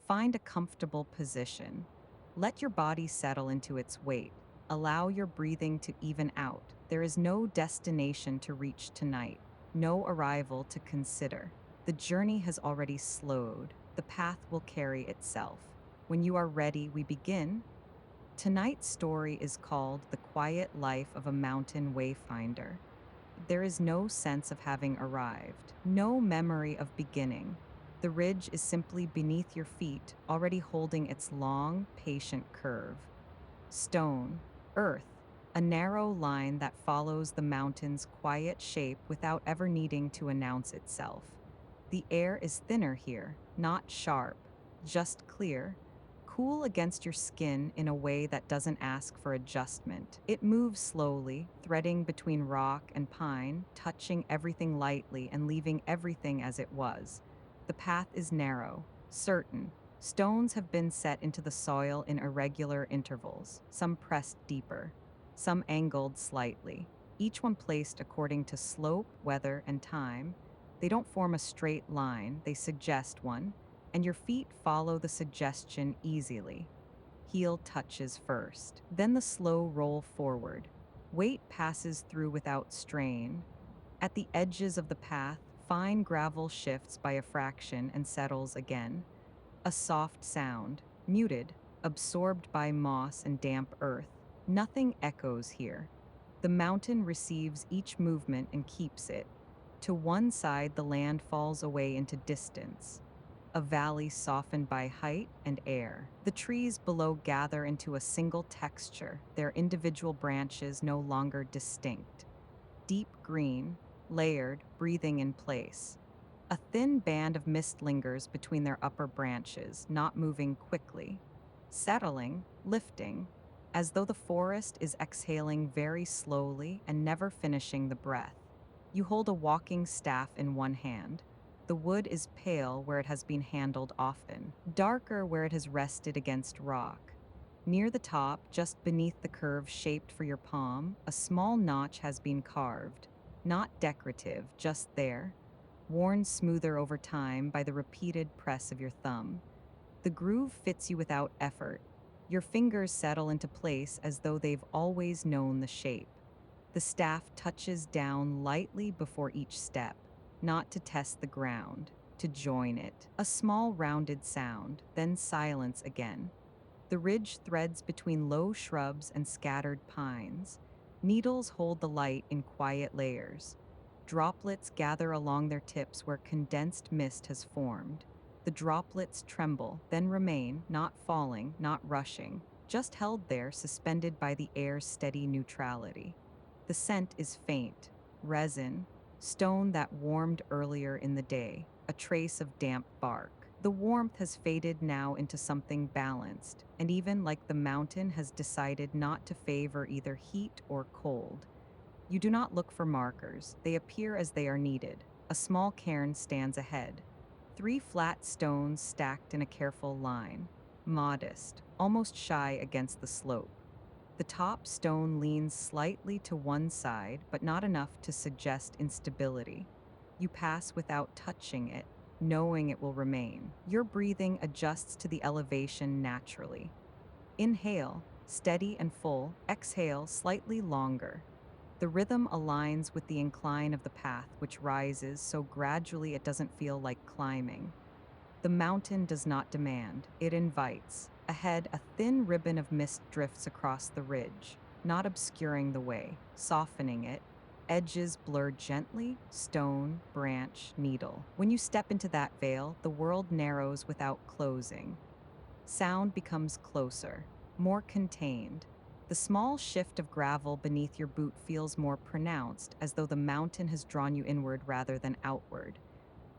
Find a comfortable position. Let your body settle into its weight. Allow your breathing to even out. There is no destination to reach tonight, no arrival to consider. The journey has already slowed. The path will carry itself. When you are ready, we begin. Tonight's story is called The Quiet Life of a Mountain Wayfinder. There is no sense of having arrived, no memory of beginning. The ridge is simply beneath your feet, already holding its long, patient curve. Stone, earth, a narrow line that follows the mountain's quiet shape without ever needing to announce itself. The air is thinner here, not sharp, just clear, cool against your skin in a way that doesn't ask for adjustment. It moves slowly, threading between rock and pine, touching everything lightly and leaving everything as it was. The path is narrow, certain. Stones have been set into the soil in irregular intervals, some pressed deeper, some angled slightly, each one placed according to slope, weather, and time. They don't form a straight line, they suggest one, and your feet follow the suggestion easily. Heel touches first, then the slow roll forward. Weight passes through without strain. At the edges of the path, fine gravel shifts by a fraction and settles again. A soft sound, muted, absorbed by moss and damp earth. Nothing echoes here. The mountain receives each movement and keeps it. To one side, the land falls away into distance, a valley softened by height and air. The trees below gather into a single texture, their individual branches no longer distinct. Deep green, layered, breathing in place. A thin band of mist lingers between their upper branches, not moving quickly, settling, lifting, as though the forest is exhaling very slowly and never finishing the breath. You hold a walking staff in one hand. The wood is pale where it has been handled often, darker where it has rested against rock. Near the top, just beneath the curve shaped for your palm, a small notch has been carved. Not decorative, just there, worn smoother over time by the repeated press of your thumb. The groove fits you without effort. Your fingers settle into place as though they've always known the shape. The staff touches down lightly before each step, not to test the ground, to join it. A small rounded sound, then silence again. The ridge threads between low shrubs and scattered pines. Needles hold the light in quiet layers. Droplets gather along their tips where condensed mist has formed. The droplets tremble, then remain, not falling, not rushing, just held there, suspended by the air's steady neutrality. The scent is faint, resin, stone that warmed earlier in the day, a trace of damp bark. The warmth has faded now into something balanced, and even like the mountain has decided not to favor either heat or cold. You do not look for markers, they appear as they are needed. A small cairn stands ahead. 3 flat stones stacked in a careful line, modest, almost shy against the slope. The top stone leans slightly to one side, but not enough to suggest instability. You pass without touching it, knowing it will remain. Your breathing adjusts to the elevation naturally. Inhale, steady and full. Exhale, slightly longer. The rhythm aligns with the incline of the path, which rises so gradually it doesn't feel like climbing. The mountain does not demand, it invites. Ahead, a thin ribbon of mist drifts across the ridge, not obscuring the way, softening it. Edges blur gently, stone, branch, needle. When you step into that veil, the world narrows without closing. Sound becomes closer, more contained. The small shift of gravel beneath your boot feels more pronounced, as though the mountain has drawn you inward rather than outward.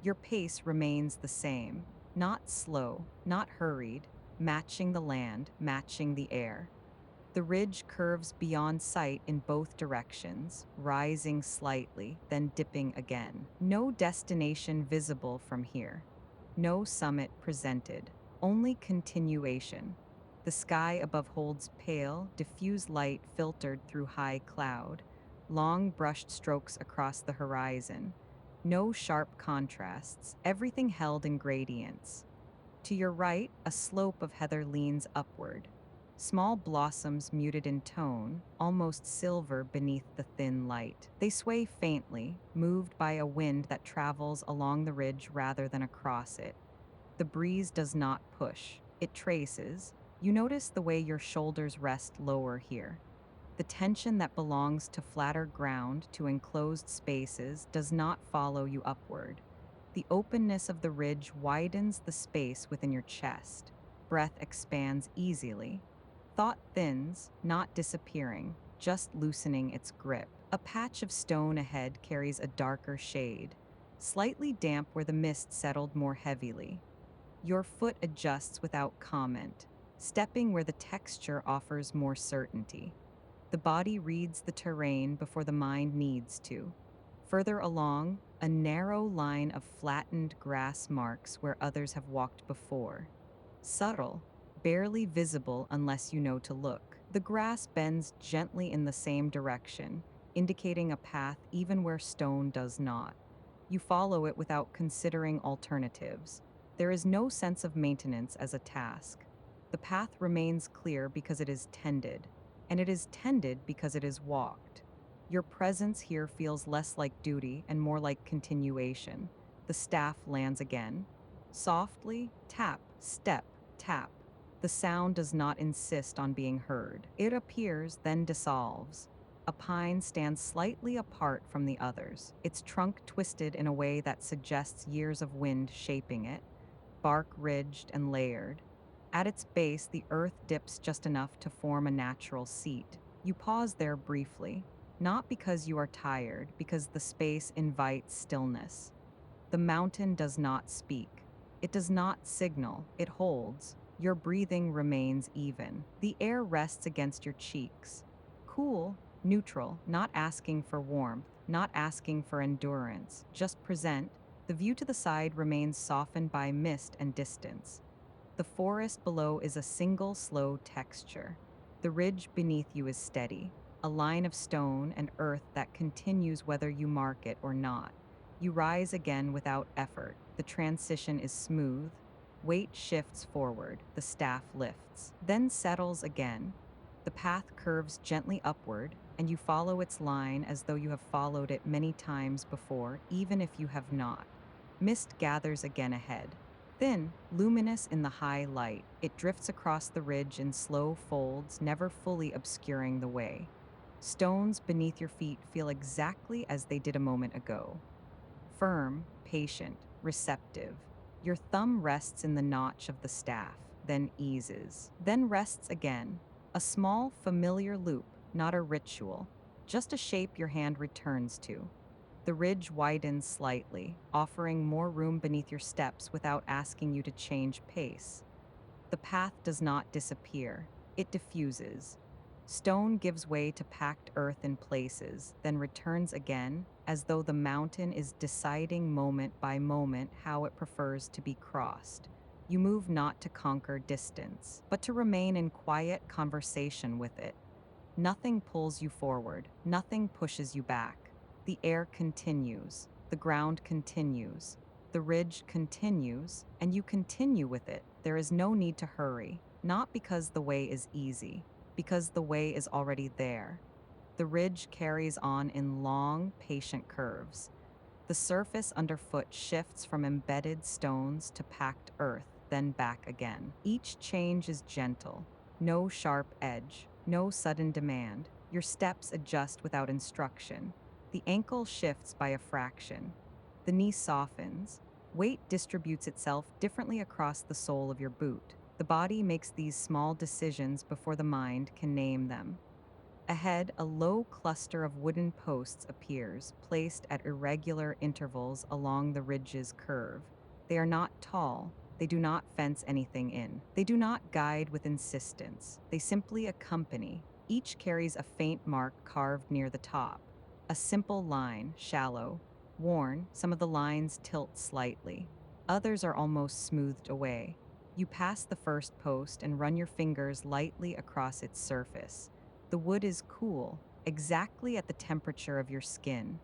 Your pace remains the same, not slow, not hurried, matching the land, matching the air. The ridge curves beyond sight in both directions, rising slightly, then dipping again. No destination visible from here. No summit presented, only continuation. The sky above holds pale, diffuse light filtered through high cloud, long brushed strokes across the horizon. No sharp contrasts, everything held in gradients. To your right, a slope of heather leans upward. Small blossoms muted in tone, almost silver beneath the thin light. They sway faintly, moved by a wind that travels along the ridge rather than across it. The breeze does not push, it traces. You notice the way your shoulders rest lower here. The tension that belongs to flatter ground, to enclosed spaces, does not follow you upward. The openness of the ridge widens the space within your chest. Breath expands easily. Thought thins, not disappearing, just loosening its grip. A patch of stone ahead carries a darker shade, slightly damp where the mist settled more heavily. Your foot adjusts without comment, stepping where the texture offers more certainty. The body reads the terrain before the mind needs to. Further along, a narrow line of flattened grass marks where others have walked before. Subtle, barely visible unless you know to look. The grass bends gently in the same direction, indicating a path even where stone does not. You follow it without considering alternatives. There is no sense of maintenance as a task. The path remains clear because it is tended, and it is tended because it is walked. Your presence here feels less like duty and more like continuation. The staff lands again. Softly, tap, step, tap. The sound does not insist on being heard. It appears, then dissolves. A pine stands slightly apart from the others, its trunk twisted in a way that suggests years of wind shaping it, bark ridged and layered. At its base, the earth dips just enough to form a natural seat. You pause there briefly, not because you are tired, because the space invites stillness. The mountain does not speak. It does not signal, it holds. Your breathing remains even. The air rests against your cheeks. Cool, neutral, not asking for warmth, not asking for endurance, just present. The view to the side remains softened by mist and distance. The forest below is a single slow texture. The ridge beneath you is steady, a line of stone and earth that continues whether you mark it or not. You rise again without effort. The transition is smooth. Weight shifts forward. The staff lifts, then settles again. The path curves gently upward, and you follow its line as though you have followed it many times before, even if you have not. Mist gathers again ahead. Thin, luminous in the high light, it drifts across the ridge in slow folds, never fully obscuring the way. Stones beneath your feet feel exactly as they did a moment ago. Firm, patient, receptive. Your thumb rests in the notch of the staff, then eases, then rests again. A small, familiar loop, not a ritual, just a shape your hand returns to. The ridge widens slightly, offering more room beneath your steps without asking you to change pace. The path does not disappear, it diffuses. Stone gives way to packed earth in places, then returns again, as though the mountain is deciding moment by moment how it prefers to be crossed. You move not to conquer distance, but to remain in quiet conversation with it. Nothing pulls you forward, nothing pushes you back. The air continues, the ground continues, the ridge continues, and you continue with it. There is no need to hurry, not because the way is easy, because the way is already there. The ridge carries on in long, patient curves. The surface underfoot shifts from embedded stones to packed earth, then back again. Each change is gentle, no sharp edge, no sudden demand. Your steps adjust without instruction. The ankle shifts by a fraction. The knee softens. Weight distributes itself differently across the sole of your boot. The body makes these small decisions before the mind can name them. Ahead, a low cluster of wooden posts appears, placed at irregular intervals along the ridge's curve. They are not tall. They do not fence anything in. They do not guide with insistence. They simply accompany. Each carries a faint mark carved near the top. A simple line, shallow, worn. Some of the lines tilt slightly. Others are almost smoothed away. You pass the first post and run your fingers lightly across its surface. The wood is cool, exactly at the temperature of your skin.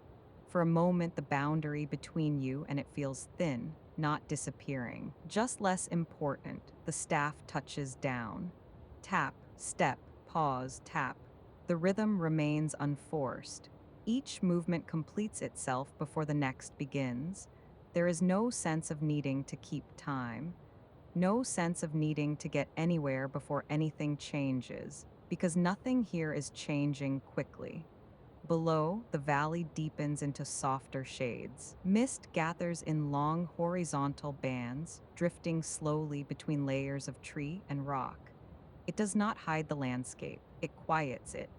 For a moment, the boundary between you and it feels thin, not disappearing, just less important. The staff touches down. Tap, step, pause, tap. The rhythm remains unforced. Each movement completes itself before the next begins. There is no sense of needing to keep time, no sense of needing to get anywhere before anything changes, because nothing here is changing quickly. Below, the valley deepens into softer shades. Mist gathers in long horizontal bands, drifting slowly between layers of tree and rock. It does not hide the landscape, it quiets it.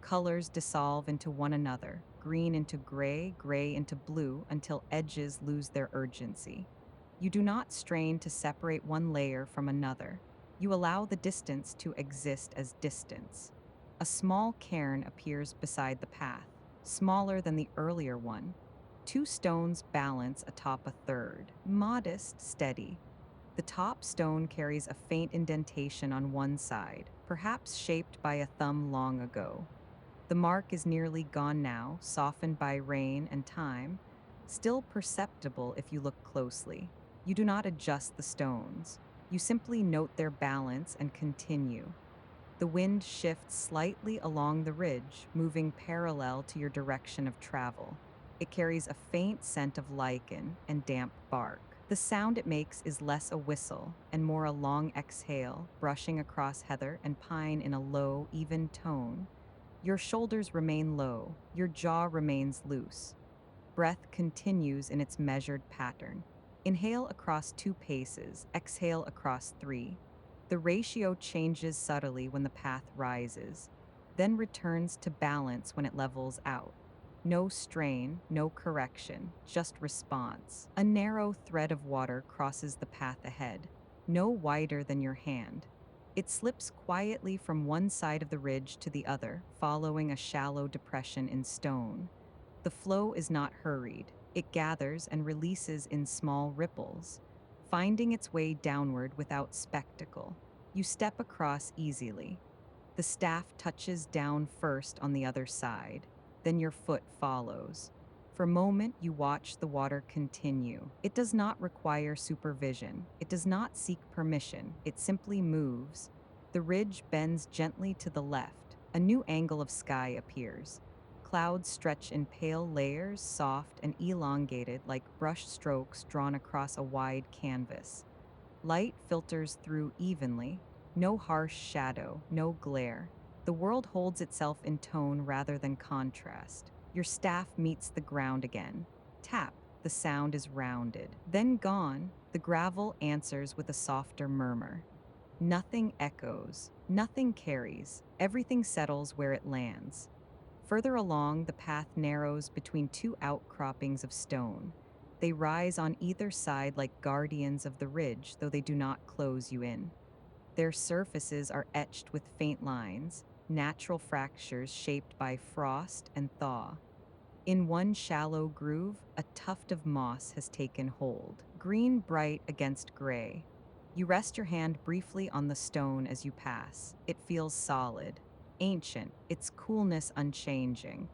Colors dissolve into one another, green into gray, gray into blue, until edges lose their urgency. You do not strain to separate one layer from another. You allow the distance to exist as distance. A small cairn appears beside the path, smaller than the earlier one. Two stones balance atop a third, modest, steady. The top stone carries a faint indentation on one side, perhaps shaped by a thumb long ago. The mark is nearly gone now, softened by rain and time, still perceptible if you look closely. You do not adjust the stones. You simply note their balance and continue. The wind shifts slightly along the ridge, moving parallel to your direction of travel. It carries a faint scent of lichen and damp bark. The sound it makes is less a whistle and more a long exhale, brushing across heather and pine in a low, even tone. Your shoulders remain low, your jaw remains loose. Breath continues in its measured pattern. Inhale across 2 paces, exhale across 3. The ratio changes subtly when the path rises, then returns to balance when it levels out. No strain, no correction, just response. A narrow thread of water crosses the path ahead, no wider than your hand. It slips quietly from one side of the ridge to the other, following a shallow depression in stone. The flow is not hurried. It gathers and releases in small ripples, finding its way downward without spectacle. You step across easily. The staff touches down first on the other side, then your foot follows. For a moment, you watch the water continue. It does not require supervision. It does not seek permission. It simply moves. The ridge bends gently to the left. A new angle of sky appears. Clouds stretch in pale layers, soft and elongated like brush strokes drawn across a wide canvas. Light filters through evenly, no harsh shadow, no glare. The world holds itself in tone rather than contrast. Your staff meets the ground again. Tap, the sound is rounded. Then gone, the gravel answers with a softer murmur. Nothing echoes, nothing carries, everything settles where it lands. Further along, the path narrows between 2 outcroppings of stone. They rise on either side like guardians of the ridge, though they do not close you in. Their surfaces are etched with faint lines, natural fractures shaped by frost and thaw. In one shallow groove, a tuft of moss has taken hold, green bright against gray. You rest your hand briefly on the stone as you pass. It feels solid, ancient, its coolness unchanging.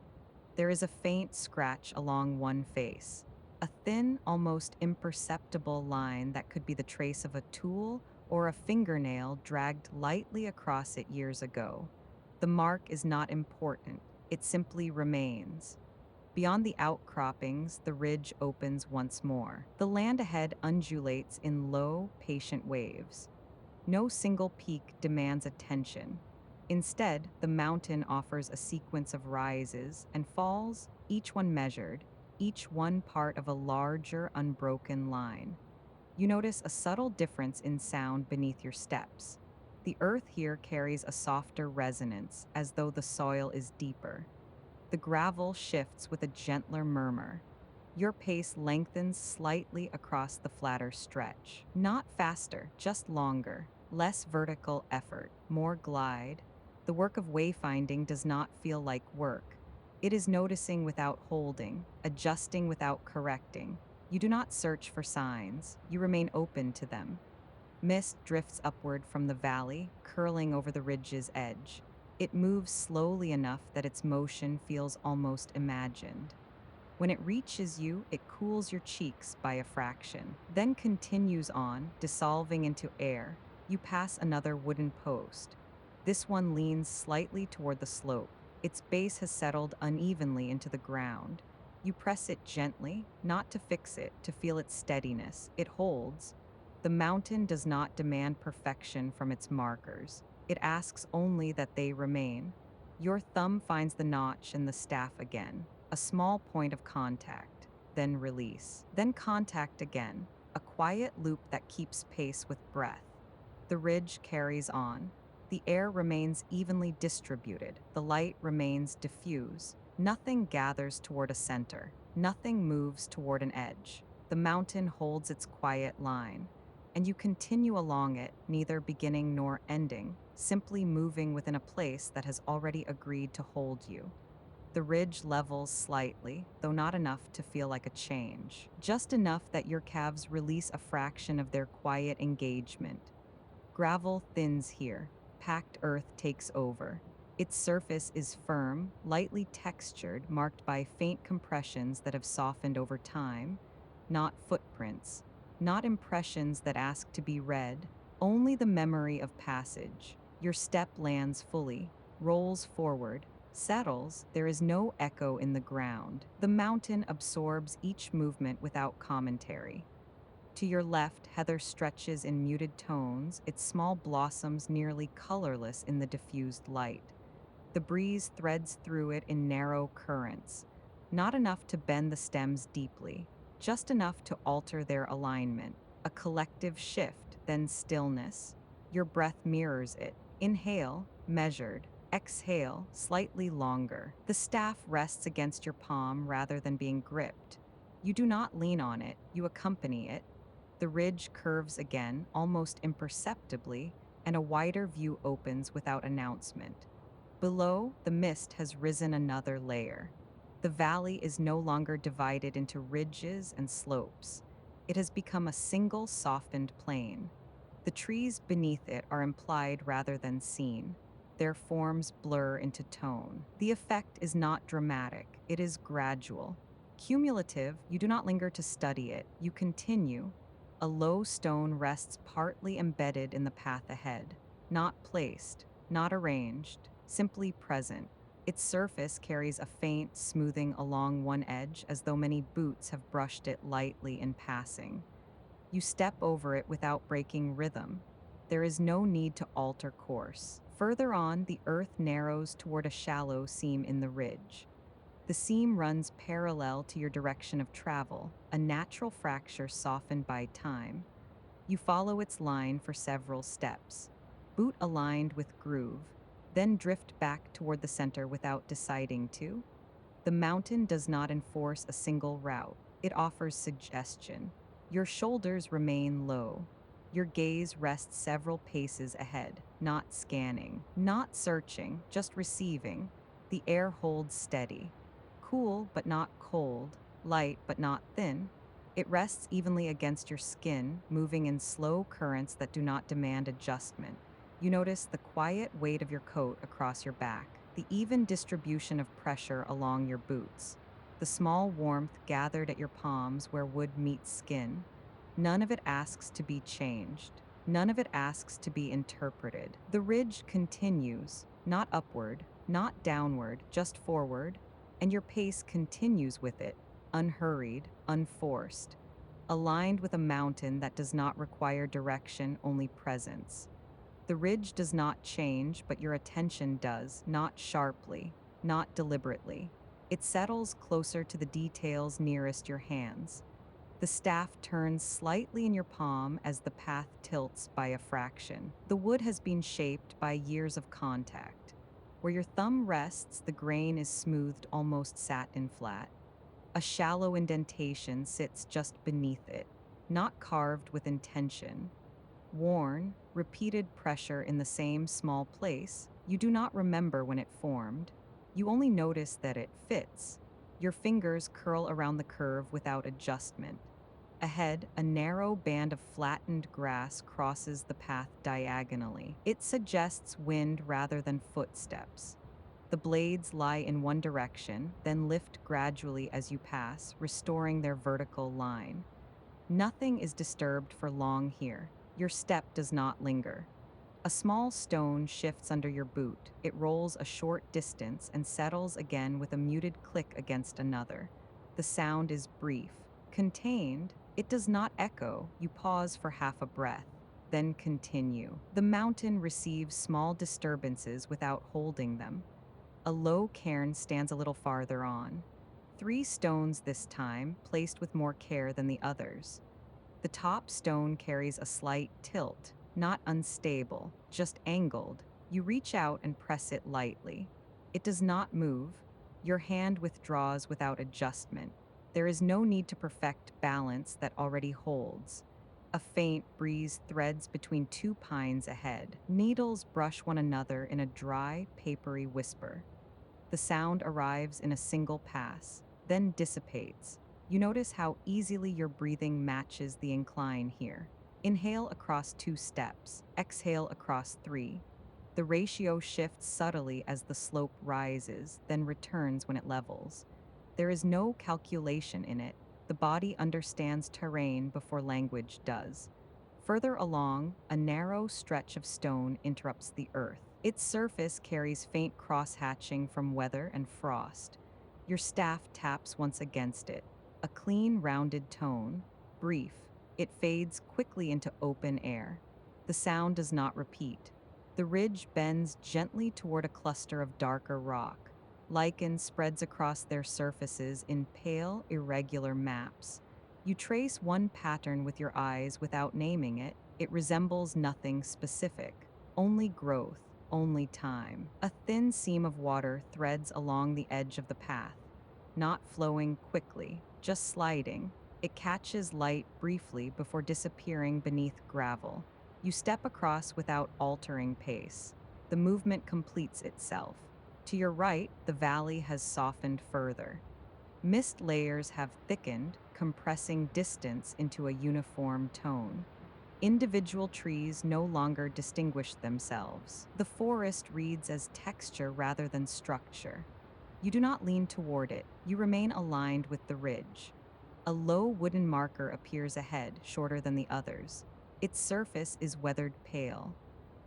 There is a faint scratch along one face, a thin, almost imperceptible line that could be the trace of a tool or a fingernail dragged lightly across it years ago. The mark is not important, it simply remains. Beyond the outcroppings, the ridge opens once more. The land ahead undulates in low, patient waves. No single peak demands attention. Instead, the mountain offers a sequence of rises and falls, each one measured, each one part of a larger, unbroken line. You notice a subtle difference in sound beneath your steps. The earth here carries a softer resonance, as though the soil is deeper. The gravel shifts with a gentler murmur. Your pace lengthens slightly across the flatter stretch. Not faster, just longer. Less vertical effort, more glide. The work of wayfinding does not feel like work. It is noticing without holding, adjusting without correcting. You do not search for signs, you remain open to them. Mist drifts upward from the valley, curling over the ridge's edge. It moves slowly enough that its motion feels almost imagined. When it reaches you, it cools your cheeks by a fraction, then continues on, dissolving into air. You pass another wooden post. This one leans slightly toward the slope. Its base has settled unevenly into the ground. You press it gently, not to fix it, to feel its steadiness. It holds. The mountain does not demand perfection from its markers. It asks only that they remain. Your thumb finds the notch in the staff again, a small point of contact, then release, then contact again, a quiet loop that keeps pace with breath. The ridge carries on. The air remains evenly distributed. The light remains diffuse. Nothing gathers toward a center. Nothing moves toward an edge. The mountain holds its quiet line, and you continue along it, neither beginning nor ending, simply moving within a place that has already agreed to hold you. The ridge levels slightly, though not enough to feel like a change, just enough that your calves release a fraction of their quiet engagement. Gravel thins here. Packed earth takes over. Its surface is firm, lightly textured, marked by faint compressions that have softened over time, not footprints, not impressions that ask to be read, only the memory of passage. Your step lands fully, rolls forward, settles. There is no echo in the ground. The mountain absorbs each movement without commentary. To your left, heather stretches in muted tones, its small blossoms nearly colorless in the diffused light. The breeze threads through it in narrow currents, not enough to bend the stems deeply, just enough to alter their alignment. A collective shift, then stillness. Your breath mirrors it. Inhale, measured. Exhale, slightly longer. The staff rests against your palm rather than being gripped. You do not lean on it, you accompany it. The ridge curves again, almost imperceptibly, and a wider view opens without announcement. Below, the mist has risen another layer. The valley is no longer divided into ridges and slopes. It has become a single softened plain. The trees beneath it are implied rather than seen. Their forms blur into tone. The effect is not dramatic, it is gradual. Cumulative, you do not linger to study it, you continue. A low stone rests partly embedded in the path ahead, not placed, not arranged, simply present. Its surface carries a faint smoothing along one edge as though many boots have brushed it lightly in passing. You step over it without breaking rhythm. There is no need to alter course. Further on, the earth narrows toward a shallow seam in the ridge. The seam runs parallel to your direction of travel, a natural fracture softened by time. You follow its line for several steps, boot aligned with groove, then drift back toward the center without deciding to. The mountain does not enforce a single route, it offers suggestion. Your shoulders remain low. Your gaze rests several paces ahead, not scanning, not searching, just receiving. The air holds steady. Cool but not cold, light but not thin. It rests evenly against your skin, moving in slow currents that do not demand adjustment. You notice the quiet weight of your coat across your back, the even distribution of pressure along your boots, the small warmth gathered at your palms where wood meets skin. None of it asks to be changed. None of it asks to be interpreted. The ridge continues, not upward, not downward, just forward, and your pace continues with it, unhurried, unforced, aligned with a mountain that does not require direction, only presence. The ridge does not change, but your attention does, not sharply, not deliberately. It settles closer to the details nearest your hands. The staff turns slightly in your palm as the path tilts by a fraction. The wood has been shaped by years of contact. Where your thumb rests, the grain is smoothed almost satin flat. A shallow indentation sits just beneath it, not carved with intention. Worn, repeated pressure in the same small place, you do not remember when it formed. You only notice that it fits. Your fingers curl around the curve without adjustment. Ahead, a narrow band of flattened grass crosses the path diagonally. It suggests wind rather than footsteps. The blades lie in one direction, then lift gradually as you pass, restoring their vertical line. Nothing is disturbed for long here. Your step does not linger. A small stone shifts under your boot. It rolls a short distance and settles again with a muted click against another. The sound is brief, contained. It does not echo. You pause for half a breath, then continue. The mountain receives small disturbances without holding them. A low cairn stands a little farther on. 3 stones this time, placed with more care than the others. The top stone carries a slight tilt, not unstable, just angled. You reach out and press it lightly. It does not move. Your hand withdraws without adjustment. There is no need to perfect balance that already holds. A faint breeze threads between 2 pines ahead. Needles brush one another in a dry, papery whisper. The sound arrives in a single pass, then dissipates. You notice how easily your breathing matches the incline here. Inhale across 2 steps, exhale across 3. The ratio shifts subtly as the slope rises, then returns when it levels. There is no calculation in it. The body understands terrain before language does. Further along, a narrow stretch of stone interrupts the earth. Its surface carries faint cross-hatching from weather and frost. Your staff taps once against it. A clean, rounded tone, brief. It fades quickly into open air. The sound does not repeat. The ridge bends gently toward a cluster of darker rock. Lichen spreads across their surfaces in pale, irregular maps. You trace one pattern with your eyes without naming it. It resembles nothing specific. Only growth, only time. A thin seam of water threads along the edge of the path, not flowing quickly, just sliding. It catches light briefly before disappearing beneath gravel. You step across without altering pace. The movement completes itself. To your right, the valley has softened further. Mist layers have thickened, compressing distance into a uniform tone. Individual trees no longer distinguish themselves. The forest reads as texture rather than structure. You do not lean toward it. You remain aligned with the ridge. A low wooden marker appears ahead, shorter than the others. Its surface is weathered pale.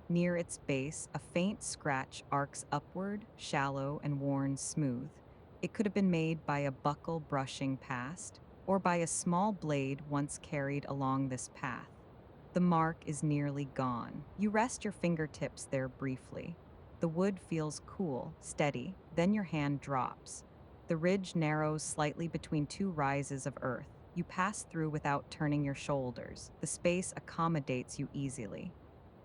Near its base, a faint scratch arcs upward, shallow and worn smooth. It could have been made by a buckle brushing past, or by a small blade once carried along this path. The mark is nearly gone. You rest your fingertips there briefly. The wood feels cool, steady, then your hand drops. The ridge narrows slightly between 2 rises of earth. You pass through without turning your shoulders. The space accommodates you easily.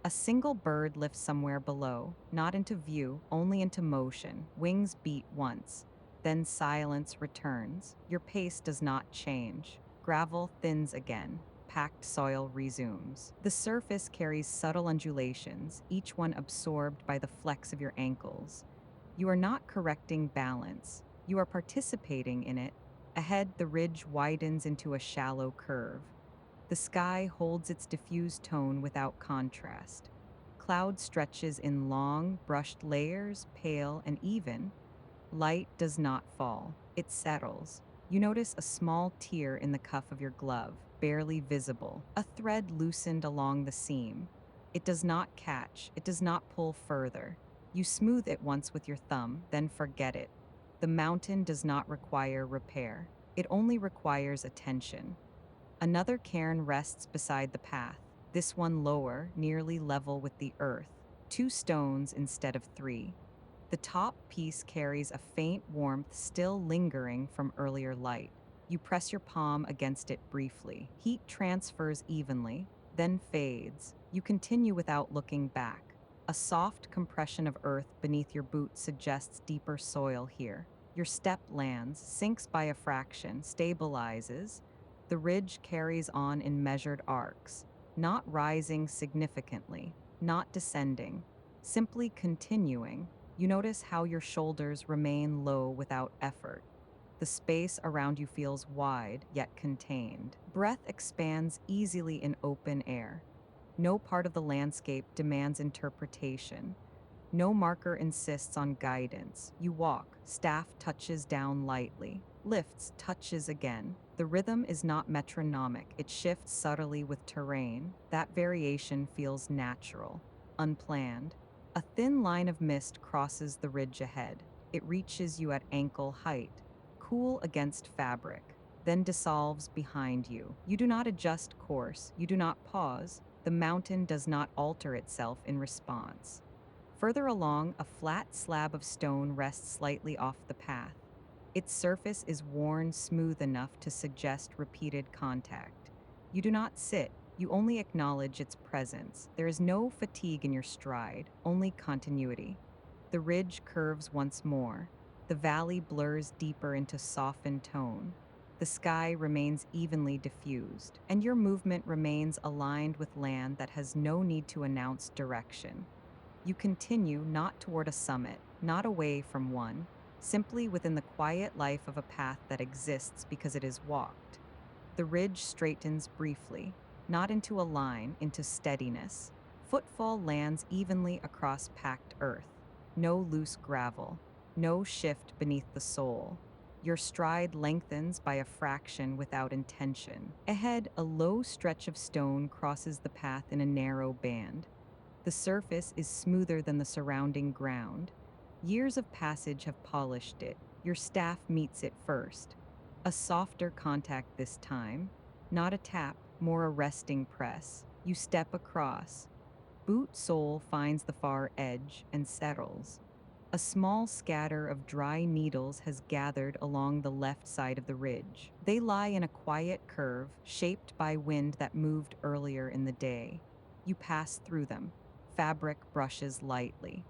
A single bird lifts somewhere below, not into view, only into motion. Wings beat once. Then silence returns. Your pace does not change. Gravel thins again. Packed soil resumes. The surface carries subtle undulations, each one absorbed by the flex of your ankles. You are not correcting balance. You are participating in it. Ahead, the ridge widens into a shallow curve. The sky holds its diffused tone without contrast. Cloud stretches in long, brushed layers, pale and even. Light does not fall. It settles. You notice a small tear in the cuff of your glove, barely visible. A thread loosened along the seam. It does not catch. It does not pull further. You smooth it once with your thumb, then forget it. The mountain does not require repair. It only requires attention. Another cairn rests beside the path, this one lower, nearly level with the earth. 2 stones instead of 3. The top piece carries a faint warmth still lingering from earlier light. You press your palm against it briefly. Heat transfers evenly, then fades. You continue without looking back. A soft compression of earth beneath your boot suggests deeper soil here. Your step lands, sinks by a fraction, stabilizes. The ridge carries on in measured arcs, not rising significantly, not descending, simply continuing. You notice how your shoulders remain low without effort. The space around you feels wide, yet contained. Breath expands easily in open air. No part of the landscape demands interpretation. No marker insists on guidance. You walk, staff touches down lightly, lifts, touches again. The rhythm is not metronomic, it shifts subtly with terrain. That variation feels natural, unplanned. A thin line of mist crosses the ridge ahead. It reaches you at ankle height, cool against fabric, then dissolves behind you. You do not adjust course, you do not pause. The mountain does not alter itself in response. Further along, a flat slab of stone rests slightly off the path. Its surface is worn smooth enough to suggest repeated contact. You do not sit, you only acknowledge its presence. There is no fatigue in your stride, only continuity. The ridge curves once more. The valley blurs deeper into softened tone. The sky remains evenly diffused, and your movement remains aligned with land that has no need to announce direction. You continue not toward a summit, not away from one, simply within the quiet life of a path that exists because it is walked. The ridge straightens briefly, not into a line, into steadiness. Footfall lands evenly across packed earth. No loose gravel, no shift beneath the sole. Your stride lengthens by a fraction without intention. Ahead, a low stretch of stone crosses the path in a narrow band. The surface is smoother than the surrounding ground. Years of passage have polished it. Your staff meets it first. A softer contact this time. Not a tap, more a resting press. You step across. Boot sole finds the far edge and settles. A small scatter of dry needles has gathered along the left side of the ridge. They lie in a quiet curve, shaped by wind that moved earlier in the day. You pass through them. Fabric brushes lightly.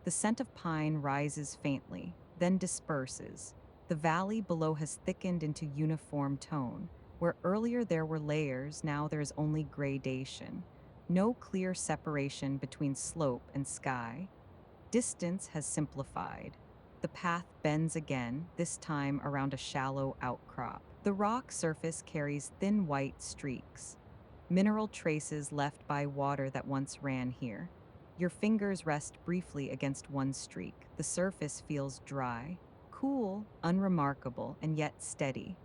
The scent of pine rises faintly, then disperses. The valley below has thickened into uniform tone. Where earlier there were layers, now there is only gradation. No clear separation between slope and sky. Distance has simplified. The path bends again, this time around a shallow outcrop. The rock surface carries thin white streaks, mineral traces left by water that once ran here. Your fingers rest briefly against one streak. The surface feels dry, cool, unremarkable, and yet steady.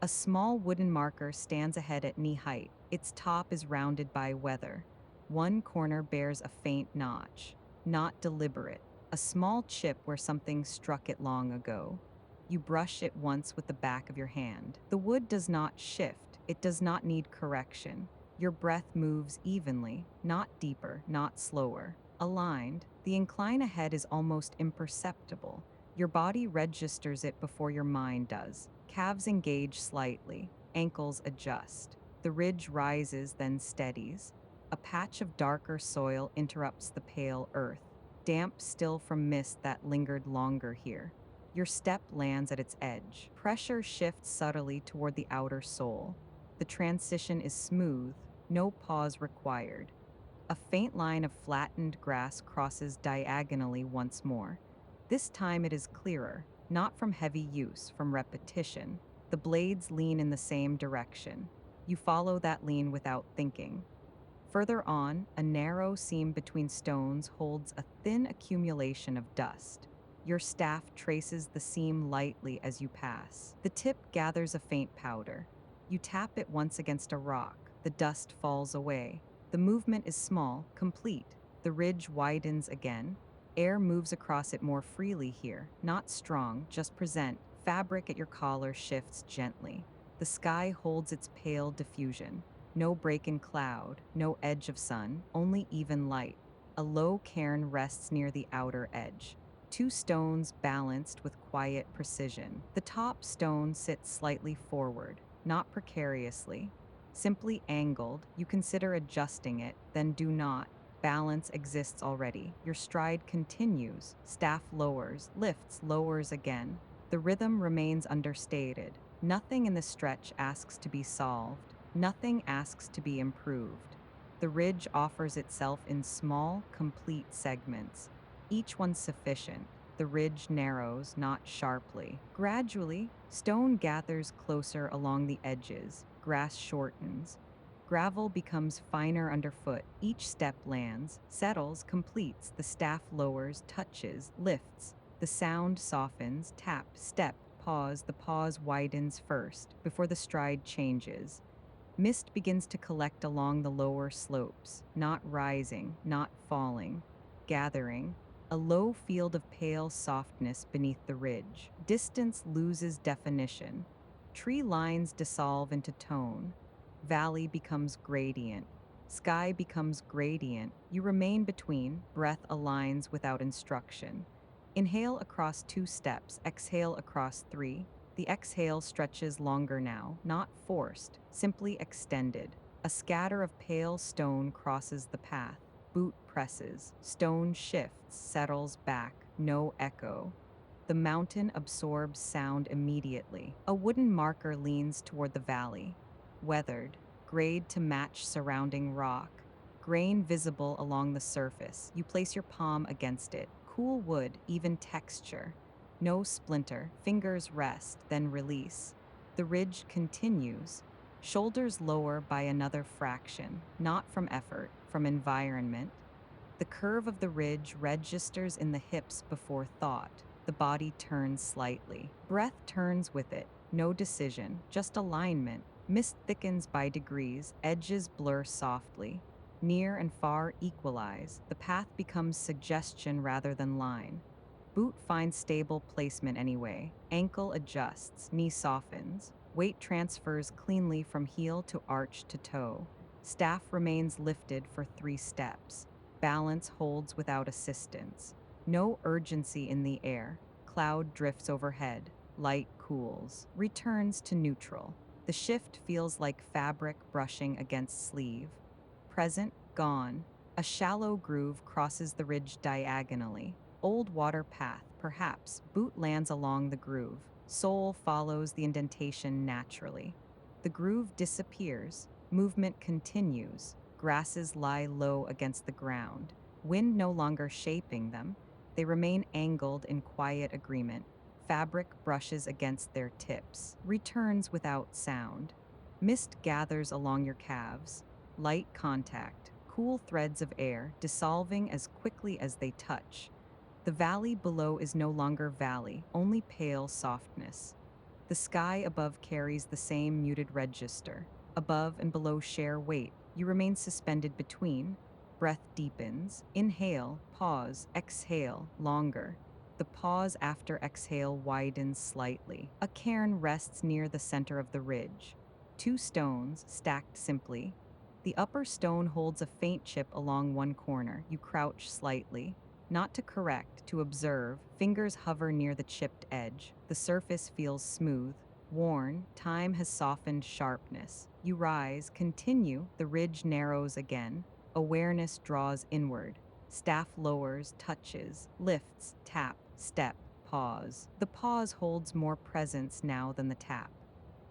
A small wooden marker stands ahead at knee height. Its top is rounded by weather. One corner bears a faint notch, not deliberate, a small chip where something struck it long ago. You brush it once with the back of your hand. The wood does not shift, it does not need correction. Your breath moves evenly, not deeper, not slower. Aligned, the incline ahead is almost imperceptible. Your body registers it before your mind does. Calves engage slightly, ankles adjust. The ridge rises, then steadies. A patch of darker soil interrupts the pale earth, damp still from mist that lingered longer here. Your step lands at its edge. Pressure shifts subtly toward the outer sole. The transition is smooth, no pause required. A faint line of flattened grass crosses diagonally once more. This time it is clearer, not from heavy use, from repetition. The blades lean in the same direction. You follow that lean without thinking. Further on, a narrow seam between stones holds a thin accumulation of dust. Your staff traces the seam lightly as you pass. The tip gathers a faint powder. You tap it once against a rock. The dust falls away. The movement is small, complete. The ridge widens again. Air moves across it more freely here, not strong, just present. Fabric at your collar shifts gently. The sky holds its pale diffusion. No break in cloud, no edge of sun, only even light. A low cairn rests near the outer edge. Two stones balanced with quiet precision. The top stone sits slightly forward, not precariously, simply angled. You consider adjusting it, then do not. Balance exists already. Your stride continues. Staff lowers, lifts, lowers again. The rhythm remains understated. Nothing in the stretch asks to be solved. Nothing asks to be improved. The ridge offers itself in small, complete segments, each one sufficient. The ridge narrows, not sharply. Gradually, stone gathers closer along the edges, grass shortens. Gravel becomes finer underfoot. Each step lands, settles, completes. The staff lowers, touches, lifts. The sound softens, tap, step, pause. The pause widens first, before the stride changes. Mist begins to collect along the lower slopes, not rising, not falling, gathering, a low field of pale softness beneath the ridge. Distance loses definition. Tree lines dissolve into tone. Valley becomes gradient. Sky becomes gradient. You remain between. Breath aligns without instruction. Inhale across 2 steps, exhale across 3. The exhale stretches longer now, not forced, simply extended. A scatter of pale stone crosses the path. Boot presses. Stone shifts, settles back. No echo. The mountain absorbs sound immediately. A wooden marker leans toward the valley. Weathered. Grade to match surrounding rock. Grain visible along the surface. You place your palm against it. Cool wood, even texture. No splinter. Fingers rest, then release. The ridge continues. Shoulders lower by another fraction. Not from effort, from environment. The curve of the ridge registers in the hips before thought. The body turns slightly. Breath turns with it. No decision, just alignment. Mist thickens by degrees. Edges blur softly. Near and far equalize. The path becomes suggestion rather than line. Boot finds stable placement anyway. Ankle adjusts. Knee softens. Weight transfers cleanly from heel to arch to toe. Staff remains lifted for 3 steps. Balance holds without assistance. No urgency in the air. Cloud drifts overhead. Light cools. Returns to neutral. The shift feels like fabric brushing against sleeve. Present, gone. A shallow groove crosses the ridge diagonally. Old water path, perhaps. Boot lands along the groove. Sole follows the indentation naturally. The groove disappears. Movement continues. Grasses lie low against the ground. Wind no longer shaping them. They remain angled in quiet agreement. Fabric brushes against their tips. Returns without sound. Mist gathers along your calves. Light contact. Cool threads of air, dissolving as quickly as they touch. The valley below is no longer valley, only pale softness. The sky above carries the same muted register. Above and below share weight. You remain suspended between. Breath deepens. Inhale, pause, exhale, longer. The pause after exhale widens slightly. A cairn rests near the center of the ridge. 2 stones, stacked simply. The upper stone holds a faint chip along one corner. You crouch slightly. Not to correct, to observe. Fingers hover near the chipped edge. The surface feels smooth. Worn, time has softened sharpness. You rise, continue, the ridge narrows again. Awareness draws inward. Staff lowers, touches, lifts, tap, step, pause. The pause holds more presence now than the tap.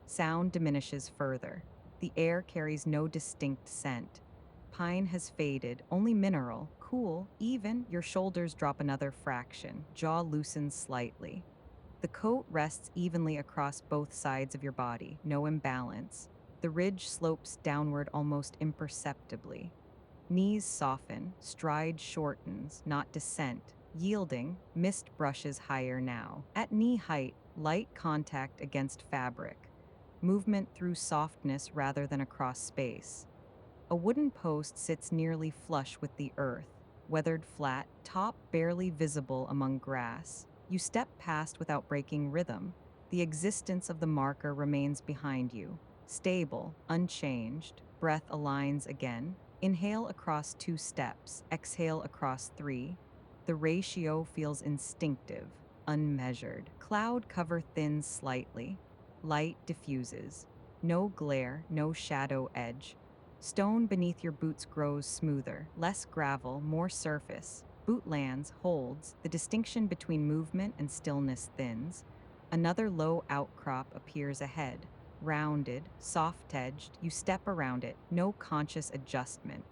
Sound diminishes further. The air carries no distinct scent. Pine has faded, only mineral, cool, even. Your shoulders drop another fraction. Jaw loosens slightly. The coat rests evenly across both sides of your body, no imbalance. The ridge slopes downward almost imperceptibly. Knees soften, stride shortens, not descent. Yielding, mist brushes higher now. At knee height, light contact against fabric. Movement through softness rather than across space. A wooden post sits nearly flush with the earth, weathered flat, top barely visible among grass. You step past without breaking rhythm. The existence of the marker remains behind you. Stable, unchanged. Breath aligns again. Inhale across 2 steps. Exhale across 3. The ratio feels instinctive, unmeasured. Cloud cover thins slightly. Light diffuses. No glare, no shadow edge. Stone beneath your boots grows smoother, less gravel, more surface. Boot lands, holds, the distinction between movement and stillness thins. Another low outcrop appears ahead. Rounded, soft-edged, you step around it, no conscious adjustment.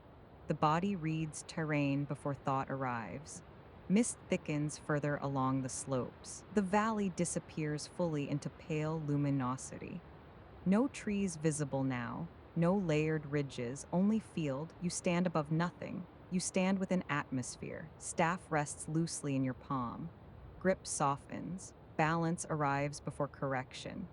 The body reads terrain before thought arrives. Mist thickens further along the slopes. The valley disappears fully into pale luminosity. No trees visible now. No layered ridges, only field. You stand above nothing. You stand within atmosphere. Staff rests loosely in your palm. Grip softens. Balance arrives before correction.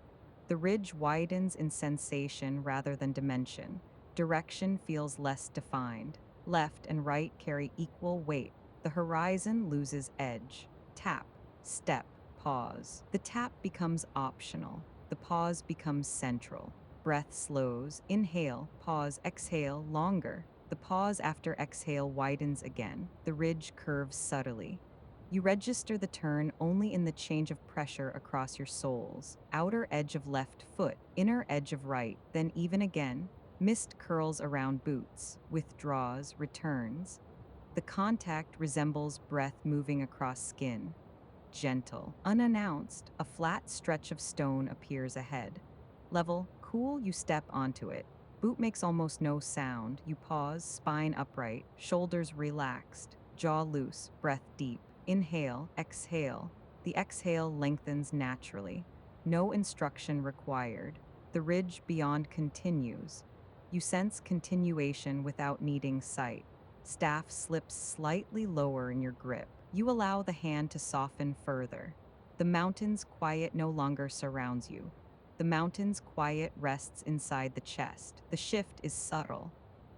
The ridge widens in sensation rather than dimension. Direction feels less defined. Left and right carry equal weight. The horizon loses edge. Tap, step, pause. The tap becomes optional. The pause becomes central. Breath slows. Inhale, pause, exhale, longer. The pause after exhale widens again. The ridge curves subtly. You register the turn only in the change of pressure across your soles. Outer edge of left foot, inner edge of right, then even again. Mist curls around boots, withdraws, returns. The contact resembles breath moving across skin. Gentle, unannounced, a flat stretch of stone appears ahead. Level, cool, you step onto it. Boot makes almost no sound. You pause, spine upright, shoulders relaxed, jaw loose, breath deep. Inhale, exhale. The exhale lengthens naturally. No instruction required. The ridge beyond continues. You sense continuation without needing sight. Staff slips slightly lower in your grip. You allow the hand to soften further. The mountain's quiet no longer surrounds you. The mountain's quiet rests inside the chest. The shift is subtle.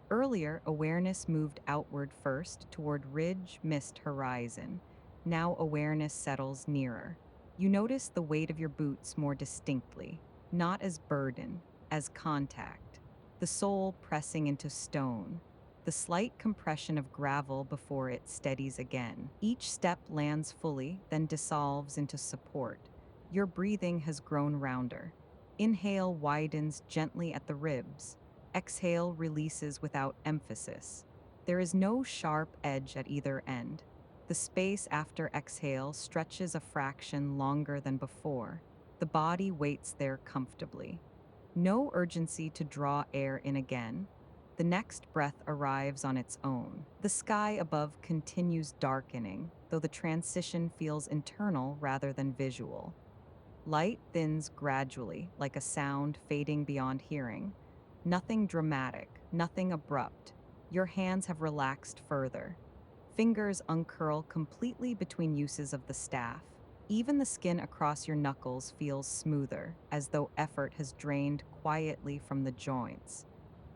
Earlier, awareness moved outward first, toward ridge, mist, horizon. Now awareness settles nearer. You notice the weight of your boots more distinctly, not as burden, as contact. The sole pressing into stone. The slight compression of gravel before it steadies again. Each step lands fully, then dissolves into support. Your breathing has grown rounder. Inhale widens gently at the ribs. Exhale releases without emphasis. There is no sharp edge at either end. The space after exhale stretches a fraction longer than before. The body waits there comfortably. No urgency to draw air in again. The next breath arrives on its own. The sky above continues darkening, though the transition feels internal rather than visual. Light thins gradually, like a sound fading beyond hearing. Nothing dramatic, nothing abrupt. Your hands have relaxed further. Fingers uncurl completely between uses of the staff. Even the skin across your knuckles feels smoother, as though effort has drained quietly from the joints.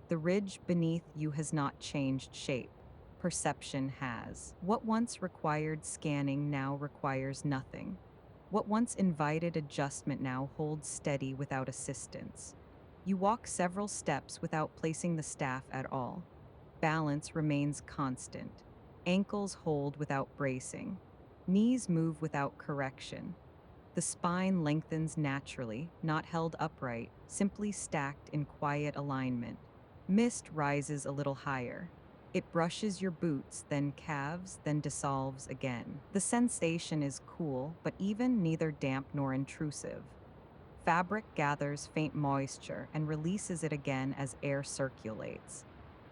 The ridge beneath you has not changed shape. Perception has. What once required scanning now requires nothing. What once invited adjustment now holds steady without assistance. You walk several steps without placing the staff at all. Balance remains constant. Ankles hold without bracing. Knees move without correction. The spine lengthens naturally, not held upright, simply stacked in quiet alignment. Mist rises a little higher. It brushes your boots, then calves, then dissolves again. The sensation is cool, but even neither damp nor intrusive. Fabric gathers faint moisture and releases it again as air circulates.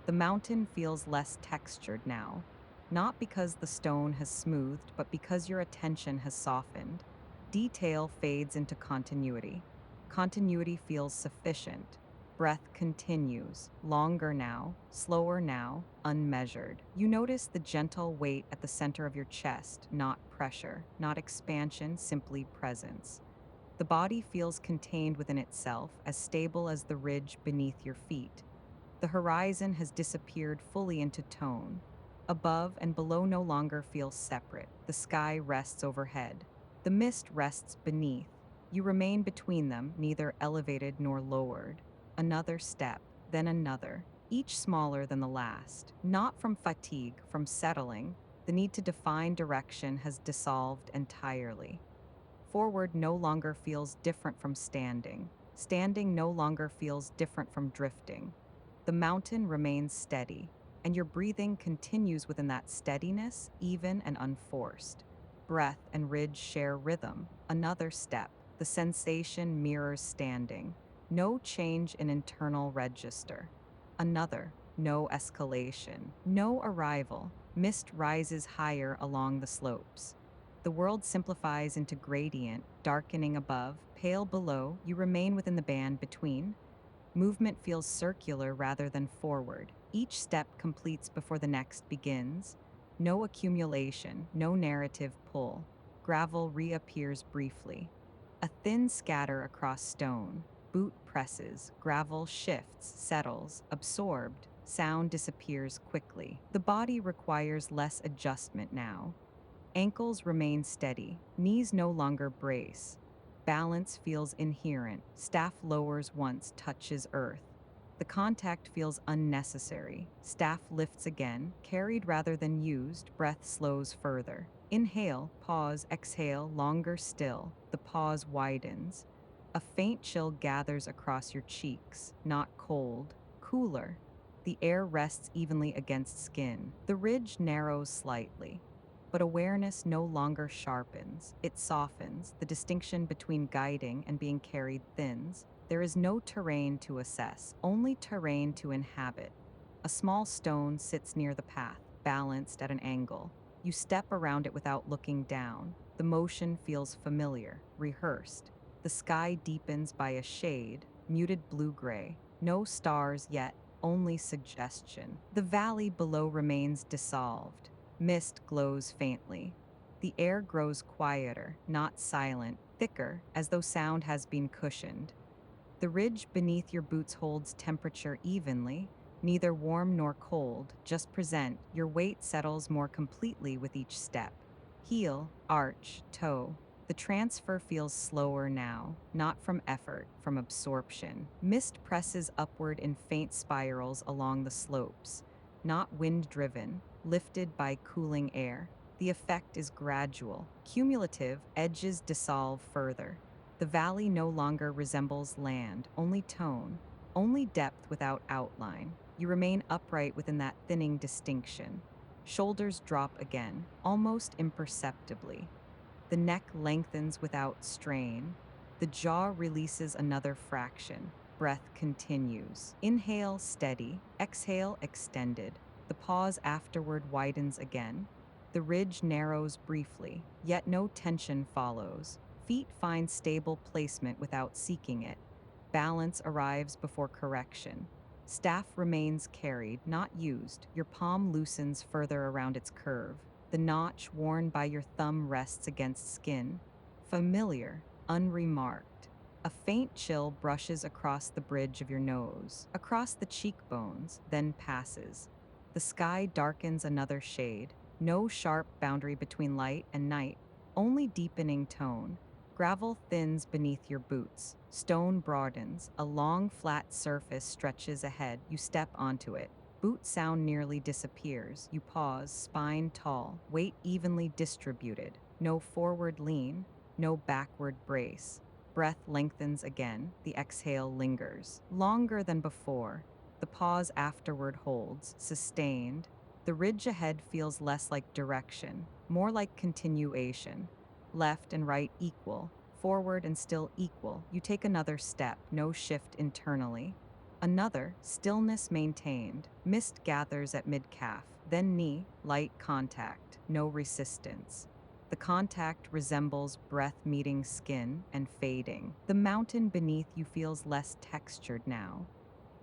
The mountain feels less textured now, not because the stone has smoothed, but because your attention has softened. Detail fades into continuity. Continuity feels sufficient. Breath continues, longer now, slower now, unmeasured. You notice the gentle weight at the center of your chest, not pressure, not expansion, simply presence. The body feels contained within itself, as stable as the ridge beneath your feet. The horizon has disappeared fully into tone. Above and below no longer feel separate. The sky rests overhead. The mist rests beneath. You remain between them, neither elevated nor lowered. Another step, then another, each smaller than the last. Not from fatigue, from settling. The need to define direction has dissolved entirely. Forward no longer feels different from standing. Standing no longer feels different from drifting. The mountain remains steady, and your breathing continues within that steadiness, even and unforced. Breath and ridge share rhythm. Another step. The sensation mirrors standing. No change in internal register. Another. No escalation. No arrival. Mist rises higher along the slopes. The world simplifies into gradient, darkening above, pale below. You remain within the band between. Movement feels circular rather than forward. Each step completes before the next begins. No accumulation, no narrative pull. Gravel reappears briefly. A thin scatter across stone. Boot presses, gravel shifts, settles, absorbed. Sound disappears quickly. The body requires less adjustment now. Ankles remain steady, knees no longer brace. Balance feels inherent, staff lowers once touches earth. The contact feels unnecessary. Staff lifts again, carried rather than used, breath slows further. Inhale, pause, exhale, longer still. The pause widens. A faint chill gathers across your cheeks, not cold, cooler. The air rests evenly against skin. The ridge narrows slightly. But awareness no longer sharpens, it softens. The distinction between guiding and being carried thins. There is no terrain to assess, only terrain to inhabit. A small stone sits near the path, balanced at an angle. You step around it without looking down. The motion feels familiar, rehearsed. The sky deepens by a shade, muted blue-gray. No stars yet, only suggestion. The valley below remains dissolved. Mist glows faintly. The air grows quieter, not silent, thicker, as though sound has been cushioned. The ridge beneath your boots holds temperature evenly, neither warm nor cold, just present. Your weight settles more completely with each step. Heel, arch, toe. The transfer feels slower now, not from effort, from absorption. Mist presses upward in faint spirals along the slopes, not wind-driven, lifted by cooling air. The effect is gradual, cumulative, edges dissolve further. The valley no longer resembles land, only tone, only depth without outline. You remain upright within that thinning distinction. Shoulders drop again, almost imperceptibly. The neck lengthens without strain. The jaw releases another fraction. Breath continues. Inhale steady, exhale extended. The pause afterward widens again. The ridge narrows briefly, yet no tension follows. Feet find stable placement without seeking it. Balance arrives before correction. Staff remains carried, not used. Your palm loosens further around its curve. The notch worn by your thumb rests against skin. Familiar, unremarked. A faint chill brushes across the bridge of your nose, across the cheekbones, then passes. The sky darkens another shade. No sharp boundary between light and night, only deepening tone. Gravel thins beneath your boots. Stone broadens. A long, flat surface stretches ahead. You step onto it. Boot sound nearly disappears. You pause, spine tall, weight evenly distributed. No forward lean, no backward brace. Breath lengthens again. The exhale lingers. Longer than before. The pause afterward holds, sustained. The ridge ahead feels less like direction, more like continuation. Left and right equal, forward and still equal. You take another step, no shift internally. Another, stillness maintained. Mist gathers at mid-calf, then knee, light contact, no resistance. The contact resembles breath meeting skin and fading. The mountain beneath you feels less textured now,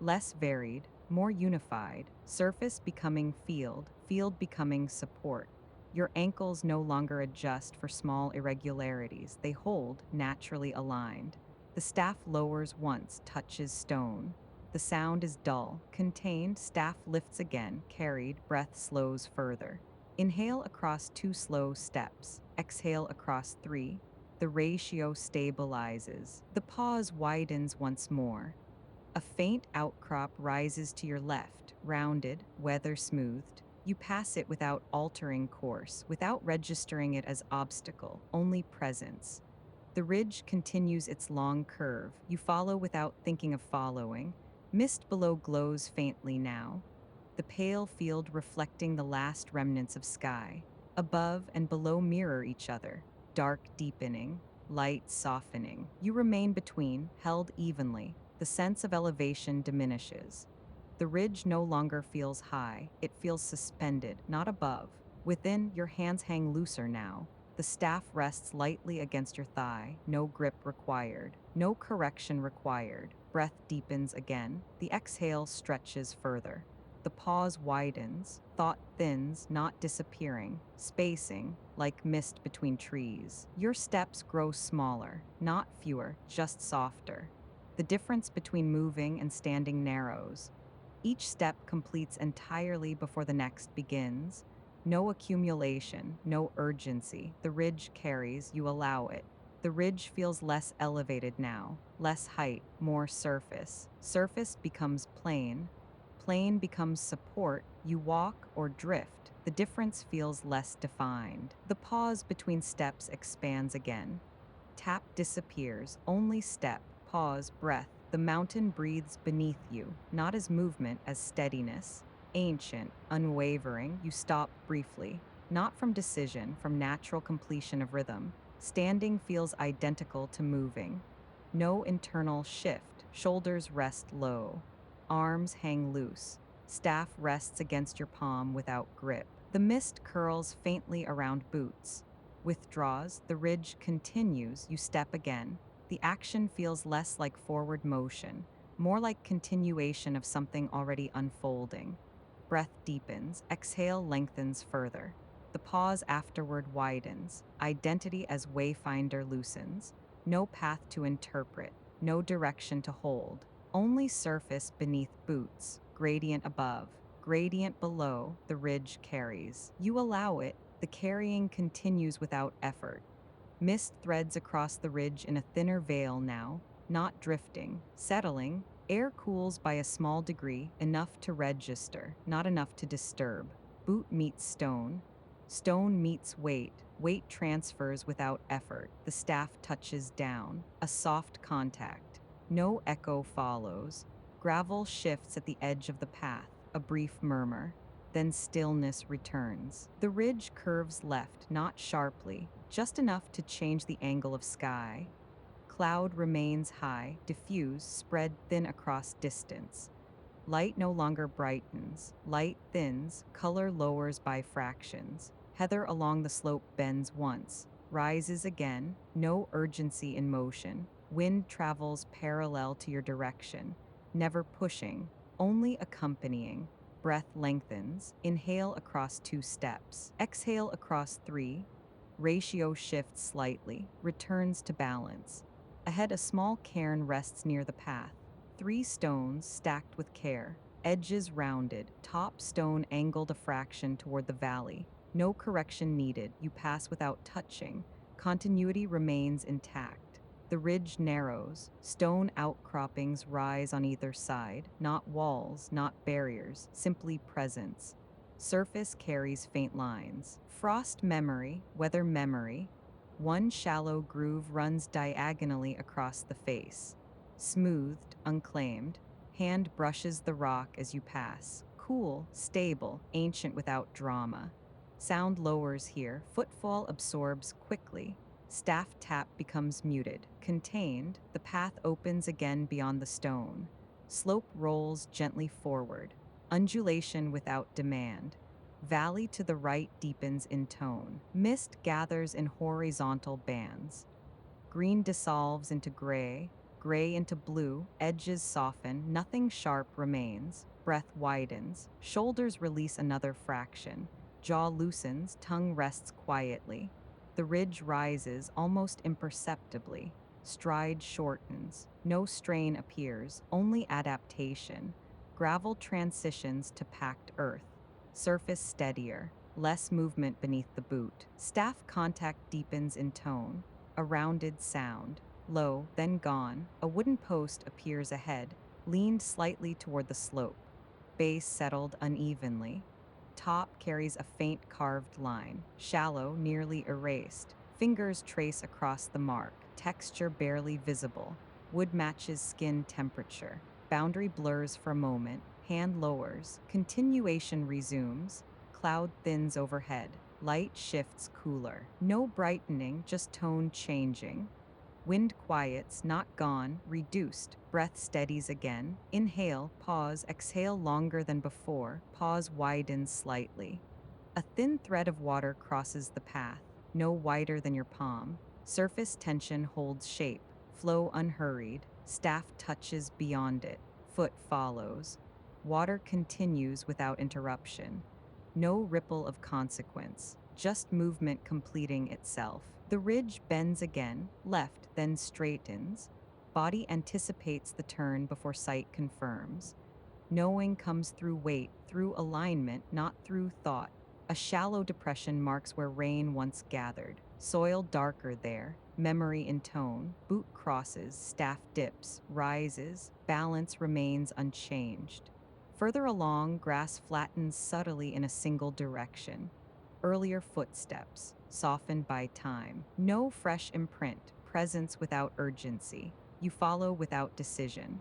less varied, more unified, surface becoming field, field becoming support. Your ankles no longer adjust for small irregularities, they hold, naturally aligned. The staff lowers once, touches stone. The sound is dull, contained, staff lifts again, carried, breath slows further. Inhale across 2 slow steps, exhale across 3. The ratio stabilizes. The pause widens once more. A faint outcrop rises to your left, rounded, weather-smoothed. You pass it without altering course, without registering it as obstacle, only presence. The ridge continues its long curve. You follow without thinking of following. Mist below glows faintly now, the pale field reflecting the last remnants of sky. Above and below mirror each other, dark deepening, light softening. You remain between, held evenly. The sense of elevation diminishes. The ridge no longer feels high, it feels suspended, not above. Within, your hands hang looser now. The staff rests lightly against your thigh, no grip required, no correction required. breath deepens again, the exhale stretches further. The pause widens, thought thins, not disappearing, spacing, like mist between trees. Your steps grow smaller, not fewer, just softer. The difference between moving and standing narrows. Each step completes entirely before the next begins. No accumulation, no urgency. The ridge carries, you allow it. The ridge feels less elevated now, less height, more surface. Surface becomes plane. Plane becomes support, you walk or drift. The difference feels less defined. The pause between steps expands again. Tap disappears, only step, pause, breath. The mountain breathes beneath you, not as movement, as steadiness. Ancient, unwavering, you stop briefly. Not from decision, from natural completion of rhythm. Standing feels identical to moving. No internal shift, shoulders rest low. Arms hang loose. Staff rests against your palm without grip. The mist curls faintly around boots. Withdraws, the ridge continues, you step again. The action feels less like forward motion, more like continuation of something already unfolding. Breath deepens, exhale lengthens further. The pause afterward widens, identity as Wayfinder loosens. No path to interpret, no direction to hold, only surface beneath boots, gradient above, gradient below, the ridge carries. You allow it, the carrying continues without effort. Mist threads across the ridge in a thinner veil now, not drifting, settling. Air cools by a small degree, enough to register, not enough to disturb. Boot meets stone. Stone meets weight. Weight transfers without effort. The staff touches down. A soft contact. No echo follows. Gravel shifts at the edge of the path. A brief murmur. Then stillness returns. The ridge curves left, not sharply, just enough to change the angle of sky. Cloud remains high, diffuse, spread thin across distance. Light no longer brightens. Light thins, color lowers by fractions. Heather along the slope bends once, rises again, no urgency in motion. Wind travels parallel to your direction, never pushing, only accompanying. Breath lengthens. Inhale across 2 steps. Exhale across 3. Ratio shifts slightly, returns to balance. Ahead, a small cairn rests near the path. 3 stones stacked with care, edges rounded, top stone angled a fraction toward the valley. No correction needed, you pass without touching. Continuity remains intact. The ridge narrows, stone outcroppings rise on either side, not walls, not barriers, simply presence. Surface carries faint lines. Frost memory, weather memory. One shallow groove runs diagonally across the face. Smoothed, unclaimed. Hand brushes the rock as you pass. Cool, stable, ancient without drama. Sound lowers here, footfall absorbs quickly. Staff tap becomes muted. Contained, the path opens again beyond the stone. Slope rolls gently forward. Undulation without demand. Valley to the right deepens in tone. Mist gathers in horizontal bands. Green dissolves into gray, gray into blue, edges soften, nothing sharp remains. Breath widens, shoulders release another fraction. Jaw loosens, tongue rests quietly. The ridge rises almost imperceptibly. Stride shortens. No strain appears, only adaptation. Gravel transitions to packed earth. Surface steadier, less movement beneath the boot. Staff contact deepens in tone. A rounded sound. Low, then gone. A wooden post appears ahead, leaned slightly toward the slope. Base settled unevenly. Top carries a faint carved line, shallow, nearly erased. Fingers trace across the mark, texture barely visible. Wood matches skin temperature. Boundary blurs for a moment, hand lowers. Continuation resumes. Cloud thins overhead. Light shifts cooler. No brightening, just tone changing. Wind quiets, not gone, reduced. Breath steadies again. Inhale, pause, exhale longer than before. Pause widens slightly. A thin thread of water crosses the path, no wider than your palm. Surface tension holds shape. Flow unhurried. Staff touches beyond it. Foot follows. Water continues without interruption. No ripple of consequence, just movement completing itself. The ridge bends again, left, then straightens. Body anticipates the turn before sight confirms. Knowing comes through weight, through alignment, not through thought. A shallow depression marks where rain once gathered. Soil darker there, memory in tone. Boot crosses, staff dips, rises. Balance remains unchanged. Further along, grass flattens subtly in a single direction. Earlier footsteps, softened by time. No fresh imprint, presence without urgency. You follow without decision.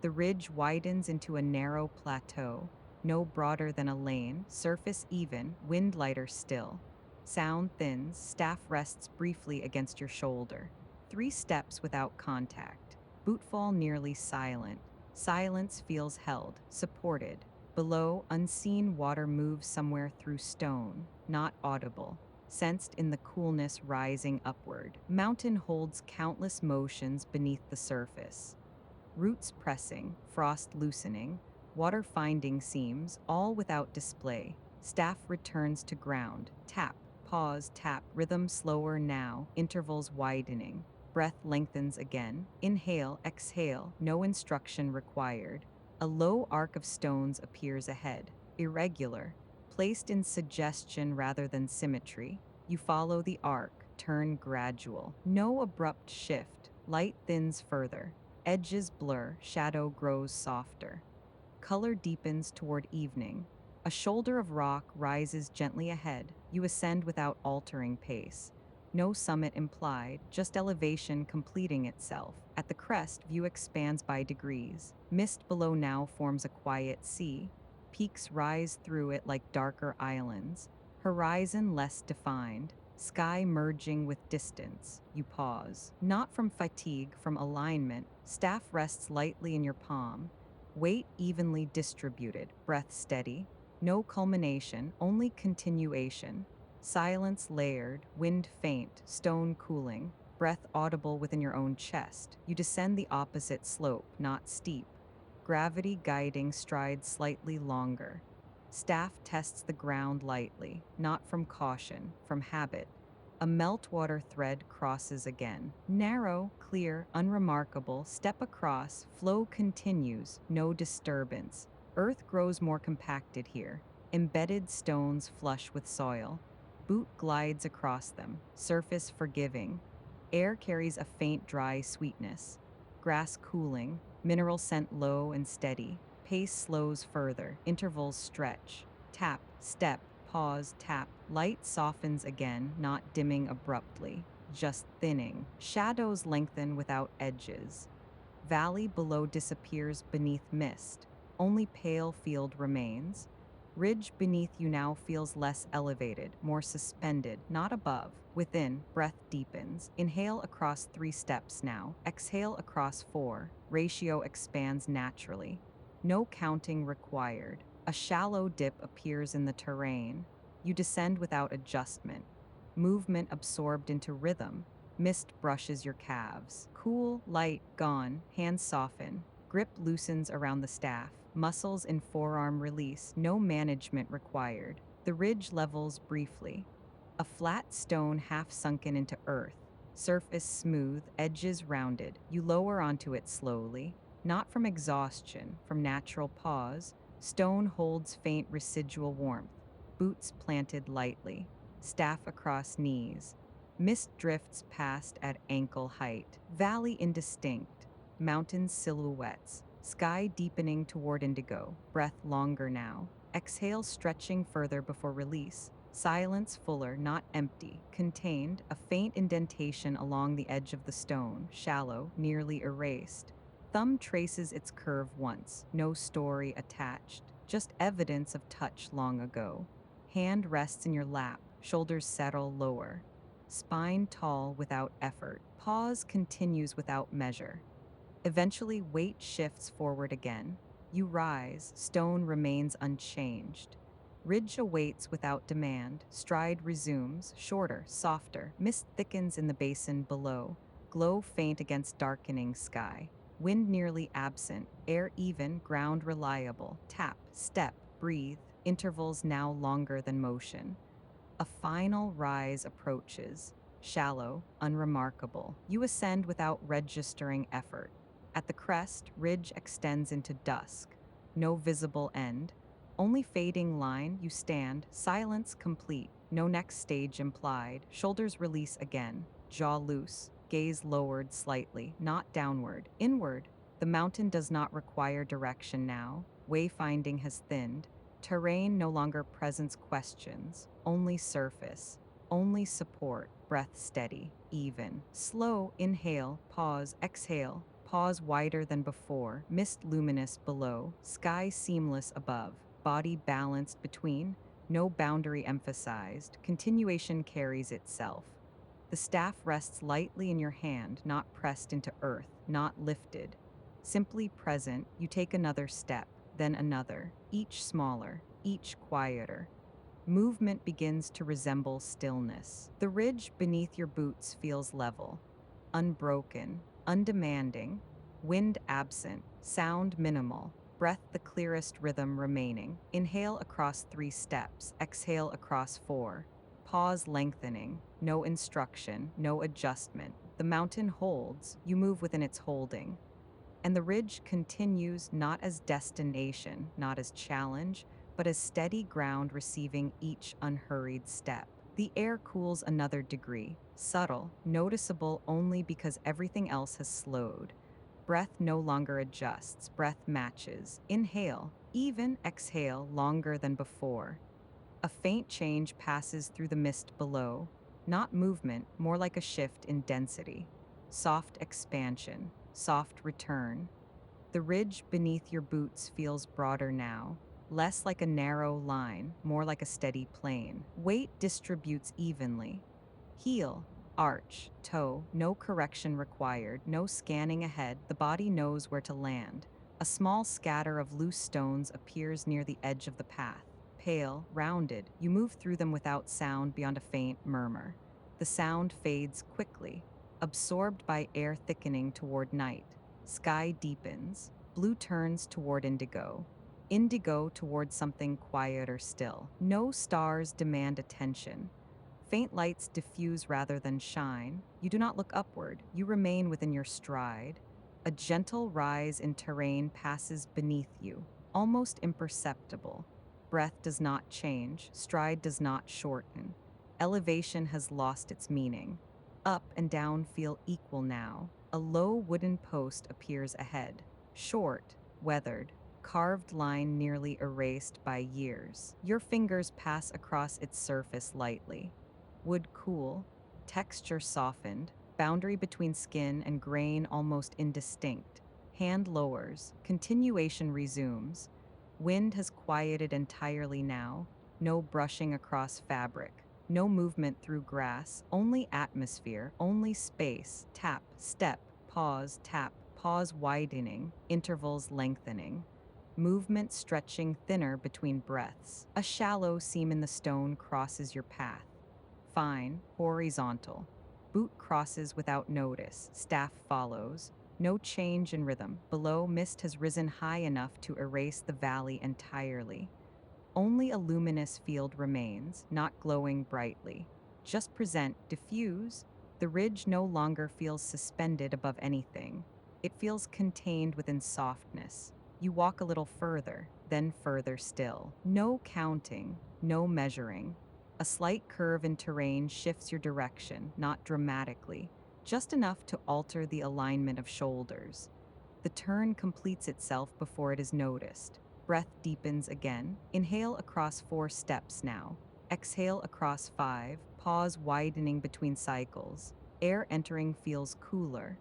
The ridge widens into a narrow plateau, no broader than a lane, surface even, wind lighter still. Sound thins, staff rests briefly against your shoulder. 3 steps without contact. Bootfall nearly silent. Silence feels held, supported. Below, unseen water moves somewhere through stone, not audible. Sensed in the coolness rising upward. Mountain holds countless motions beneath the surface. Roots pressing, frost loosening, water finding seams, all without display. Staff returns to ground. Tap, pause, tap, rhythm slower now, intervals widening. Breath lengthens again. Inhale, exhale, no instruction required. A low arc of stones appears ahead, irregular, placed in suggestion rather than symmetry. You follow the arc, turn gradual. No abrupt shift. Light thins further. Edges blur, shadow grows softer. Color deepens toward evening. A shoulder of rock rises gently ahead. You ascend without altering pace. No summit implied, just elevation completing itself. At the crest, view expands by degrees. Mist below now forms a quiet sea. Peaks rise through it like darker islands. Horizon less defined. Sky merging with distance. You pause. Not from fatigue, from alignment. Staff rests lightly in your palm. Weight evenly distributed. Breath steady. No culmination, only continuation. Silence layered. Wind faint. Stone cooling. Breath audible within your own chest. You descend the opposite slope, not steep. Gravity guiding strides slightly longer. Staff tests the ground lightly, not from caution, from habit. A meltwater thread crosses again. Narrow, clear, unremarkable, step across, flow continues, no disturbance. Earth grows more compacted here. Embedded stones flush with soil. Boot glides across them, surface forgiving. Air carries a faint dry sweetness. Grass cooling, mineral scent low and steady. Pace slows further, intervals stretch. Tap, step, pause, tap. Light softens again, not dimming abruptly, just thinning. Shadows lengthen without edges. Valley below disappears beneath mist. Only pale field remains. Ridge beneath you now feels less elevated, more suspended, not above. Within, breath deepens. Inhale across 3 steps now. Exhale across 4. Ratio expands naturally. No counting required. A shallow dip appears in the terrain. You descend without adjustment. Movement absorbed into rhythm. Mist brushes your calves. Cool, light, gone. Hands soften. Grip loosens around the staff. Muscles in forearm release. No management required. The ridge levels briefly. A flat stone half sunken into earth. Surface smooth, edges rounded. You lower onto it slowly. Not from exhaustion, from natural pause. Stone holds faint residual warmth. Boots planted lightly. Staff across knees. Mist drifts past at ankle height. Valley indistinct. Mountain silhouettes. Sky deepening toward indigo. Breath longer now. Exhale stretching further before release. Silence fuller, not empty. Contained, a faint indentation along the edge of the stone, shallow, nearly erased. Thumb traces its curve once, no story attached, just evidence of touch long ago. Hand rests in your lap, shoulders settle lower. Spine tall without effort. Pause continues without measure. Eventually, weight shifts forward again. You rise, stone remains unchanged. Ridge awaits without demand. Stride resumes, shorter, softer. Mist thickens in the basin below. Glow faint against darkening sky. Wind nearly absent, air even, ground reliable. Tap, step, breathe, intervals now longer than motion. A final rise approaches, shallow, unremarkable. You ascend without registering effort. At the crest, ridge extends into dusk. No visible end. Only fading line, you stand, silence complete, no next stage implied. Shoulders release again, jaw loose, gaze lowered slightly, not downward, inward. The mountain does not require direction now. Wayfinding has thinned. Terrain no longer presents questions, only surface, only support, breath steady, even. Slow, inhale, pause, exhale, pause wider than before, mist luminous below, sky seamless above, body balanced between, no boundary emphasized, continuation carries itself. The staff rests lightly in your hand, not pressed into earth, not lifted. Simply present, you take another step, then another, each smaller, each quieter. Movement begins to resemble stillness. The ridge beneath your boots feels level, unbroken, undemanding, wind absent, sound minimal, breath the clearest rhythm remaining. Inhale across 3 steps, exhale across 4. Pause lengthening, no instruction, no adjustment. The mountain holds, you move within its holding. And the ridge continues not as destination, not as challenge, but as steady ground receiving each unhurried step. The air cools another degree, subtle, noticeable only because everything else has slowed. Breath no longer adjusts, breath matches. Inhale, even exhale longer than before. A faint change passes through the mist below, not movement, more like a shift in density. Soft expansion, soft return. The ridge beneath your boots feels broader now, less like a narrow line, more like a steady plane. Weight distributes evenly. Heel, arch, toe, no correction required, no scanning ahead, the body knows where to land. A small scatter of loose stones appears near the edge of the path. Pale, rounded, you move through them without sound beyond a faint murmur. The sound fades quickly, absorbed by air thickening toward night. Sky deepens, blue turns toward indigo. Indigo toward something quieter still. No stars demand attention. Faint lights diffuse rather than shine. You do not look upward, you remain within your stride. A gentle rise in terrain passes beneath you, almost imperceptible. Breath does not change, stride does not shorten. Elevation has lost its meaning. Up and down feel equal now. A low wooden post appears ahead, short, weathered, carved line nearly erased by years. Your fingers pass across its surface lightly. Wood cool, texture softened, boundary between skin and grain almost indistinct. Hand lowers, continuation resumes. Wind has quieted entirely now, no brushing across fabric. No movement through grass, only atmosphere, only space. Tap, step, pause, tap, pause widening, intervals lengthening. Movement stretching thinner between breaths. A shallow seam in the stone crosses your path. Fine, horizontal. Boot crosses without notice, staff follows. No change in rhythm. Below, mist has risen high enough to erase the valley entirely. Only a luminous field remains, not glowing brightly. Just present, diffuse. The ridge no longer feels suspended above anything. It feels contained within softness. You walk a little further, then further still. No counting, no measuring. A slight curve in terrain shifts your direction, not dramatically, just enough to alter the alignment of shoulders. The turn completes itself before it is noticed. Breath deepens again. Inhale across 4 steps now. Exhale across 5. Pause widening between cycles. Air entering feels cooler.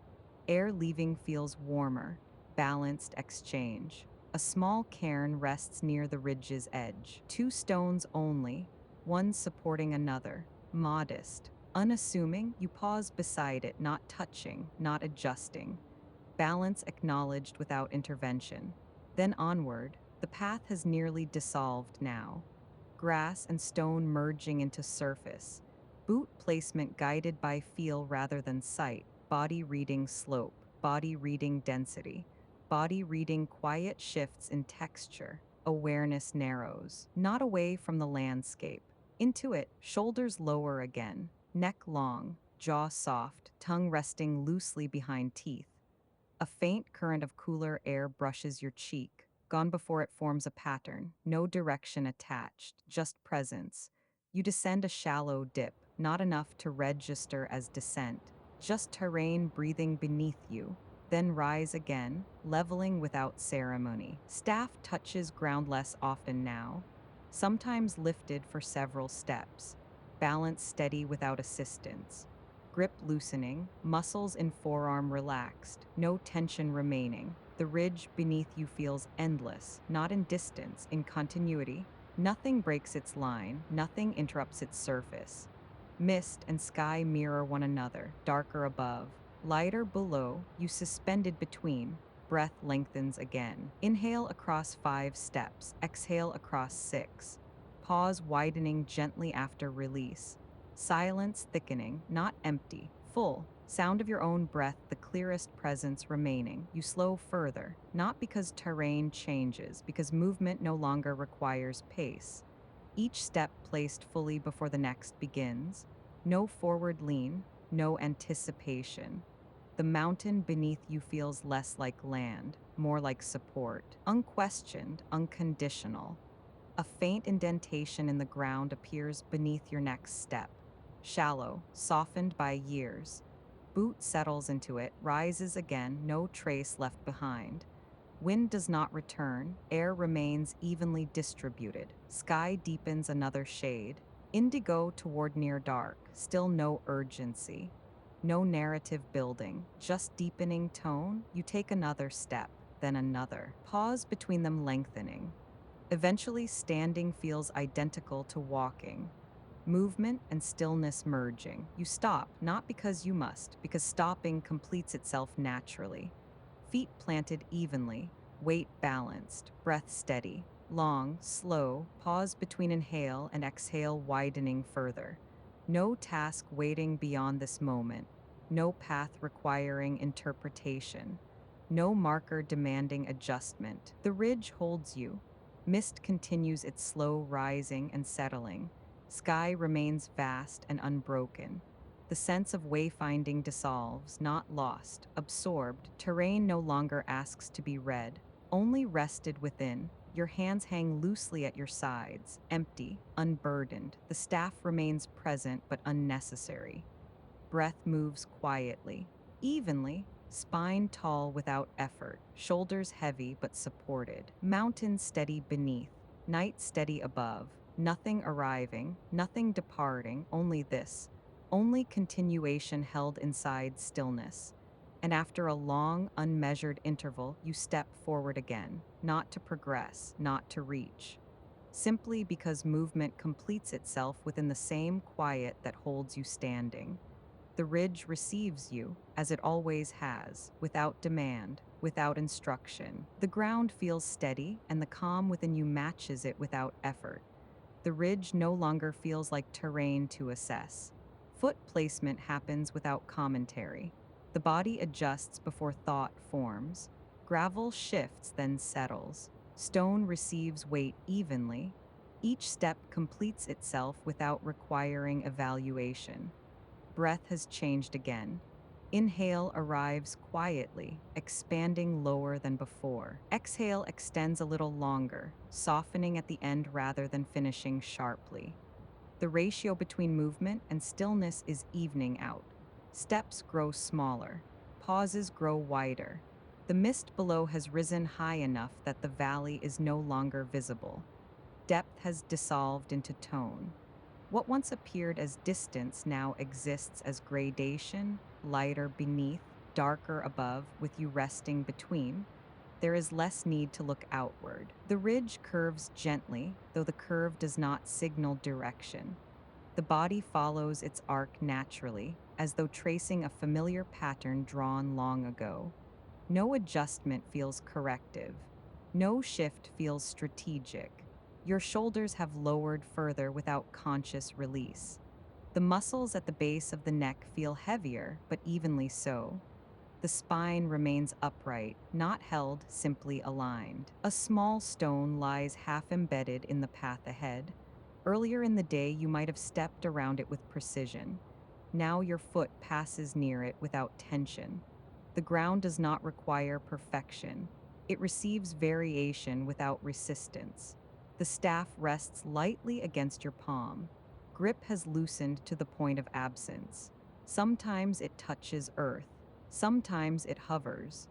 Air leaving feels warmer. Balanced exchange. A small cairn rests near the ridge's edge. 2 stones only, one supporting another. Modest. Unassuming, you pause beside it, not touching, not adjusting. Balance acknowledged without intervention. Then onward, the path has nearly dissolved now. Grass and stone merging into surface. Boot placement guided by feel rather than sight, body reading slope. body reading density. Body reading quiet shifts in texture. Awareness narrows, not away from the landscape. Into it, shoulders lower again, neck long, jaw soft, tongue resting loosely behind teeth. A faint current of cooler air brushes your cheek, gone before it forms a pattern, no direction attached, just presence. You descend a shallow dip, not enough to register as descent, just terrain breathing beneath you. Then rise again, leveling without ceremony. Staff touches ground less often now, sometimes lifted for several steps. Balance steady without assistance. Grip loosening, muscles in forearm relaxed, no tension remaining. The ridge beneath you feels endless, not in distance, in continuity. Nothing breaks its line, nothing interrupts its surface. Mist and sky mirror one another, darker above, lighter below, you suspended between. Breath lengthens again. Inhale across 5 steps, exhale across 6. Pause widening gently after release. Silence thickening, not empty, full. Sound of your own breath, the clearest presence remaining. You slow further, not because terrain changes, because movement no longer requires pace. Each step placed fully before the next begins. No forward lean, no anticipation. The mountain beneath you feels less like land, more like support. Unquestioned, unconditional. A faint indentation in the ground appears beneath your next step. Shallow, softened by years. Boot settles into it, rises again, no trace left behind. Wind does not return, air remains evenly distributed. Sky deepens another shade. Indigo toward near dark, still no urgency. No narrative building, just deepening tone. You take another step, then another. Pause between them lengthening. Eventually, standing feels identical to walking. Movement and stillness merging. You stop, not because you must, because stopping completes itself naturally. Feet planted evenly, weight balanced, breath steady. Long, slow, pause between inhale and exhale widening further. No task waiting beyond this moment. No path requiring interpretation. No marker demanding adjustment. The ridge holds you. Mist continues its slow rising and settling. Sky remains vast and unbroken. The sense of wayfinding dissolves, not lost, absorbed. Terrain no longer asks to be read, only rested within. Your hands hang loosely at your sides, empty, unburdened. The staff remains present but unnecessary. Breath moves quietly, evenly, spine tall without effort, shoulders heavy but supported, mountain steady beneath, night steady above, nothing arriving, nothing departing, only this, only continuation held inside stillness. And after a long, unmeasured interval, you step forward again, not to progress, not to reach, simply because movement completes itself within the same quiet that holds you standing. The ridge receives you, as it always has, without demand, without instruction. The ground feels steady, and the calm within you matches it without effort. The ridge no longer feels like terrain to assess. Foot placement happens without commentary. The body adjusts before thought forms. Gravel shifts, then settles. Stone receives weight evenly. Each step completes itself without requiring evaluation. Breath has changed again. Inhale arrives quietly, expanding lower than before. Exhale extends a little longer, softening at the end rather than finishing sharply. The ratio between movement and stillness is evening out. Steps grow smaller. Pauses grow wider. The mist below has risen high enough that the valley is no longer visible. Depth has dissolved into tone. What once appeared as distance now exists as gradation, lighter beneath, darker above, with you resting between. There is less need to look outward. The ridge curves gently, though the curve does not signal direction. The body follows its arc naturally, as though tracing a familiar pattern drawn long ago. No adjustment feels corrective. No shift feels strategic. Your shoulders have lowered further without conscious release. The muscles at the base of the neck feel heavier, but evenly so. The spine remains upright, not held, simply aligned. A small stone lies half embedded in the path ahead. Earlier in the day, you might have stepped around it with precision. Now your foot passes near it without tension. The ground does not require perfection. It receives variation without resistance. The staff rests lightly against your palm. Grip has loosened to the point of absence. Sometimes it touches earth. Sometimes it hovers.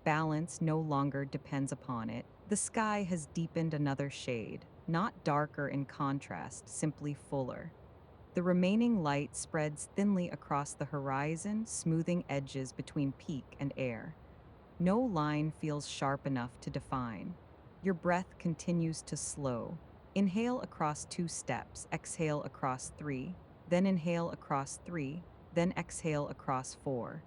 Balance no longer depends upon it. The sky has deepened another shade, not darker in contrast, simply fuller. The remaining light spreads thinly across the horizon, smoothing edges between peak and air. No line feels sharp enough to define. Your breath continues to slow. Inhale across 2 steps, exhale across 3, then inhale across 3, then exhale across 4.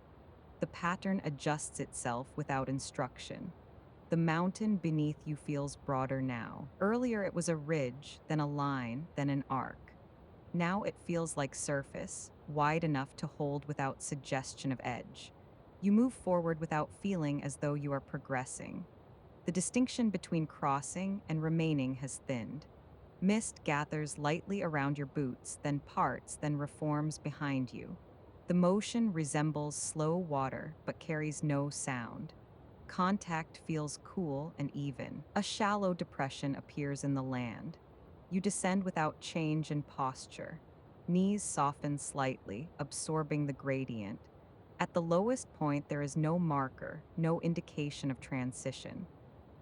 The pattern adjusts itself without instruction. The mountain beneath you feels broader now. Earlier it was a ridge, then a line, then an arc. Now it feels like surface, wide enough to hold without suggestion of edge. You move forward without feeling as though you are progressing. The distinction between crossing and remaining has thinned. Mist gathers lightly around your boots, then parts, then reforms behind you. The motion resembles slow water, but carries no sound. Contact feels cool and even. A shallow depression appears in the land. You descend without change in posture. Knees soften slightly, absorbing the gradient. At the lowest point, there is no marker, no indication of transition.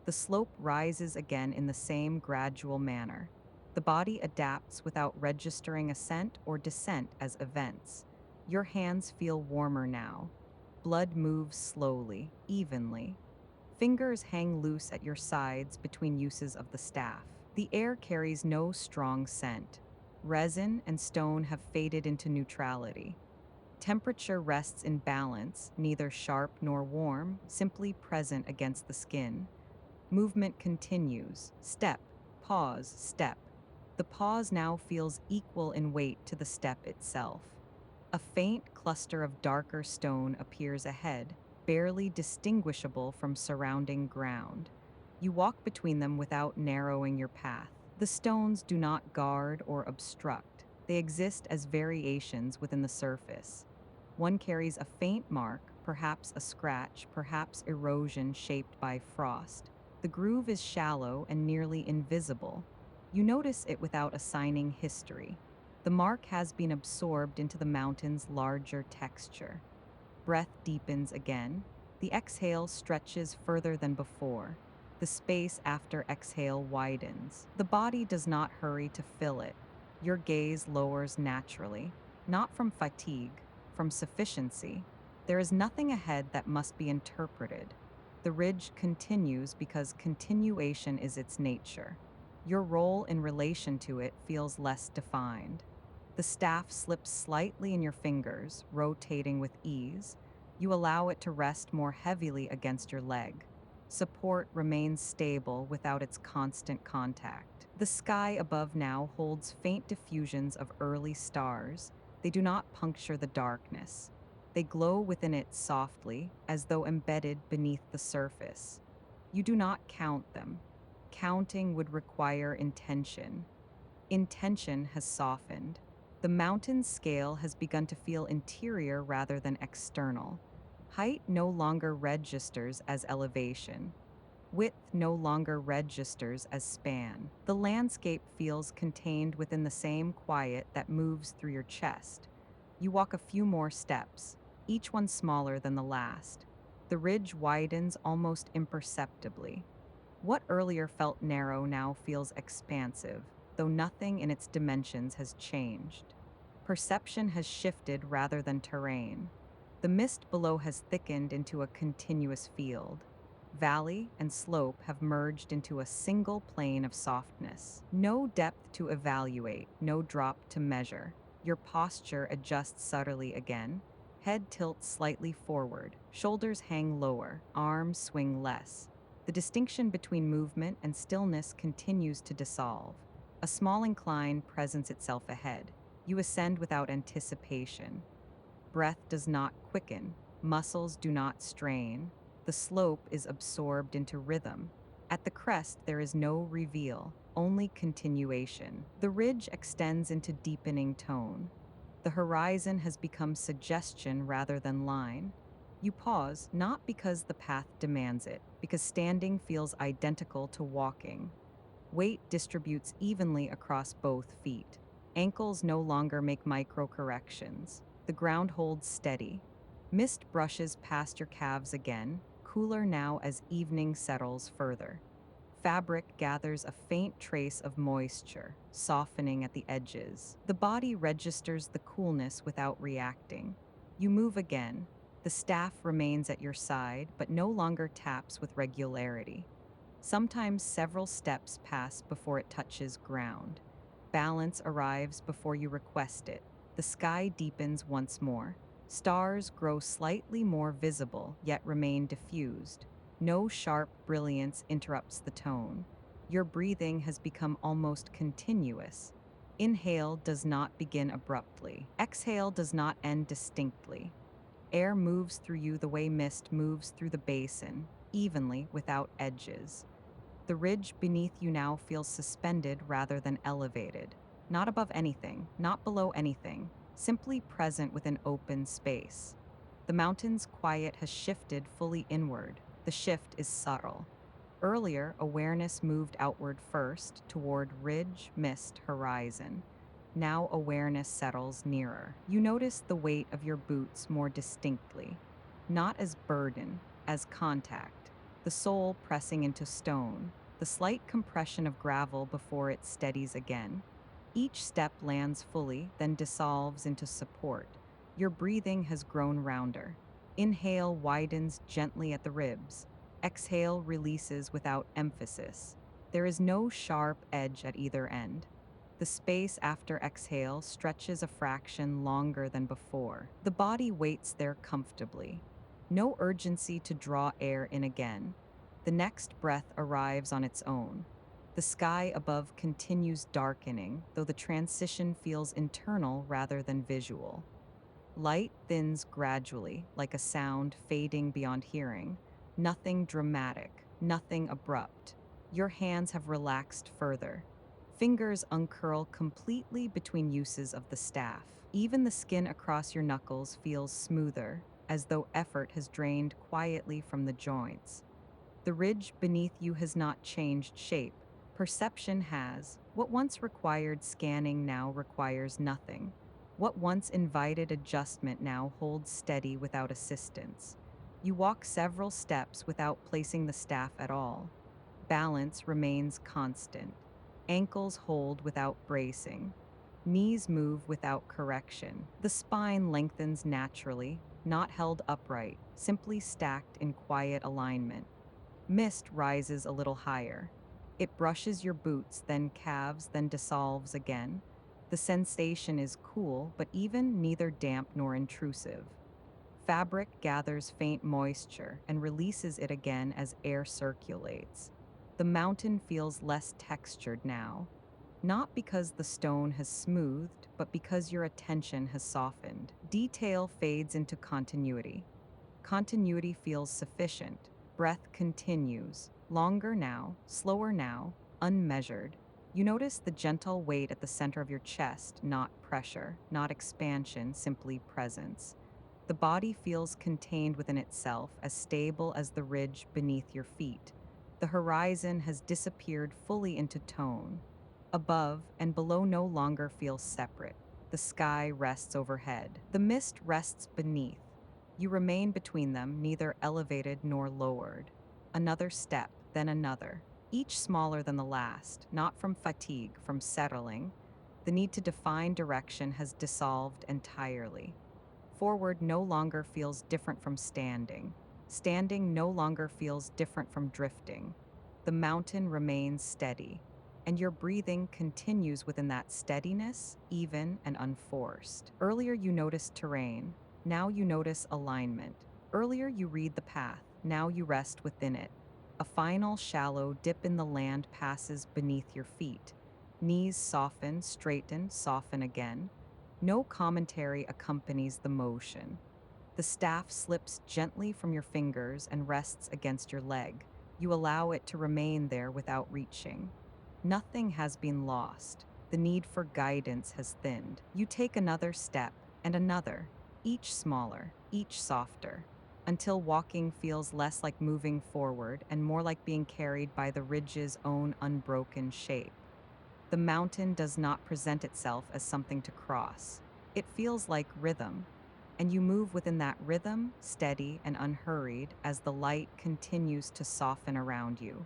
The slope rises again in the same gradual manner. The body adapts without registering ascent or descent as events. Your hands feel warmer now. Blood moves slowly, evenly. Fingers hang loose at your sides between uses of the staff. The air carries no strong scent. Resin and stone have faded into neutrality. Temperature rests in balance, neither sharp nor warm, simply present against the skin. Movement continues. Step, pause, step. The pause now feels equal in weight to the step itself. A faint cluster of darker stone appears ahead, barely distinguishable from surrounding ground. You walk between them without narrowing your path. The stones do not guard or obstruct. They exist as variations within the surface. One carries a faint mark, perhaps a scratch, perhaps erosion shaped by frost. The groove is shallow and nearly invisible. You notice it without assigning history. The mark has been absorbed into the mountain's larger texture. Breath deepens again. The exhale stretches further than before. The space after exhale widens. The body does not hurry to fill it. Your gaze lowers naturally, not from fatigue, from sufficiency. There is nothing ahead that must be interpreted. The ridge continues because continuation is its nature. Your role in relation to it feels less defined. The staff slips slightly in your fingers, rotating with ease. You allow it to rest more heavily against your leg. Support remains stable without its constant contact. The sky above now holds faint diffusions of early stars. They do not puncture the darkness. They glow within it softly, as though embedded beneath the surface. You do not count them. Counting would require intention. Intention has softened. The mountain's scale has begun to feel interior rather than external. Height no longer registers as elevation. Width no longer registers as span. The landscape feels contained within the same quiet that moves through your chest. You walk a few more steps, each one smaller than the last. The ridge widens almost imperceptibly. What earlier felt narrow now feels expansive, though nothing in its dimensions has changed. Perception has shifted rather than terrain. The mist below has thickened into a continuous field. Valley and slope have merged into a single plane of softness. No depth to evaluate, no drop to measure. Your posture adjusts subtly again. Head tilts slightly forward, shoulders hang lower, arms swing less. The distinction between movement and stillness continues to dissolve. A small incline presents itself ahead. You ascend without anticipation. Breath does not quicken. Muscles do not strain. The slope is absorbed into rhythm. At the crest, there is no reveal, only continuation. The ridge extends into deepening tone. The horizon has become suggestion rather than line. You pause, not because the path demands it, because standing feels identical to walking. Weight distributes evenly across both feet. Ankles no longer make micro corrections. The ground holds steady. Mist brushes past your calves again, cooler now as evening settles further. Fabric gathers a faint trace of moisture, softening at the edges. The body registers the coolness without reacting. You move again. The staff remains at your side, but no longer taps with regularity. Sometimes several steps pass before it touches ground. Balance arrives before you request it. The sky deepens once more. Stars grow slightly more visible, yet remain diffused. No sharp brilliance interrupts the tone. Your breathing has become almost continuous. Inhale does not begin abruptly. Exhale does not end distinctly. Air moves through you the way mist moves through the basin, evenly, without edges. The ridge beneath you now feels suspended rather than elevated. Not above anything, not below anything, simply present within open space. The mountain's quiet has shifted fully inward. The shift is subtle. Earlier, awareness moved outward first, toward ridge, mist, horizon. Now awareness settles nearer. You notice the weight of your boots more distinctly, not as burden, as contact, the sole pressing into stone, the slight compression of gravel before it steadies again. Each step lands fully, then dissolves into support. Your breathing has grown rounder. Inhale widens gently at the ribs. Exhale releases without emphasis. There is no sharp edge at either end. The space after exhale stretches a fraction longer than before. The body waits there comfortably. No urgency to draw air in again. The next breath arrives on its own. The sky above continues darkening, though the transition feels internal rather than visual. Light thins gradually, like a sound fading beyond hearing. Nothing dramatic, nothing abrupt. Your hands have relaxed further. Fingers uncurl completely between uses of the staff. Even the skin across your knuckles feels smoother, as though effort has drained quietly from the joints. The ridge beneath you has not changed shape. Perception has. What once required scanning now requires nothing. What once invited adjustment now holds steady without assistance. You walk several steps without placing the staff at all. Balance remains constant. Ankles hold without bracing. Knees move without correction. The spine lengthens naturally, not held upright, simply stacked in quiet alignment. Mist rises a little higher. It brushes your boots, then calves, then dissolves again. The sensation is cool, but even neither damp nor intrusive. Fabric gathers faint moisture and releases it again as air circulates. The mountain feels less textured now, not because the stone has smoothed, but because your attention has softened. Detail fades into continuity. Continuity feels sufficient. Breath continues, longer now, slower now, unmeasured. You notice the gentle weight at the center of your chest, not pressure, not expansion, simply presence. The body feels contained within itself, as stable as the ridge beneath your feet. The horizon has disappeared fully into tone. Above and below no longer feel separate. The sky rests overhead. The mist rests beneath. You remain between them, neither elevated nor lowered. Another step, then another, each smaller than the last, not from fatigue, from settling. The need to define direction has dissolved entirely. Forward no longer feels different from standing. Standing no longer feels different from drifting. The mountain remains steady, and your breathing continues within that steadiness, even and unforced. Earlier you noticed terrain, now you notice alignment. Earlier you read the path, now you rest within it. A final shallow dip in the land passes beneath your feet. Knees soften, straighten, soften again. No commentary accompanies the motion. The staff slips gently from your fingers and rests against your leg. You allow it to remain there without reaching. Nothing has been lost. The need for guidance has thinned. You take another step and another, each smaller, each softer, until walking feels less like moving forward and more like being carried by the ridge's own unbroken shape. The mountain does not present itself as something to cross. It feels like rhythm, and you move within that rhythm, steady and unhurried, as the light continues to soften around you.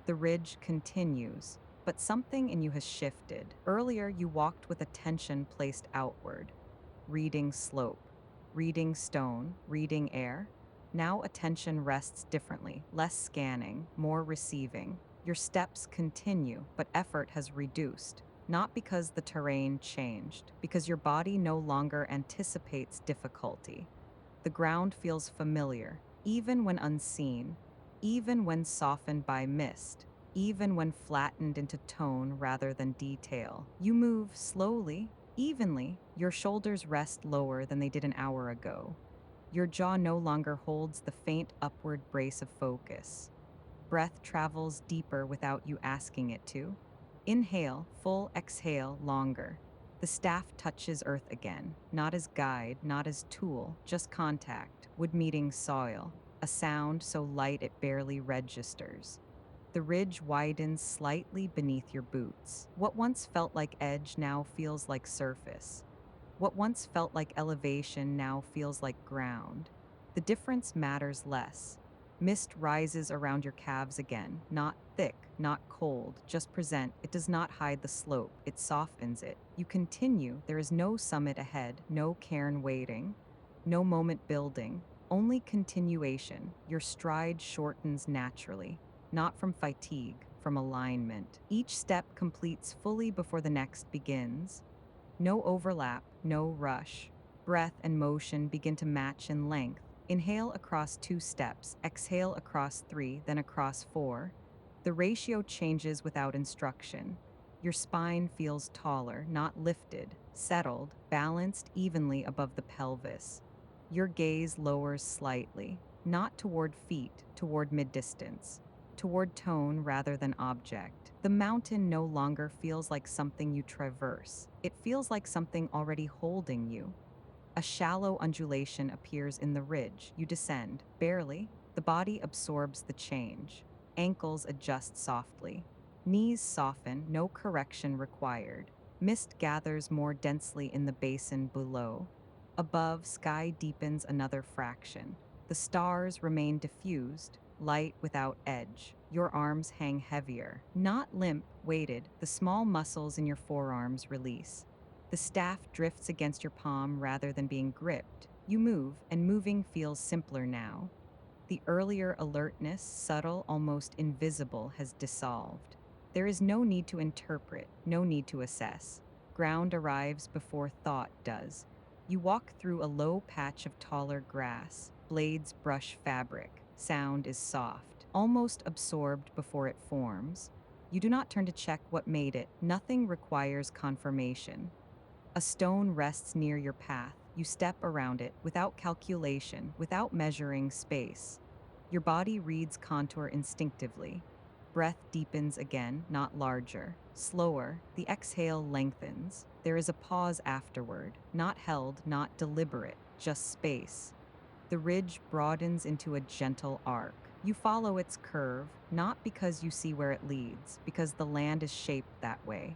The ridge continues, but something in you has shifted. Earlier, you walked with attention placed outward, reading slope, reading stone, reading air. Now attention rests differently, less scanning, more receiving. Your steps continue, but effort has reduced. Not because the terrain changed, because your body no longer anticipates difficulty. The ground feels familiar, even when unseen, even when softened by mist, even when flattened into tone rather than detail. You move slowly, evenly. Your shoulders rest lower than they did an hour ago. Your jaw no longer holds the faint upward brace of focus. Breath travels deeper without you asking it to. Inhale, full, exhale, longer. The staff touches earth again, not as guide, not as tool, just contact, wood meeting soil, a sound so light it barely registers. The ridge widens slightly beneath your boots. What once felt like edge now feels like surface. What once felt like elevation now feels like ground. The difference matters less. Mist rises around your calves again, not thick, not cold, just present. It does not hide the slope, it softens it. You continue, there is no summit ahead, no cairn waiting, no moment building, only continuation. Your stride shortens naturally, not from fatigue, from alignment. Each step completes fully before the next begins. No overlap, no rush. Breath and motion begin to match in length. Inhale across 2 steps, exhale across 3, then across 4. The ratio changes without instruction. Your spine feels taller, not lifted, settled, balanced evenly above the pelvis. Your gaze lowers slightly, not toward feet, toward mid-distance, toward tone rather than object. The mountain no longer feels like something you traverse. It feels like something already holding you. A shallow undulation appears in the ridge. You descend, barely. The body absorbs the change. Ankles adjust softly. Knees soften, no correction required. Mist gathers more densely in the basin below. Above, sky deepens another fraction. The stars remain diffused, light without edge. Your arms hang heavier. Not limp, weighted, the small muscles in your forearms release. The staff drifts against your palm rather than being gripped. You move, and moving feels simpler now. The earlier alertness, subtle, almost invisible, has dissolved. There is no need to interpret, no need to assess. Ground arrives before thought does. You walk through a low patch of taller grass. Blades brush fabric. Sound is soft, almost absorbed before it forms. You do not turn to check what made it. Nothing requires confirmation. A stone rests near your path. You step around it without calculation, without measuring space. Your body reads contour instinctively. Breath deepens again, not larger. Slower, the exhale lengthens. There is a pause afterward, not held, not deliberate, just space. The ridge broadens into a gentle arc. You follow its curve, not because you see where it leads, because the land is shaped that way.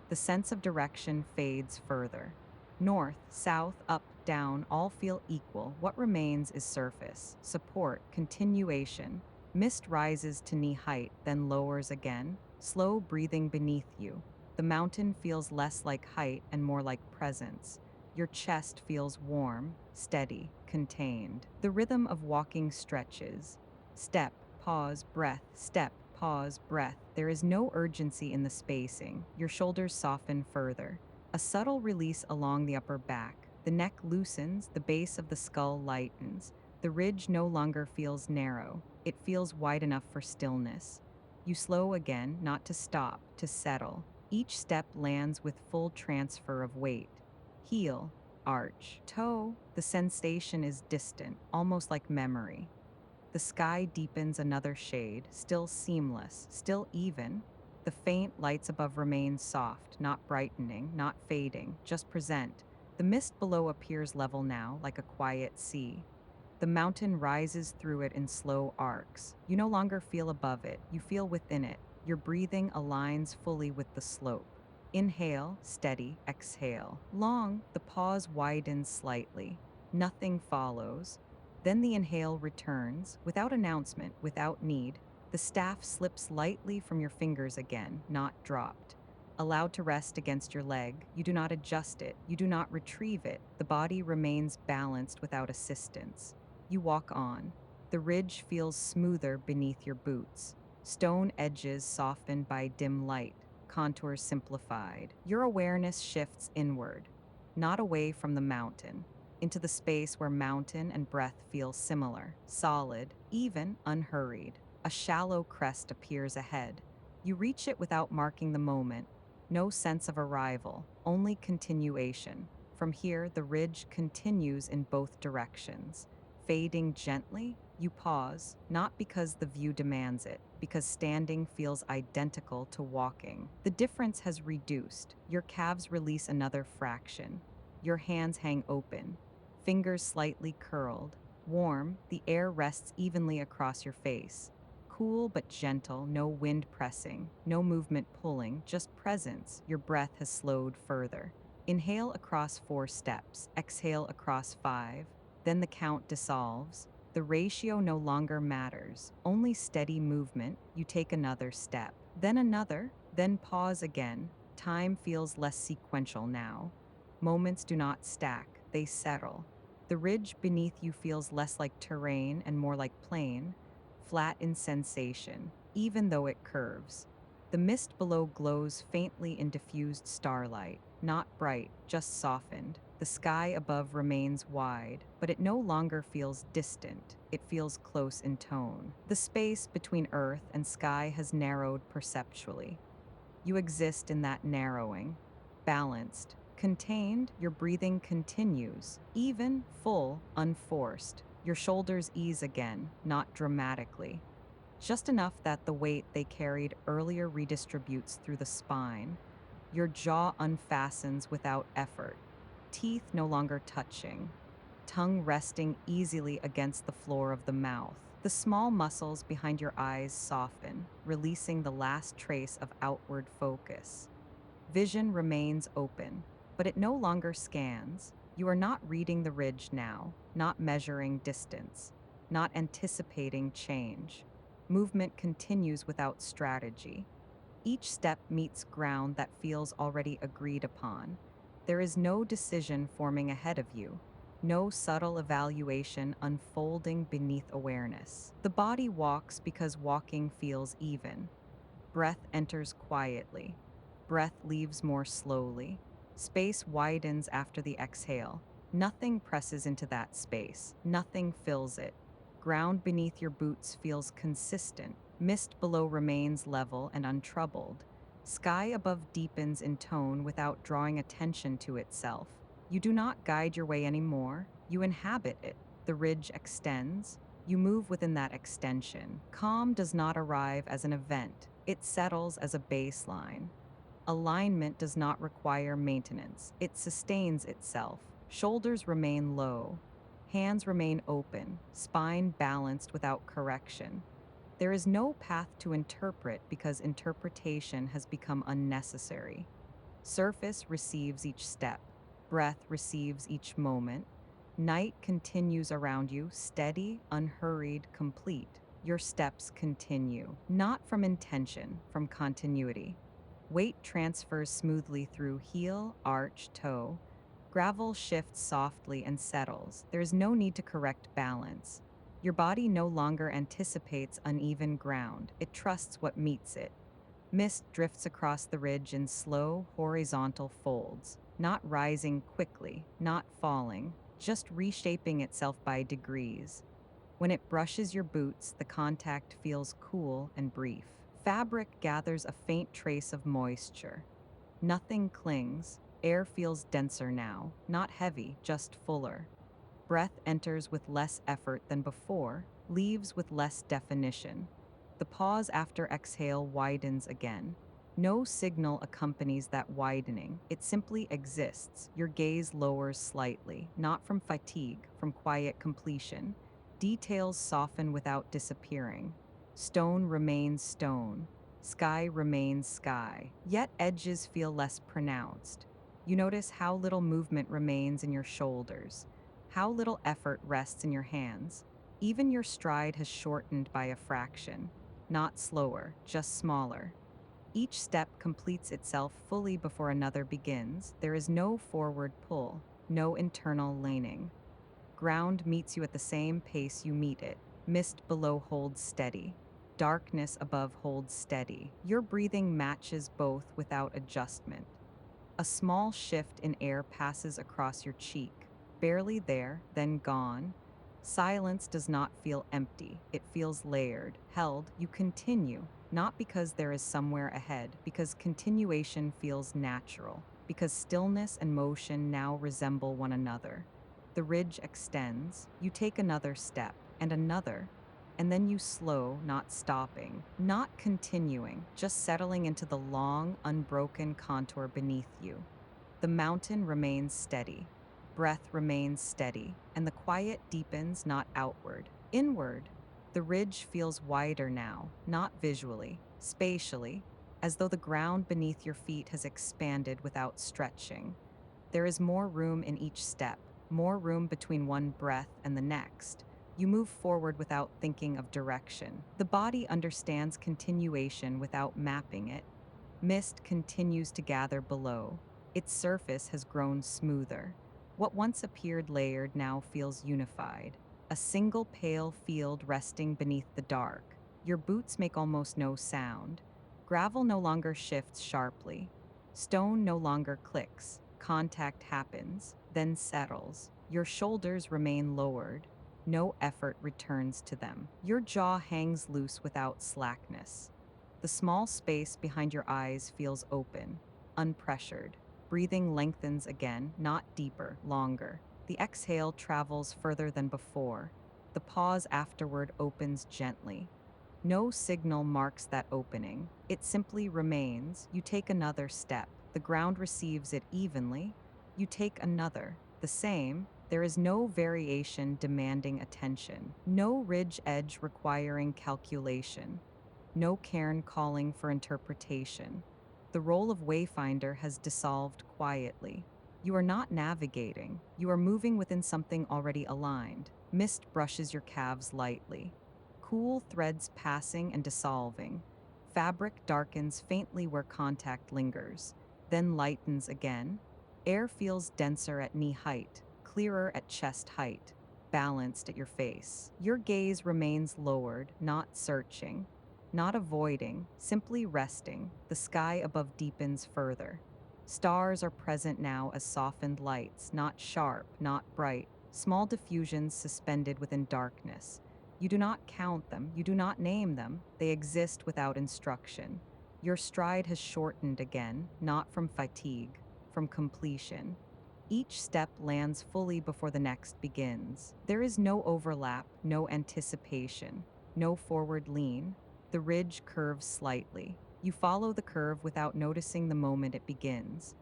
The sense of direction fades further. North, south, up, down, all feel equal. What remains is surface, support, continuation. Mist rises to knee height, then lowers again, slow breathing beneath you. The mountain feels less like height and more like presence. Your chest feels warm, steady, contained. The rhythm of walking stretches. Step, pause, breath, step, pause, breath. There is no urgency in the spacing. Your shoulders soften further. A subtle release along the upper back. The neck loosens, the base of the skull lightens. The ridge no longer feels narrow. It feels wide enough for stillness. You slow again, not to stop, to settle. Each step lands with full transfer of weight. Heel, arch. Toe, the sensation is distant, almost like memory. The sky deepens another shade, still seamless, still even. The faint lights above remain soft, not brightening, not fading, just present. The mist below appears level now, like a quiet sea. The mountain rises through it in slow arcs. You no longer feel above it, you feel within it. Your breathing aligns fully with the slope. Inhale, steady, exhale. Long, the pause widens slightly. Nothing follows. Then the inhale returns, without announcement, without need. The staff slips lightly from your fingers again, not dropped. Allowed to rest against your leg, you do not adjust it, you do not retrieve it. The body remains balanced without assistance. You walk on. The ridge feels smoother beneath your boots. Stone edges softened by dim light, contours simplified. Your awareness shifts inward, not away from the mountain, into the space where mountain and breath feel similar, solid, even unhurried. A shallow crest appears ahead. You reach it without marking the moment. No sense of arrival, only continuation. From here, the ridge continues in both directions. Fading gently, you pause, not because the view demands it, because standing feels identical to walking. The difference has reduced. Your calves release another fraction. Your hands hang open, fingers slightly curled. Warm, the air rests evenly across your face. Cool but gentle, no wind pressing, no movement pulling, just presence. Your breath has slowed further. Inhale across 4 steps, exhale across 5. Then the count dissolves. The ratio no longer matters, only steady movement. You take another step, then another, then pause again. Time feels less sequential now. Moments do not stack, they settle. The ridge beneath you feels less like terrain and more like plain, flat in sensation, even though it curves. The mist below glows faintly in diffused starlight, not bright, just softened. The sky above remains wide, but it no longer feels distant. It feels close in tone. The space between earth and sky has narrowed perceptually. You exist in that narrowing, balanced, contained. Your breathing continues, even, full, unforced. Your shoulders ease again, not dramatically, just enough that the weight they carried earlier redistributes through the spine. Your jaw unfastens without effort, teeth no longer touching, tongue resting easily against the floor of the mouth. The small muscles behind your eyes soften, releasing the last trace of outward focus. Vision remains open, but it no longer scans. You are not reading the ridge now, not measuring distance, not anticipating change. Movement continues without strategy. Each step meets ground that feels already agreed upon. There is no decision forming ahead of you, no subtle evaluation unfolding beneath awareness. The body walks because walking feels even. Breath enters quietly. Breath leaves more slowly. Space widens after the exhale. Nothing presses into that space. Nothing fills it. Ground beneath your boots feels consistent. Mist below remains level and untroubled. Sky above deepens in tone without drawing attention to itself. You do not guide your way anymore. You inhabit it. The ridge extends. You move within that extension. Calm does not arrive as an event. It settles as a baseline. Alignment does not require maintenance. It sustains itself. Shoulders remain low. Hands remain open. Spine balanced without correction. There is no path to interpret because interpretation has become unnecessary. Surface receives each step. Breath receives each moment. Night continues around you, steady, unhurried, complete. Your steps continue, not from intention, from continuity. Weight transfers smoothly through heel, arch, toe. Gravel shifts softly and settles. There is no need to correct balance. Your body no longer anticipates uneven ground. It trusts what meets it. Mist drifts across the ridge in slow, horizontal folds, not rising quickly, not falling, just reshaping itself by degrees. When it brushes your boots, the contact feels cool and brief. Fabric gathers a faint trace of moisture. Nothing clings, Air feels denser now, not heavy, just fuller. Breath enters with less effort than before, leaves with less definition. The pause after exhale widens again. No signal accompanies that widening, it simply exists. Your gaze lowers slightly, not from fatigue, from quiet completion. Details soften without disappearing. Stone remains stone. Sky remains sky, yet edges feel less pronounced. You notice how little movement remains in your shoulders, how little effort rests in your hands. Even your stride has shortened by a fraction. Not slower, just smaller. Each step completes itself fully before another begins. There is no forward pull, no internal laning. Ground meets you at the same pace you meet it. Mist below holds steady. Darkness above holds steady. Your breathing matches both without adjustment. A small shift in air passes across your cheek, barely there, then gone. Silence does not feel empty, it feels layered, held. You continue, not because there is somewhere ahead, because continuation feels natural, because stillness and motion now resemble one another. The ridge extends, you take another step, and then you slow, not stopping, not continuing, just settling into the long, unbroken contour beneath you. The mountain remains steady, breath remains steady, and the quiet deepens not outward, inward. The ridge feels wider now, not visually, spatially, as though the ground beneath your feet has expanded without stretching. There is more room in each step, more room between one breath and the next. You move forward without thinking of direction. The body understands continuation without mapping it. Mist continues to gather below. Its surface has grown smoother. What once appeared layered now feels unified. A single pale field resting beneath the dark. Your boots make almost no sound. Gravel no longer shifts sharply. Stone no longer clicks. Contact happens, then settles. Your shoulders remain lowered. No effort returns to them. Your jaw hangs loose without slackness. The small space behind your eyes feels open, unpressured. Breathing lengthens again, not deeper, longer. The exhale travels further than before. The pause afterward opens gently. No signal marks that opening. It simply remains. You take another step. The ground receives it evenly. You take another. The same. There is no variation demanding attention. No ridge edge requiring calculation. No cairn calling for interpretation. The role of Wayfinder has dissolved quietly. You are not navigating. You are moving within something already aligned. Mist brushes your calves lightly. Cool threads passing and dissolving. Fabric darkens faintly where contact lingers, then lightens again. Air feels denser at knee height, clearer at chest height, balanced at your face. Your gaze remains lowered, not searching, not avoiding, simply resting. The sky above deepens further. Stars are present now as softened lights, not sharp, not bright, small diffusions suspended within darkness. You do not count them, you do not name them, they exist without instruction. Your stride has shortened again, not from fatigue, from completion. Each step lands fully before the next begins. There is no overlap, no anticipation, no forward lean. The ridge curves slightly. You follow the curve without noticing the moment it begins.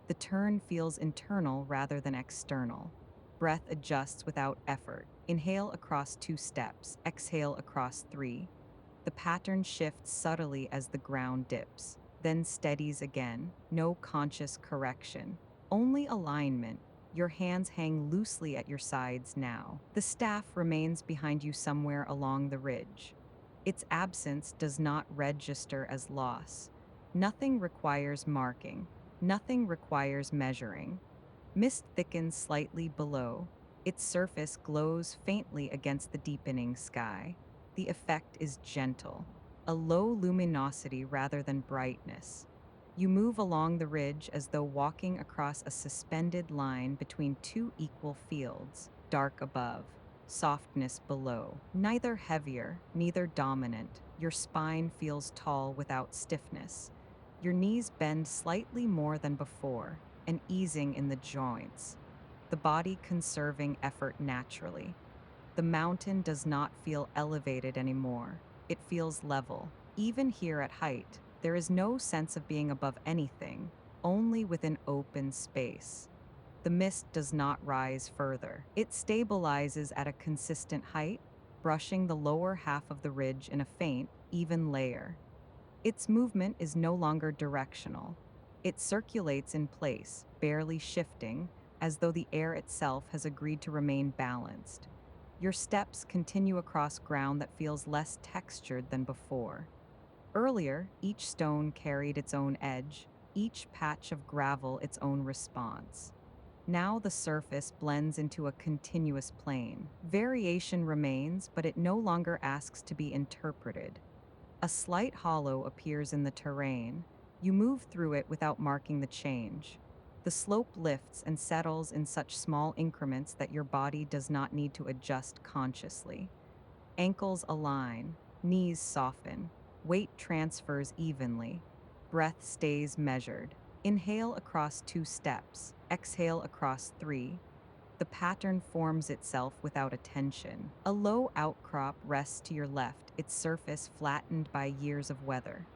The turn feels internal rather than external. Breath adjusts without effort. Inhale across 2 steps, exhale across 3. The pattern shifts subtly as the ground dips, then steadies again. No conscious correction, only alignment. Your hands hang loosely at your sides now. The staff remains behind you somewhere along the ridge. Its absence does not register as loss. Nothing requires marking. Nothing requires measuring. Mist thickens slightly below. Its surface glows faintly against the deepening sky. The effect is gentle, a low luminosity rather than brightness. You move along the ridge as though walking across a suspended line between two equal fields, dark above, softness below. Neither heavier, neither dominant. Your spine feels tall without stiffness. Your knees bend slightly more than before. and easing in the joints, the body conserving effort naturally. The mountain does not feel elevated anymore. It feels level. Even here at height, there is no sense of being above anything, only within open space. The mist does not rise further. It stabilizes at a consistent height, brushing the lower half of the ridge in a faint, even layer. Its movement is no longer directional. It circulates in place, barely shifting, as though the air itself has agreed to remain balanced. Your steps continue across ground that feels less textured than before. Earlier, each stone carried its own edge, each patch of gravel its own response. Now the surface blends into a continuous plane. Variation remains, but it no longer asks to be interpreted. A slight hollow appears in the terrain. You move through it without marking the change. The slope lifts and settles in such small increments that your body does not need to adjust consciously. Ankles align, knees soften, weight transfers evenly, breath stays measured. Inhale across 2 steps, exhale across 3. The pattern forms itself without attention. A low outcrop rests to your left, its surface flattened by years of weather.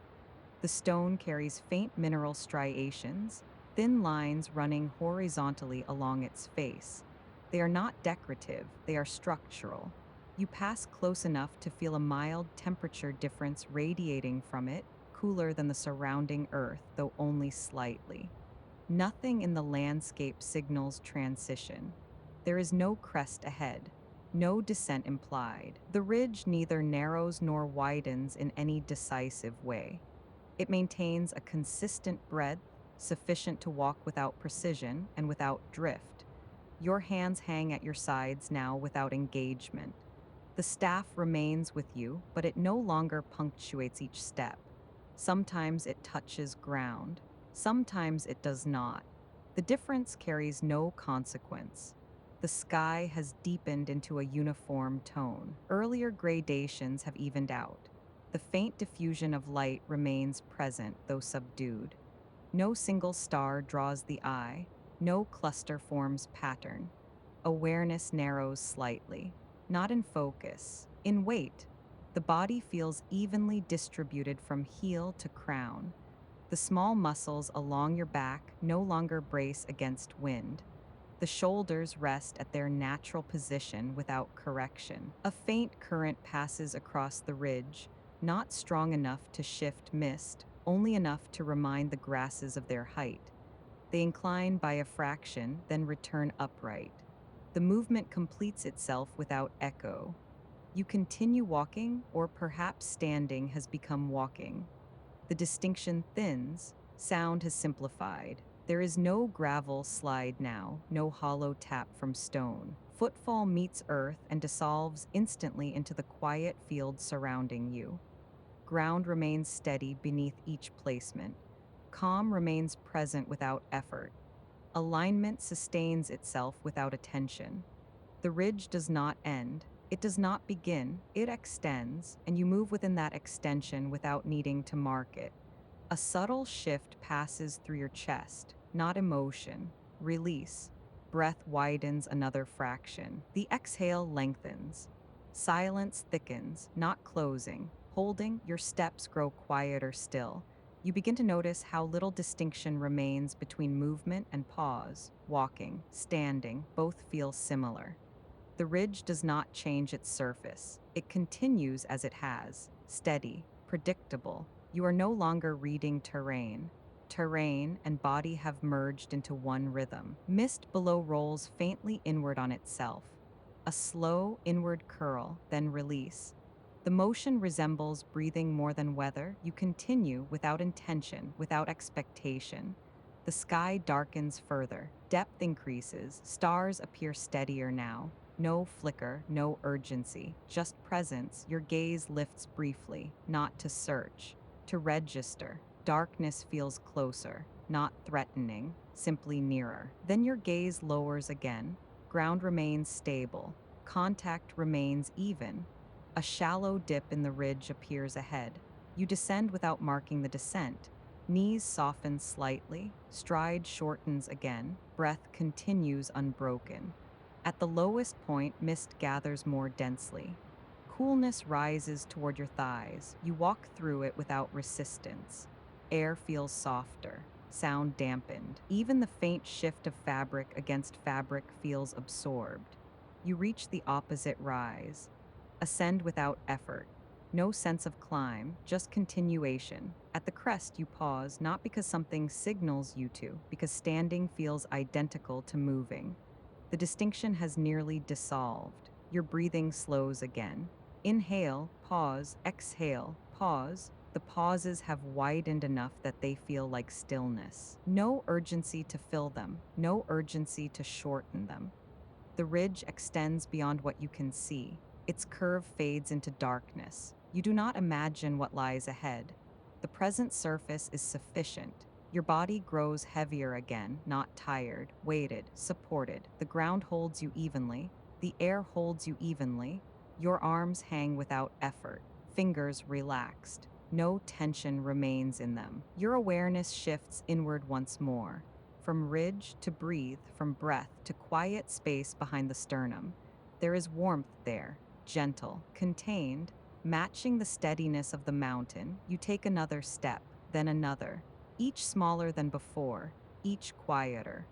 The stone carries faint mineral striations, thin lines running horizontally along its face. They are not decorative, they are structural. You pass close enough to feel a mild temperature difference radiating from it, cooler than the surrounding earth, though only slightly. Nothing in the landscape signals transition. There is no crest ahead, no descent implied. The ridge neither narrows nor widens in any decisive way. It maintains a consistent breadth, sufficient to walk without precision and without drift. Your hands hang at your sides now without engagement. The staff remains with you, but it no longer punctuates each step. Sometimes it touches ground, sometimes it does not. The difference carries no consequence. The sky has deepened into a uniform tone. Earlier gradations have evened out. The faint diffusion of light remains present, though subdued. No single star draws the eye, no cluster forms pattern. Awareness narrows slightly, not in focus, in weight. The body feels evenly distributed from heel to crown. The small muscles along your back no longer brace against wind. The shoulders rest at their natural position without correction. A faint current passes across the ridge, not strong enough to shift mist, only enough to remind the grasses of their height. They incline by a fraction, then return upright. The movement completes itself without echo. You continue walking, or perhaps standing has become walking. The distinction thins, sound has simplified. There is no gravel slide now, no hollow tap from stone. Footfall meets earth and dissolves instantly into the quiet field surrounding you. Ground remains steady beneath each placement. Calm remains present without effort. Alignment sustains itself without attention. The ridge does not end. It does not begin. It extends, and you move within that extension without needing to mark it. A subtle shift passes through your chest, not emotion. Release. Breath widens another fraction. The exhale lengthens. Silence thickens, not closing. Holding, your steps grow quieter still. You begin to notice how little distinction remains between movement and pause. Walking, standing, both feel similar. The ridge does not change its surface. It continues as it has, steady, predictable. You are no longer reading terrain. Terrain and body have merged into one rhythm. Mist below rolls faintly inward on itself. A slow inward curl, then release. The motion resembles breathing more than weather. You continue without intention, without expectation. The sky darkens further. Depth increases. Stars appear steadier now. No flicker, no urgency, just presence. Your gaze lifts briefly, not to search, to register. Darkness feels closer, not threatening, simply nearer. Then your gaze lowers again. Ground remains stable. Contact remains even. A shallow dip in the ridge appears ahead. You descend without marking the descent. Knees soften slightly, stride shortens again, breath continues unbroken. At the lowest point, mist gathers more densely. Coolness rises toward your thighs. You walk through it without resistance. Air feels softer, sound dampened. Even the faint shift of fabric against fabric feels absorbed. You reach the opposite rise. Ascend without effort. No sense of climb, just continuation. At the crest, you pause, not because something signals you to, because standing feels identical to moving. The distinction has nearly dissolved. Your breathing slows again. Inhale, pause, exhale, pause. The pauses have widened enough that they feel like stillness. No urgency to fill them, no urgency to shorten them. The ridge extends beyond what you can see. Its curve fades into darkness. You do not imagine what lies ahead. The present surface is sufficient. Your body grows heavier again, not tired, weighted, supported. The ground holds you evenly. The air holds you evenly. Your arms hang without effort, fingers relaxed. No tension remains in them. Your awareness shifts inward once more. From ridge to breathe, from breath to quiet space behind the sternum. There is warmth there, gentle, contained, matching the steadiness of the mountain. You take another step, then another, each smaller than before, each quieter.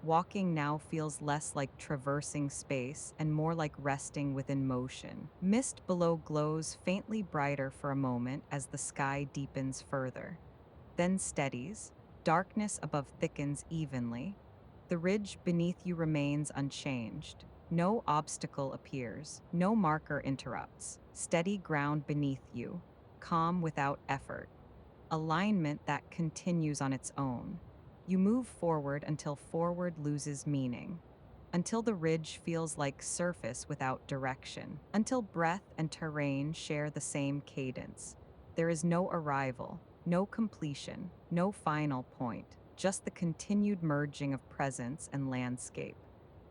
Walking now feels less like traversing space and more like resting within motion. Mist below glows faintly brighter for a moment as the sky deepens further, then steadies. Darkness above thickens evenly. The ridge beneath you remains unchanged. No obstacle appears. No marker interrupts. Steady ground beneath you. Calm without effort. Alignment that continues on its own. You move forward until forward loses meaning. Until the ridge feels like surface without direction. Until breath and terrain share the same cadence. There is no arrival, no completion, no final point, just the continued merging of presence and landscape.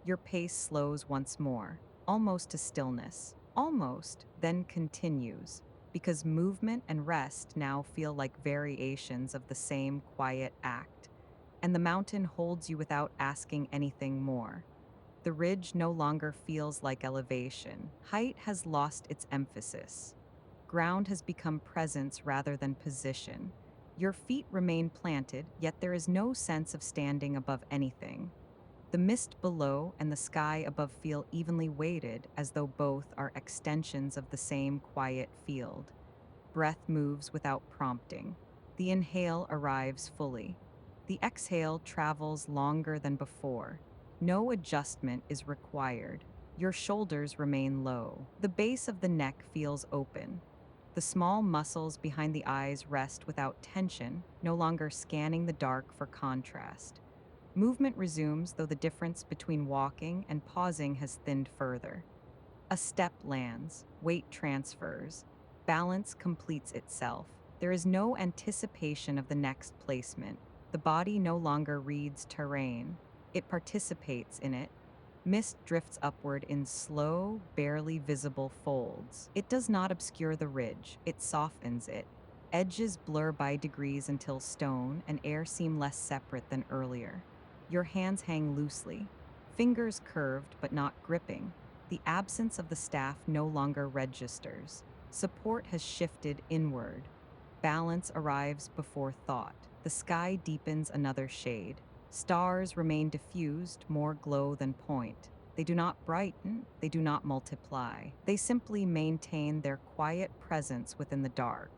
Your pace slows once more, almost to stillness. Almost, then continues, because movement and rest now feel like variations of the same quiet act, and the mountain holds you without asking anything more. The ridge no longer feels like elevation. Height has lost its emphasis. Ground has become presence rather than position. Your feet remain planted, yet there is no sense of standing above anything. The mist below and the sky above feel evenly weighted, as though both are extensions of the same quiet field. Breath moves without prompting. The inhale arrives fully. The exhale travels longer than before. No adjustment is required. Your shoulders remain low. The base of the neck feels open. The small muscles behind the eyes rest without tension, no longer scanning the dark for contrast. Movement resumes, though the difference between walking and pausing has thinned further. A step lands, weight transfers, balance completes itself. There is no anticipation of the next placement. The body no longer reads terrain, it participates in it. Mist drifts upward in slow, barely visible folds. It does not obscure the ridge, it softens it. Edges blur by degrees until stone and air seem less separate than earlier. Your hands hang loosely, fingers curved but not gripping. The absence of the staff no longer registers. Support has shifted inward. Balance arrives before thought. The sky deepens another shade. Stars remain diffused, more glow than point. They do not brighten, they do not multiply. They simply maintain their quiet presence within the dark.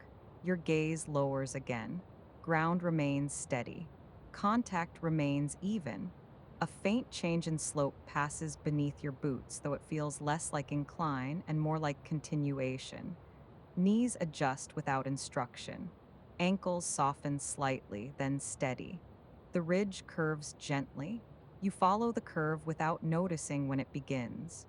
Your gaze lowers again. Ground remains steady. Contact remains even. A faint change in slope passes beneath your boots, though it feels less like incline and more like continuation. Knees adjust without instruction. Ankles soften slightly, then steady. The ridge curves gently. You follow the curve without noticing when it begins.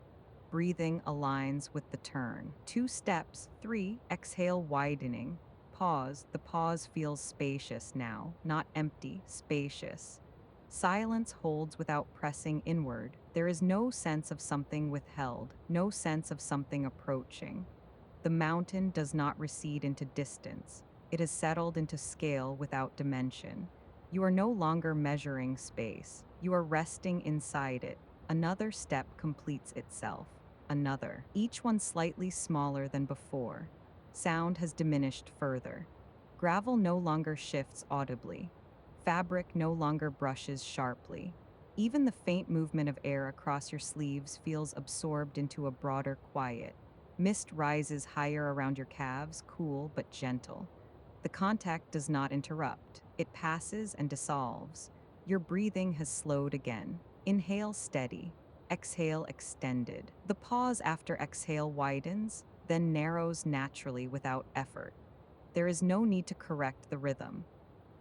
Breathing aligns with the turn. 2 steps, 3, exhale widening. Pause, the pause feels spacious now, not empty, spacious. Silence holds without pressing inward. There is no sense of something withheld, no sense of something approaching. The mountain does not recede into distance. It has settled into scale without dimension. You are no longer measuring space. You are resting inside it. Another step completes itself. Another, each one slightly smaller than before. Sound has diminished further. Gravel no longer shifts audibly. Fabric no longer brushes sharply. Even the faint movement of air across your sleeves feels absorbed into a broader quiet. Mist rises higher around your calves, cool but gentle. The contact does not interrupt. It passes and dissolves. Your breathing has slowed again. Inhale steady. Exhale extended. The pause after exhale widens, then narrows naturally without effort. There is no need to correct the rhythm.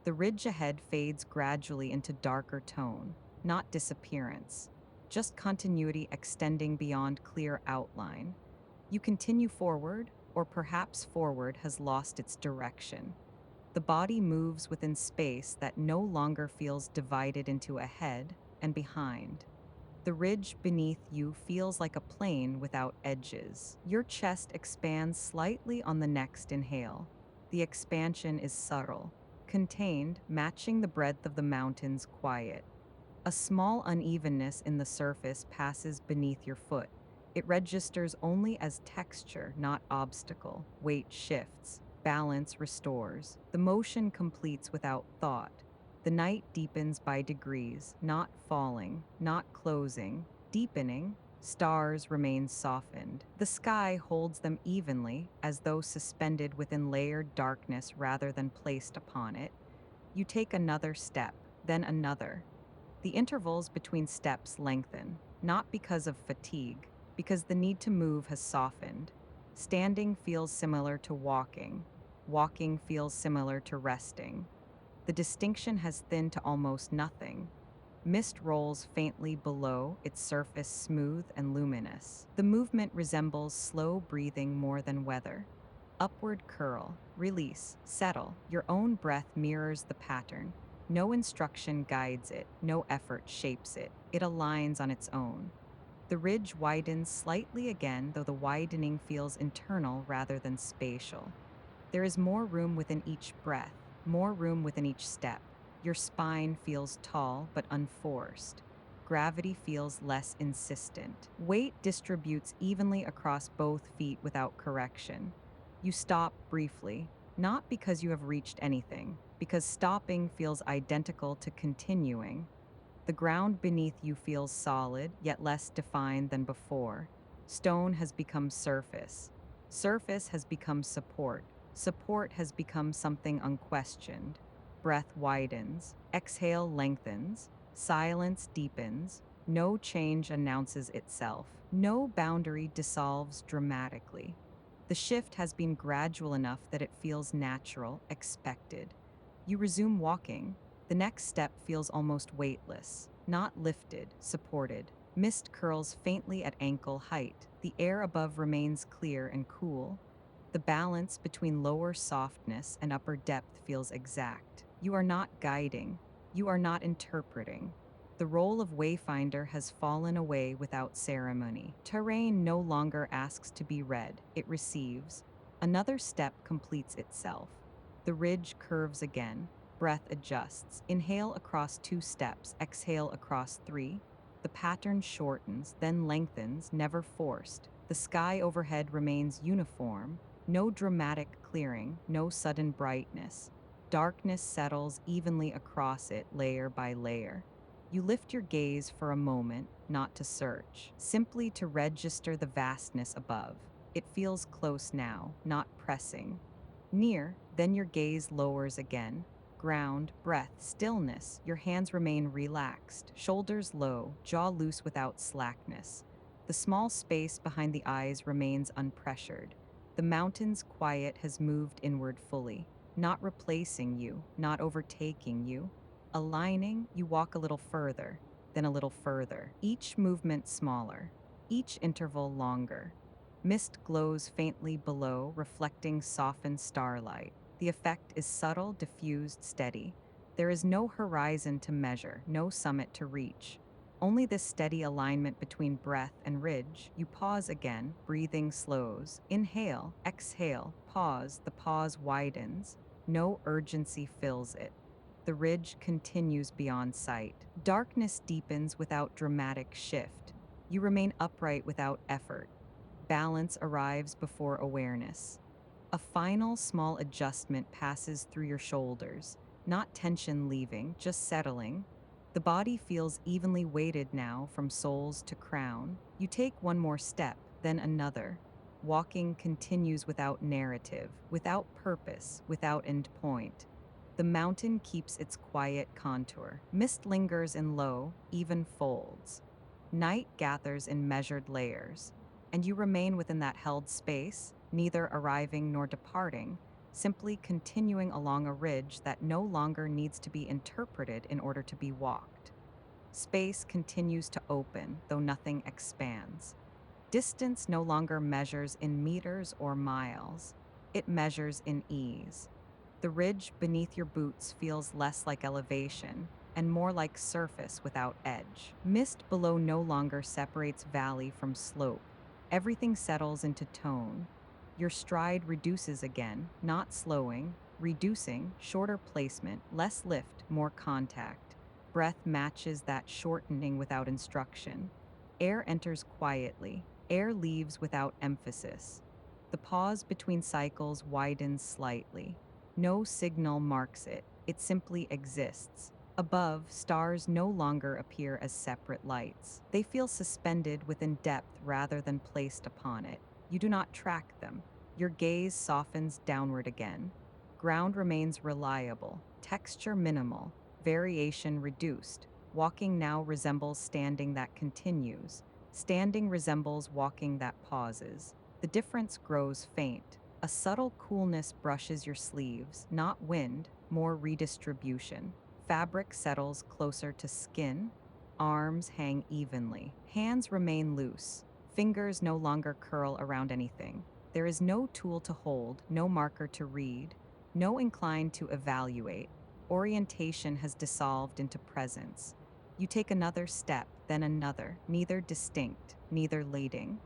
The ridge ahead fades gradually into darker tone, not disappearance, just continuity extending beyond clear outline. You continue forward, or perhaps forward has lost its direction. The body moves within space that no longer feels divided into ahead and behind. The ridge beneath you feels like a plane without edges. Your chest expands slightly on the next inhale. The expansion is subtle, contained, matching the breadth of the mountain's quiet. A small unevenness in the surface passes beneath your foot. It registers only as texture, not obstacle. Weight shifts. Balance restores. The motion completes without thought. The night deepens by degrees, not falling, not closing, deepening. Stars remain softened. The sky holds them evenly, as though suspended within layered darkness rather than placed upon it. You take another step, then another. The intervals between steps lengthen, not because of fatigue, because the need to move has softened. Standing feels similar to walking. Walking feels similar to resting. The distinction has thinned to almost nothing. Mist rolls faintly below, its surface smooth and luminous. The movement resembles slow breathing more than weather. Upward curl, release, settle. Your own breath mirrors the pattern. No instruction guides it, no effort shapes it. It aligns on its own. The ridge widens slightly again, though the widening feels internal rather than spatial. There is more room within each breath, more room within each step. Your spine feels tall but unforced. Gravity feels less insistent. Weight distributes evenly across both feet without correction. You stop briefly, not because you have reached anything, because stopping feels identical to continuing. The ground beneath you feels solid, yet less defined than before. Stone has become surface. Surface has become support. Support has become something unquestioned. Breath widens. Exhale lengthens. Silence deepens. No change announces itself. No boundary dissolves dramatically. The shift has been gradual enough that it feels natural, expected. You resume walking. The next step feels almost weightless, not lifted, supported. Mist curls faintly at ankle height. The air above remains clear and cool. The balance between lower softness and upper depth feels exact. You are not guiding. You are not interpreting. The role of Wayfinder has fallen away without ceremony. Terrain no longer asks to be read, it receives. Another step completes itself. The ridge curves again. Breath adjusts. Inhale across 2 steps, exhale across 3. The pattern shortens, then lengthens, never forced. The sky overhead remains uniform. No dramatic clearing, no sudden brightness. Darkness settles evenly across it, layer by layer. You lift your gaze for a moment, not to search, simply to register the vastness above. It feels close now, not pressing. Near, then your gaze lowers again. Ground, breath, stillness. Your hands remain relaxed, shoulders low, jaw loose without slackness. The small space behind the eyes remains unpressured. The mountain's quiet has moved inward fully, not replacing you, not overtaking you. Aligning, you walk a little further, then a little further, each movement smaller, each interval longer. Mist glows faintly below, reflecting softened starlight. The effect is subtle, diffused, steady. There is no horizon to measure, no summit to reach. Only this steady alignment between breath and ridge. You pause again, breathing slows. Inhale, exhale, pause, the pause widens. No urgency fills it. The ridge continues beyond sight. Darkness deepens without dramatic shift. You remain upright without effort. Balance arrives before awareness. A final small adjustment passes through your shoulders, not tension leaving, just settling. The body feels evenly weighted now from soles to crown. You take one more step, then another. Walking continues without narrative, without purpose, without end point. The mountain keeps its quiet contour. Mist lingers in low, even folds. Night gathers in measured layers, and you remain within that held space, neither arriving nor departing, simply continuing along a ridge that no longer needs to be interpreted in order to be walked. Space continues to open, though nothing expands. Distance no longer measures in meters or miles, it measures in ease. The ridge beneath your boots feels less like elevation and more like surface without edge. Mist below no longer separates valley from slope. Everything settles into tone. Your stride reduces again, not slowing, reducing, shorter placement, less lift, more contact. Breath matches that shortening without instruction. Air enters quietly, air leaves without emphasis. The pause between cycles widens slightly. No signal marks it, it simply exists. Above, stars no longer appear as separate lights. They feel suspended within depth rather than placed upon it. You do not track them. Your gaze softens downward again. Ground remains reliable, texture minimal, variation reduced. Walking now resembles standing that continues. Standing resembles walking that pauses. The difference grows faint. A subtle coolness brushes your sleeves, not wind, more redistribution. Fabric settles closer to skin. Arms hang evenly. Hands remain loose. Fingers no longer curl around anything. There is no tool to hold, no marker to read, no incline to evaluate. Orientation has dissolved into presence. You take another step, then another, neither distinct, neither leading.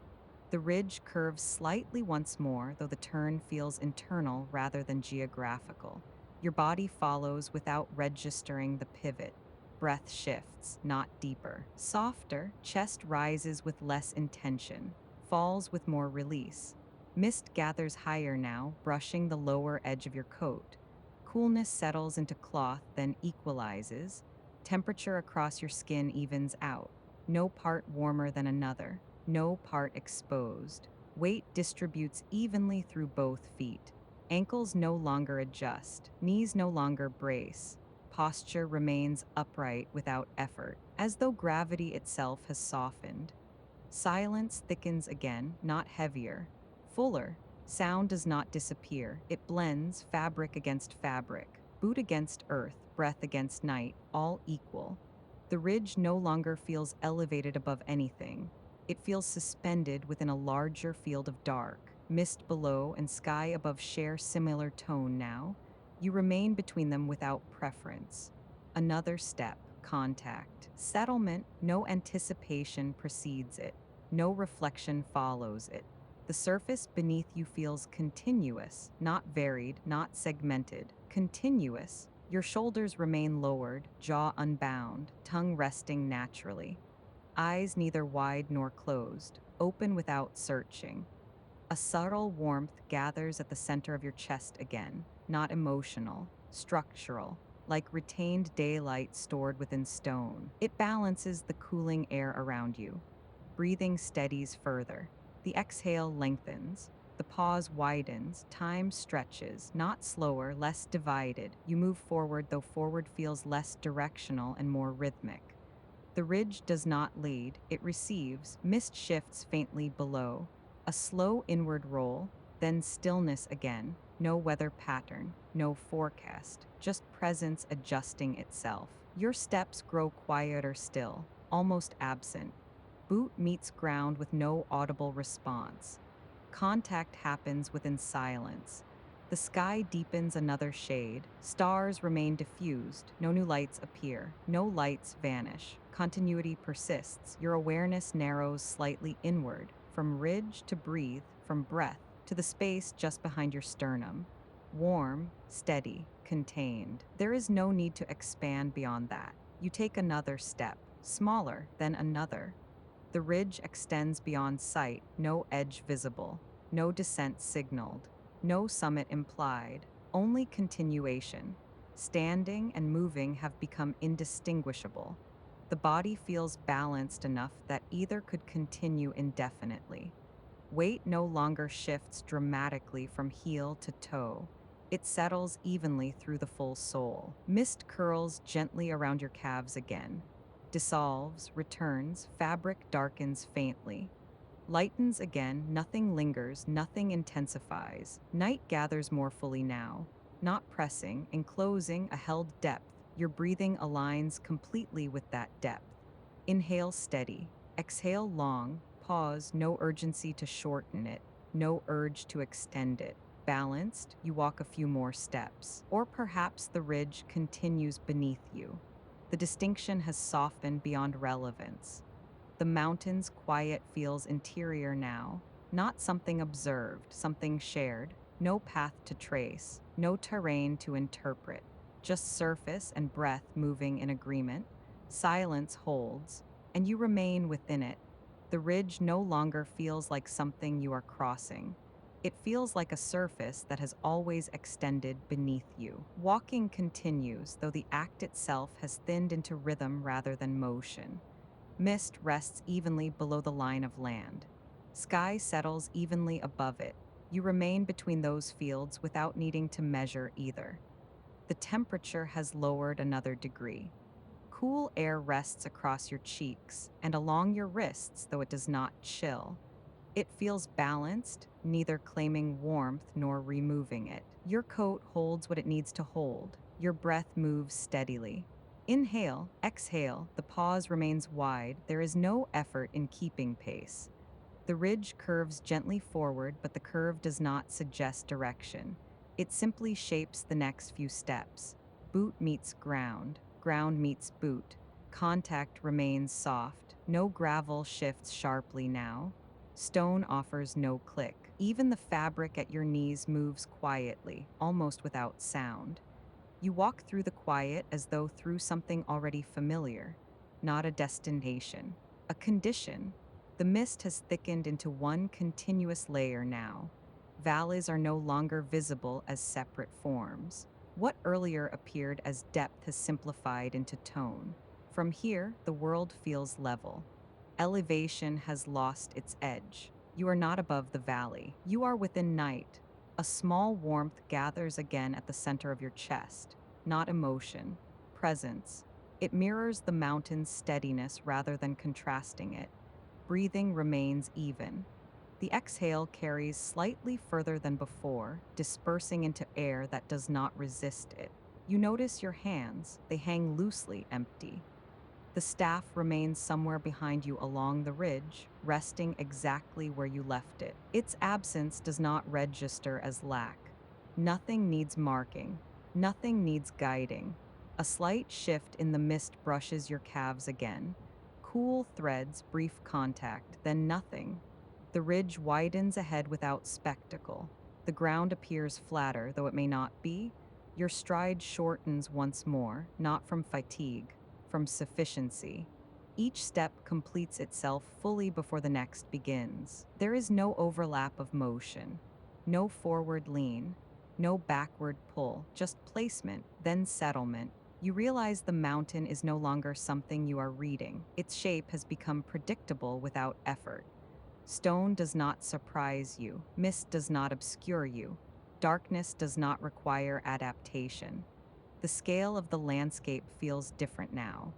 The ridge curves slightly once more, though the turn feels internal rather than geographical. Your body follows without registering the pivot. Breath shifts, not deeper. Softer, chest rises with less intention, falls with more release. Mist gathers higher now, brushing the lower edge of your coat. Coolness settles into cloth, then equalizes. Temperature across your skin evens out, no part warmer than another. No part exposed. Weight distributes evenly through both feet. Ankles no longer adjust. Knees no longer brace. Posture remains upright without effort, as though gravity itself has softened. Silence thickens again, not heavier, fuller. Sound does not disappear. It blends, fabric against fabric, boot against earth, breath against night, all equal. The ridge no longer feels elevated above anything. It feels suspended within a larger field of dark. Mist below and sky above share similar tone now. You remain between them without preference. Another step, contact. Settlement, no anticipation precedes it. No reflection follows it. The surface beneath you feels continuous, not varied, not segmented. Continuous. Your shoulders remain lowered, jaw unbound, tongue resting naturally. Eyes neither wide nor closed, open without searching. A subtle warmth gathers at the center of your chest again, not emotional, structural, like retained daylight stored within stone. It balances the cooling air around you. Breathing steadies further. The exhale lengthens. The pause widens. Time stretches, not slower, less divided. You move forward, though forward feels less directional and more rhythmic. The ridge does not lead, it receives. Mist shifts faintly below. A slow inward roll, then stillness again. No weather pattern, no forecast, just presence adjusting itself. Your steps grow quieter still, almost absent. Boot meets ground with no audible response. Contact happens within silence. The sky deepens another shade. Stars remain diffused. No new lights appear. No lights vanish. Continuity persists. Your awareness narrows slightly inward, from ridge to breathe, from breath to the space just behind your sternum. Warm, steady, contained. There is no need to expand beyond that. You take another step, smaller, then another. The ridge extends beyond sight, no edge visible, no descent signaled, no summit implied, only continuation. Standing and moving have become indistinguishable. The body feels balanced enough that either could continue indefinitely. Weight no longer shifts dramatically from heel to toe. It settles evenly through the full sole. Mist curls gently around your calves again. Dissolves, returns, fabric darkens faintly. Lightens again, nothing lingers, nothing intensifies. Night gathers more fully now. Not pressing, enclosing a held depth. Your breathing aligns completely with that depth. Inhale steady. Exhale long. Pause, no urgency to shorten it, no urge to extend it. Balanced, you walk a few more steps. Or perhaps the ridge continues beneath you. The distinction has softened beyond relevance. The mountain's quiet feels interior now, not something observed, something shared, no path to trace, no terrain to interpret, just surface and breath moving in agreement. Silence holds, and you remain within it. The ridge no longer feels like something you are crossing. It feels like a surface that has always extended beneath you. Walking continues, though the act itself has thinned into rhythm rather than motion. Mist rests evenly below the line of land. Sky settles evenly above it. You remain between those fields without needing to measure either. The temperature has lowered another degree. Cool air rests across your cheeks and along your wrists, though it does not chill. It feels balanced, neither claiming warmth nor removing it. Your coat holds what it needs to hold. Your breath moves steadily. Inhale, exhale, the pause remains wide. There is no effort in keeping pace. The ridge curves gently forward, but the curve does not suggest direction. It simply shapes the next few steps. Boot meets ground, ground meets boot. Contact remains soft. No gravel shifts sharply now. Stone offers no click. Even the fabric at your knees moves quietly, almost without sound. You walk through the quiet as though through something already familiar, not a destination, a condition. The mist has thickened into one continuous layer now. Valleys are no longer visible as separate forms. What earlier appeared as depth has simplified into tone. From here, the world feels level. Elevation has lost its edge. You are not above the valley. You are within night. A small warmth gathers again at the center of your chest, not emotion, presence. It mirrors the mountain's steadiness rather than contrasting it. Breathing remains even. The exhale carries slightly further than before, dispersing into air that does not resist it. You notice your hands, they hang loosely empty. The staff remains somewhere behind you along the ridge, resting exactly where you left it. Its absence does not register as lack. Nothing needs marking. Nothing needs guiding. A slight shift in the mist brushes your calves again. Cool threads, brief contact, then nothing. The ridge widens ahead without spectacle. The ground appears flatter, though it may not be. Your stride shortens once more, not from fatigue, from sufficiency. Each step completes itself fully before the next begins. There is no overlap of motion, no forward lean, no backward pull, just placement, then settlement. You realize the mountain is no longer something you are reading. Its shape has become predictable without effort. Stone does not surprise you, mist does not obscure you, darkness does not require adaptation. The scale of the landscape feels different now.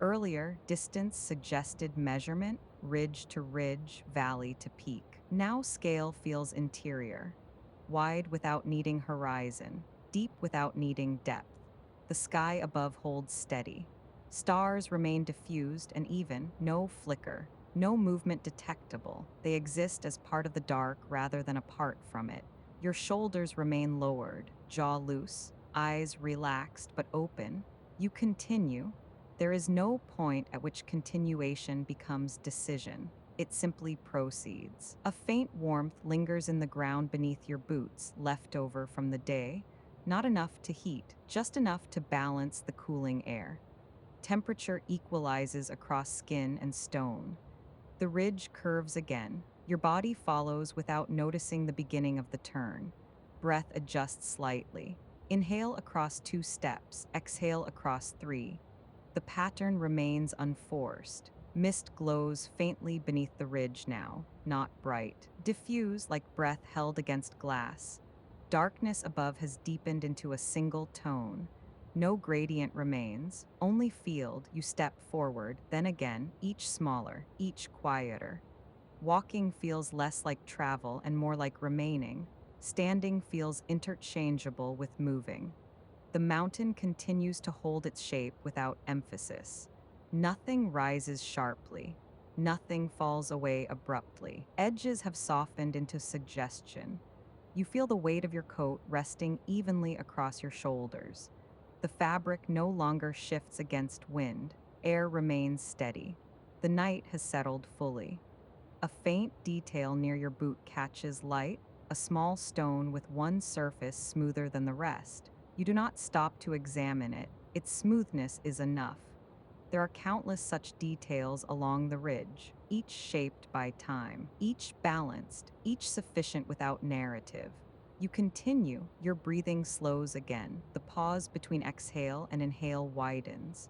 Earlier, distance suggested measurement, ridge to ridge, valley to peak. Now scale feels interior, wide without needing horizon, deep without needing depth. The sky above holds steady. Stars remain diffused and even, no flicker, no movement detectable. They exist as part of the dark rather than apart from it. Your shoulders remain lowered, jaw loose, eyes relaxed but open. You continue. There is no point at which continuation becomes decision. it simply proceeds. A faint warmth lingers in the ground beneath your boots, left over from the day. Not enough to heat, just enough to balance the cooling air. Temperature equalizes across skin and stone. The ridge curves again. Your body follows without noticing the beginning of the turn. Breath adjusts slightly. Inhale across 2 steps, exhale across 3. The pattern remains unforced. Mist glows faintly beneath the ridge now, not bright. Diffuse like breath held against glass. Darkness above has deepened into a single tone. No gradient remains, only field. You step forward, then again, each smaller, each quieter. Walking feels less like travel and more like remaining. Standing feels interchangeable with moving. The mountain continues to hold its shape without emphasis. Nothing rises sharply. Nothing falls away abruptly. Edges have softened into suggestion. You feel the weight of your coat resting evenly across your shoulders. The fabric no longer shifts against wind. Air remains steady. The night has settled fully. A faint detail near your boot catches light, a small stone with one surface smoother than the rest. You do not stop to examine it. Its smoothness is enough. There are countless such details along the ridge, each shaped by time, each balanced, each sufficient without narrative. You continue, your breathing slows again. The pause between exhale and inhale widens.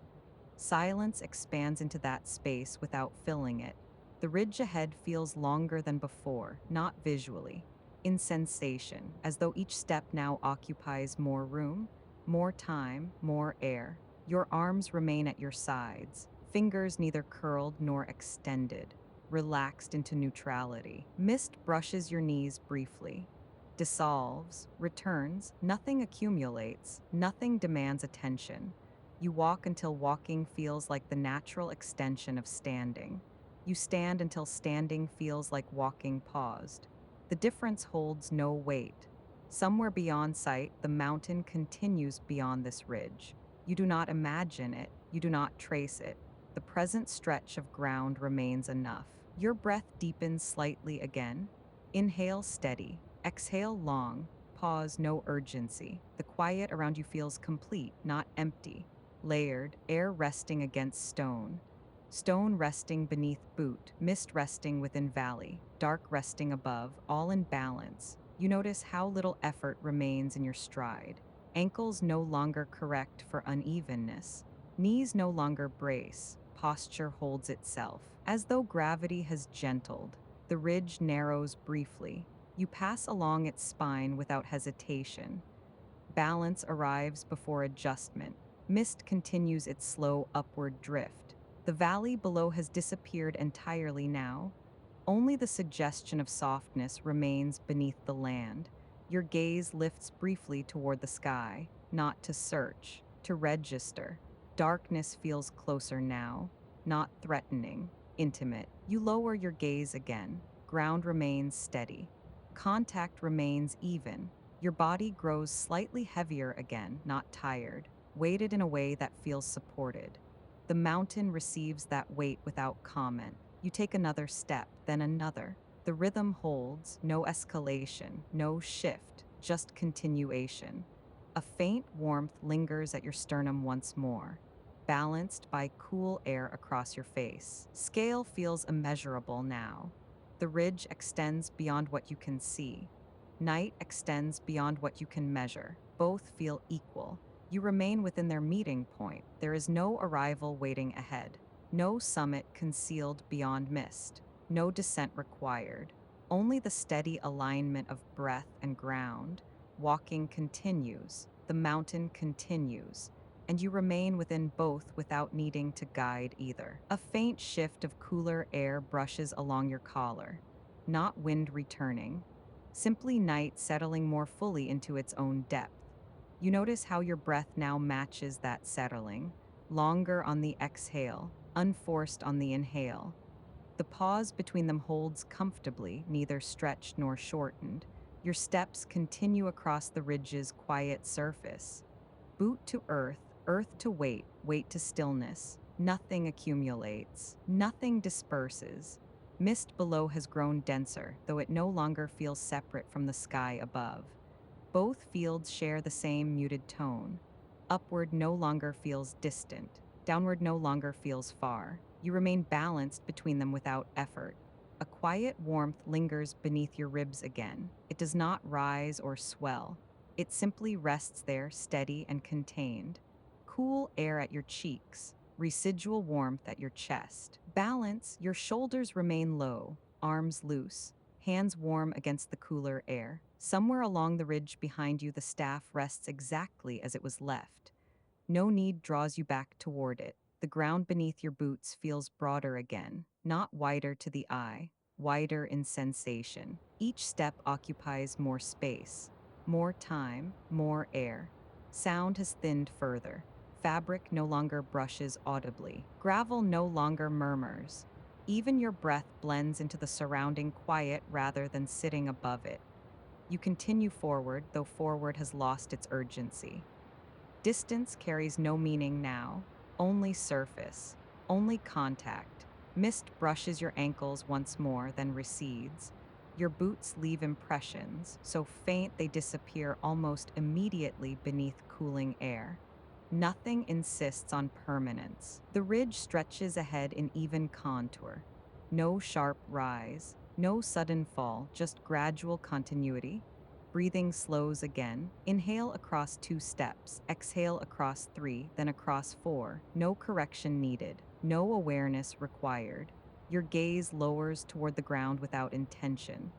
Silence expands into that space without filling it. The ridge ahead feels longer than before, not visually, in sensation, as though each step now occupies more room, more time, more air. Your arms remain at your sides, fingers neither curled nor extended, relaxed into neutrality. Mist brushes your knees briefly, dissolves, returns, nothing accumulates, nothing demands attention. You walk until walking feels like the natural extension of standing. You stand until standing feels like walking paused. The difference holds no weight. Somewhere beyond sight, the mountain continues beyond this ridge. You do not imagine it, you do not trace it. The present stretch of ground remains enough. Your breath deepens slightly again. Inhale steady, exhale long, pause no urgency. The quiet around you feels complete, not empty. Layered, air resting against stone. Stone resting beneath boot, mist resting within valley, dark resting above, all in balance. You notice how little effort remains in your stride. Ankles no longer correct for unevenness. Knees no longer brace. Posture holds itself. As though gravity has gentled, the ridge narrows briefly. You pass along its spine without hesitation. Balance arrives before adjustment. Mist continues its slow upward drift. The valley below has disappeared entirely now. Only the suggestion of softness remains beneath the land. Your gaze lifts briefly toward the sky, not to search, to register. Darkness feels closer now, not threatening, intimate. You lower your gaze again. Ground remains steady. Contact remains even. Your body grows slightly heavier again, not tired, weighted in a way that feels supported. The mountain receives that weight without comment. You take another step, then another. The rhythm holds, no escalation, no shift, just continuation. A faint warmth lingers at your sternum once more, balanced by cool air across your face. Scale feels immeasurable now. The ridge extends beyond what you can see. Night extends beyond what you can measure. Both feel equal. You remain within their meeting point. There is no arrival waiting ahead. No summit concealed beyond mist. No descent required. Only the steady alignment of breath and ground. Walking continues. The mountain continues. And you remain within both without needing to guide either. A faint shift of cooler air brushes along your collar. Not wind returning. Simply night settling more fully into its own depth. You notice how your breath now matches that settling, longer on the exhale, unforced on the inhale. The pause between them holds comfortably, neither stretched nor shortened. Your steps continue across the ridge's quiet surface. Boot to earth, earth to weight, weight to stillness. Nothing accumulates, nothing disperses. Mist below has grown denser, though it no longer feels separate from the sky above. Both fields share the same muted tone. Upward no longer feels distant. Downward no longer feels far. You remain balanced between them without effort. A quiet warmth lingers beneath your ribs again. It does not rise or swell. It simply rests there, steady and contained. Cool air at your cheeks, residual warmth at your chest. Balance, your shoulders remain low, arms loose, hands warm against the cooler air. Somewhere along the ridge behind you, the staff rests exactly as it was left. No need draws you back toward it. The ground beneath your boots feels broader again, not wider to the eye, wider in sensation. Each step occupies more space, more time, more air. Sound has thinned further. Fabric no longer brushes audibly. Gravel no longer murmurs. Even your breath blends into the surrounding quiet rather than sitting above it. You continue forward, though forward has lost its urgency. Distance carries no meaning now, only surface, only contact. Mist brushes your ankles once more, then recedes. Your boots leave impressions, so faint they disappear almost immediately beneath cooling air. Nothing insists on permanence. The ridge stretches ahead in even contour. No sharp rise, no sudden fall, just gradual continuity. Breathing slows again. Inhale across 2 steps, exhale across 3, then across 4. No correction needed, no awareness required. Your gaze lowers toward the ground without intention.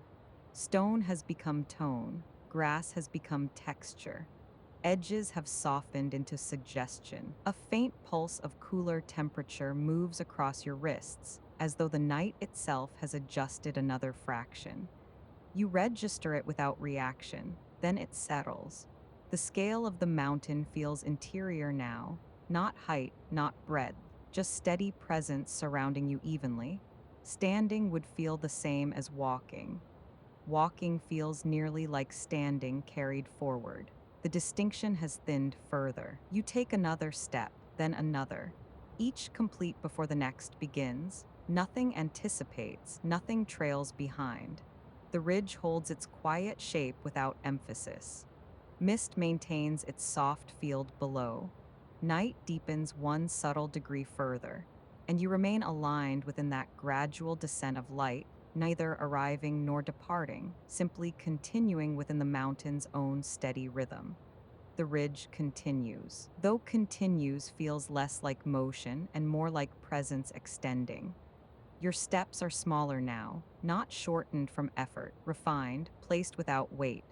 Stone has become tone, grass has become texture. Edges have softened into suggestion. A faint pulse of cooler temperature moves across your wrists, as though the night itself has adjusted another fraction. You register it without reaction, then it settles. The scale of the mountain feels interior now, not height, not breadth, just steady presence surrounding you evenly. Standing would feel the same as walking. Walking feels nearly like standing carried forward. The distinction has thinned further. You take another step, then another, each complete before the next begins. Nothing anticipates, nothing trails behind. The ridge holds its quiet shape without emphasis. Mist maintains its soft field below. Night deepens one subtle degree further, and you remain aligned within that gradual descent of light, neither arriving nor departing, simply continuing within the mountain's own steady rhythm. The ridge continues. Though continues feels less like motion and more like presence extending. Your steps are smaller now, not shortened from effort, refined, placed without weight.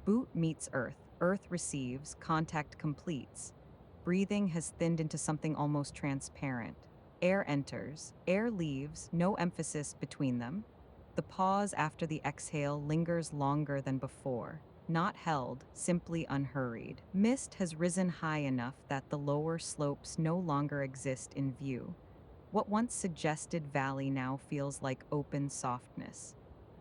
Boot meets earth, earth receives, contact completes. Breathing has thinned into something almost transparent. Air enters, air leaves, no emphasis between them. The pause after the exhale lingers longer than before. Not held, simply unhurried. Mist has risen high enough that the lower slopes no longer exist in view. What once suggested valley now feels like open softness.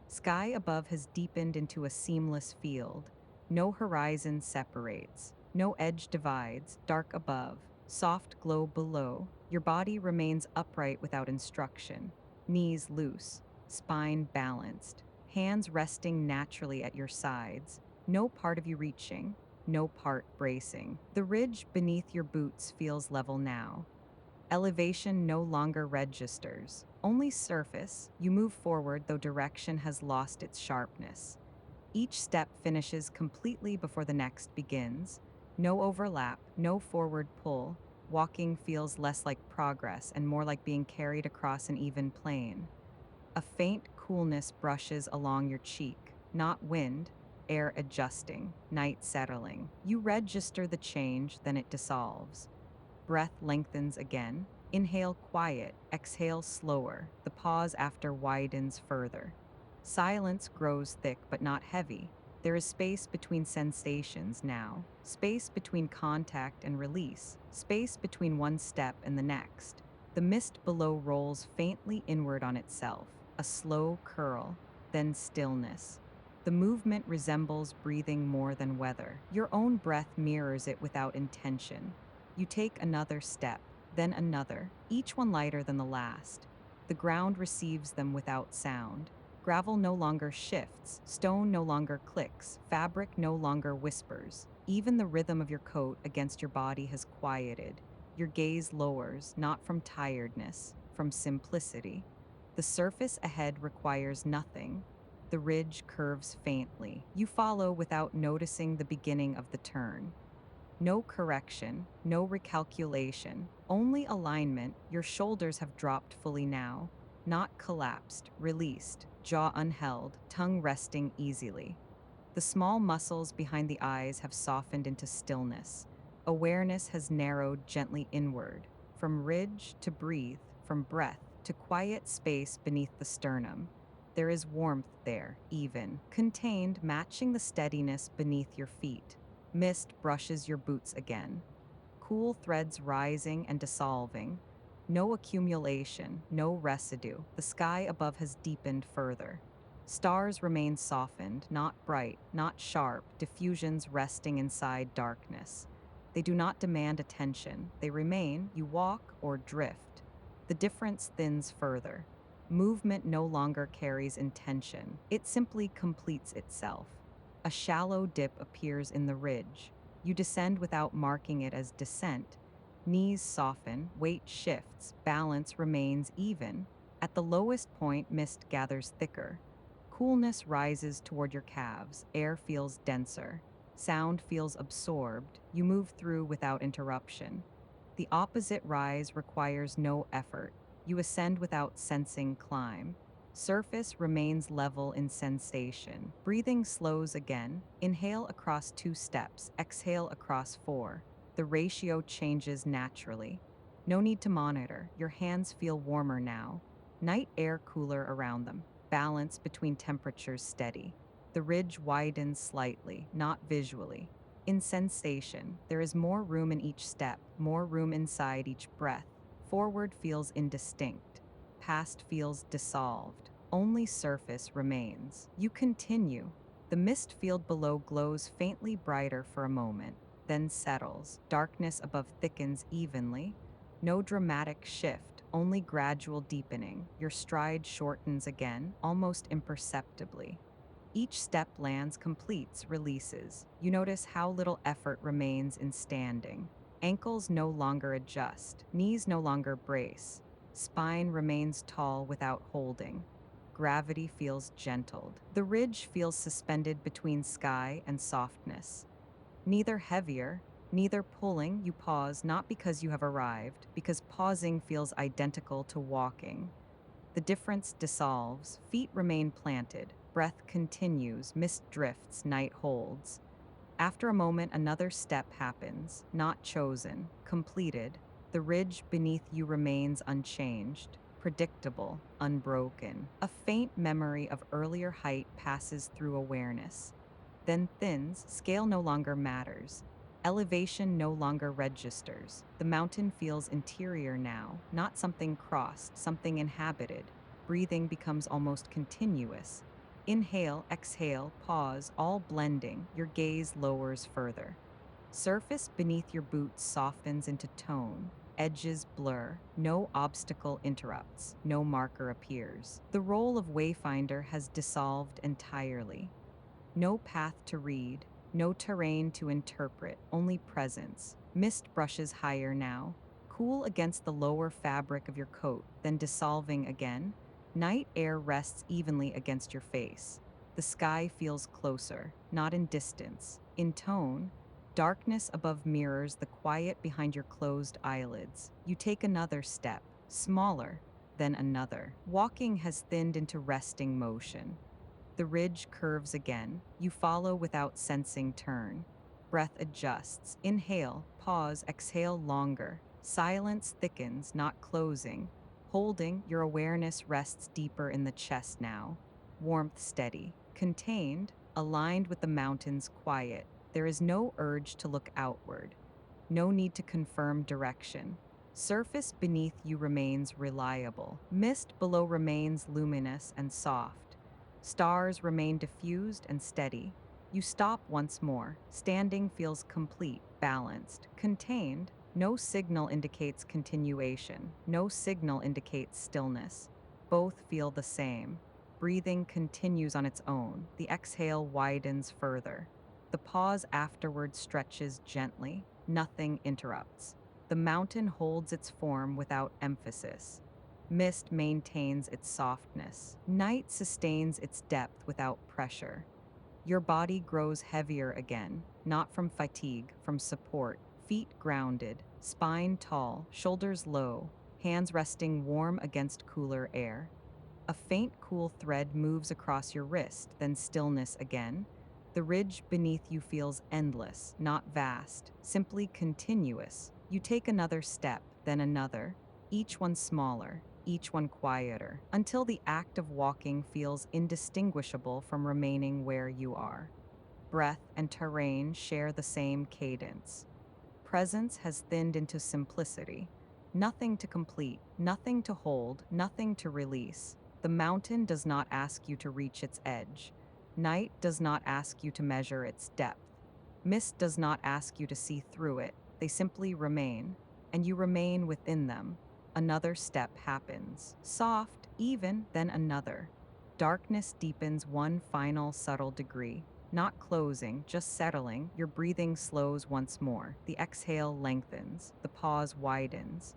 Sky above has deepened into a seamless field. No horizon separates, no edge divides, dark above, soft glow below. Your body remains upright without instruction, knees loose, spine balanced, hands resting naturally at your sides, no part of you reaching, no part bracing. The ridge beneath your boots feels level now. Elevation no longer registers, only surface. You move forward, though direction has lost its sharpness. Each step finishes completely before the next begins. No overlap, no forward pull. Walking feels less like progress and more like being carried across an even plane. A faint coolness brushes along your cheek, not wind, air adjusting, night settling. You register the change, then it dissolves. Breath lengthens again. Inhale quiet, exhale slower. The pause after widens further. Silence grows thick but not heavy. There is space between sensations now, space between contact and release, space between one step and the next. The mist below rolls faintly inward on itself, a slow curl, then stillness. The movement resembles breathing more than weather. Your own breath mirrors it without intention. You take another step, then another, each one lighter than the last. The ground receives them without sound. Gravel no longer shifts, stone no longer clicks, fabric no longer whispers. Even the rhythm of your coat against your body has quieted. Your gaze lowers, not from tiredness, from simplicity. The surface ahead requires nothing. The ridge curves faintly. You follow without noticing the beginning of the turn. No correction, no recalculation, only alignment. Your shoulders have dropped fully now, not collapsed, released, jaw unheld, tongue resting easily. The small muscles behind the eyes have softened into stillness. Awareness has narrowed gently inward, from ridge to breathe, from breath to quiet space beneath the sternum. There is warmth there, even, contained, matching the steadiness beneath your feet. Mist brushes your boots again. Cool threads rising and dissolving. No accumulation, no residue. The sky above has deepened further. Stars remain softened, not bright, not sharp, diffusions resting inside darkness. They do not demand attention. They remain, you walk or drift. The difference thins further. Movement no longer carries intention. It simply completes itself. A shallow dip appears in the ridge. You descend without marking it as descent. Knees soften, weight shifts, balance remains even. At the lowest point, mist gathers thicker. Coolness rises toward your calves, air feels denser. Sound feels absorbed, you move through without interruption. The opposite rise requires no effort. You ascend without sensing climb. Surface remains level in sensation. Breathing slows again. Inhale across 2 steps, exhale across 4. The ratio changes naturally. No need to monitor. Your hands feel warmer now. Night air cooler around them. Balance between temperatures steady. The ridge widens slightly, not visually. In sensation, there is more room in each step, more room inside each breath. Forward feels indistinct. Past feels dissolved. Only surface remains. You continue. The mist field below glows faintly brighter for a moment, then settles. Darkness above thickens evenly. No dramatic shift, only gradual deepening. Your stride shortens again, almost imperceptibly. Each step lands, completes, releases. You notice how little effort remains in standing. Ankles no longer adjust, knees no longer brace. Spine remains tall without holding. Gravity feels gentled. The ridge feels suspended between sky and softness. Neither heavier, neither pulling. You pause not because you have arrived, because pausing feels identical to walking. The difference dissolves, feet remain planted, breath continues, mist drifts, night holds. After a moment, another step happens, not chosen, completed. The ridge beneath you remains unchanged, predictable, unbroken. A faint memory of earlier height passes through awareness, then thins. Scale no longer matters. Elevation no longer registers. The mountain feels interior now, not something crossed, something inhabited. Breathing becomes almost continuous. Inhale, exhale, pause, all blending. Your gaze lowers further. Surface beneath your boots softens into tone. Edges blur. No obstacle interrupts. No marker appears. The role of Wayfinder has dissolved entirely. No path to read, no terrain to interpret, only presence. Mist brushes higher now, cool against the lower fabric of your coat, then dissolving again. Night air rests evenly against your face. The sky feels closer, not in distance, in tone. Darkness above mirrors the quiet behind your closed eyelids. You take another step, smaller, then another. Walking has thinned into resting motion. The ridge curves again. You follow without sensing turn. Breath adjusts. Inhale, pause, exhale longer. Silence thickens, not closing. Holding, your awareness rests deeper in the chest now. Warmth steady. Contained, aligned with the mountains, quiet. There is no urge to look outward. No need to confirm direction. Surface beneath you remains reliable. Mist below remains luminous and soft. Stars remain diffused and steady. You stop once more. Standing feels complete, balanced, contained. No signal indicates continuation. No signal indicates stillness. Both feel the same. Breathing continues on its own. The exhale widens further. The pause afterward stretches gently. Nothing interrupts. The mountain holds its form without emphasis. Mist maintains its softness. Night sustains its depth without pressure. Your body grows heavier again, not from fatigue, from support. Feet grounded, spine tall, shoulders low, hands resting warm against cooler air. A faint, cool thread moves across your wrist, then stillness again. The ridge beneath you feels endless, not vast, simply continuous. You take another step, then another, each one smaller, each one quieter, until the act of walking feels indistinguishable from remaining where you are. Breath and terrain share the same cadence. Presence has thinned into simplicity. Nothing to complete, nothing to hold, nothing to release. The mountain does not ask you to reach its edge. Night does not ask you to measure its depth. Mist does not ask you to see through it. They simply remain, and you remain within them. Another step happens. Soft, even, then another. Darkness deepens one final subtle degree. Not closing, just settling. Your breathing slows once more. The exhale lengthens. The pause widens.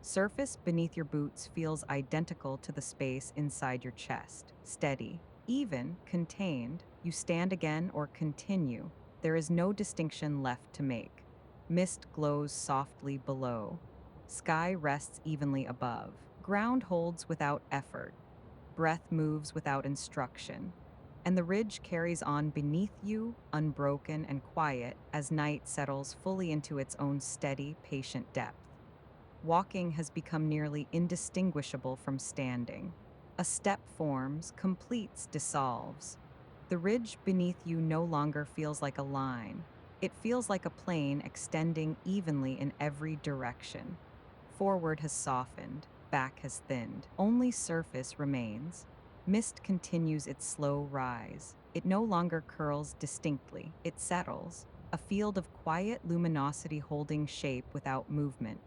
Surface beneath your boots feels identical to the space inside your chest. Steady, even, contained. You stand again or continue. There is no distinction left to make. Mist glows softly below. Sky rests evenly above. Ground holds without effort. Breath moves without instruction. And the ridge carries on beneath you, unbroken and quiet, as night settles fully into its own steady, patient depth. Walking has become nearly indistinguishable from standing. A step forms, completes, dissolves. The ridge beneath you no longer feels like a line. It feels like a plane extending evenly in every direction. Forward has softened, back has thinned. Only surface remains. Mist continues its slow rise. It no longer curls distinctly, it settles. A field of quiet luminosity holding shape without movement.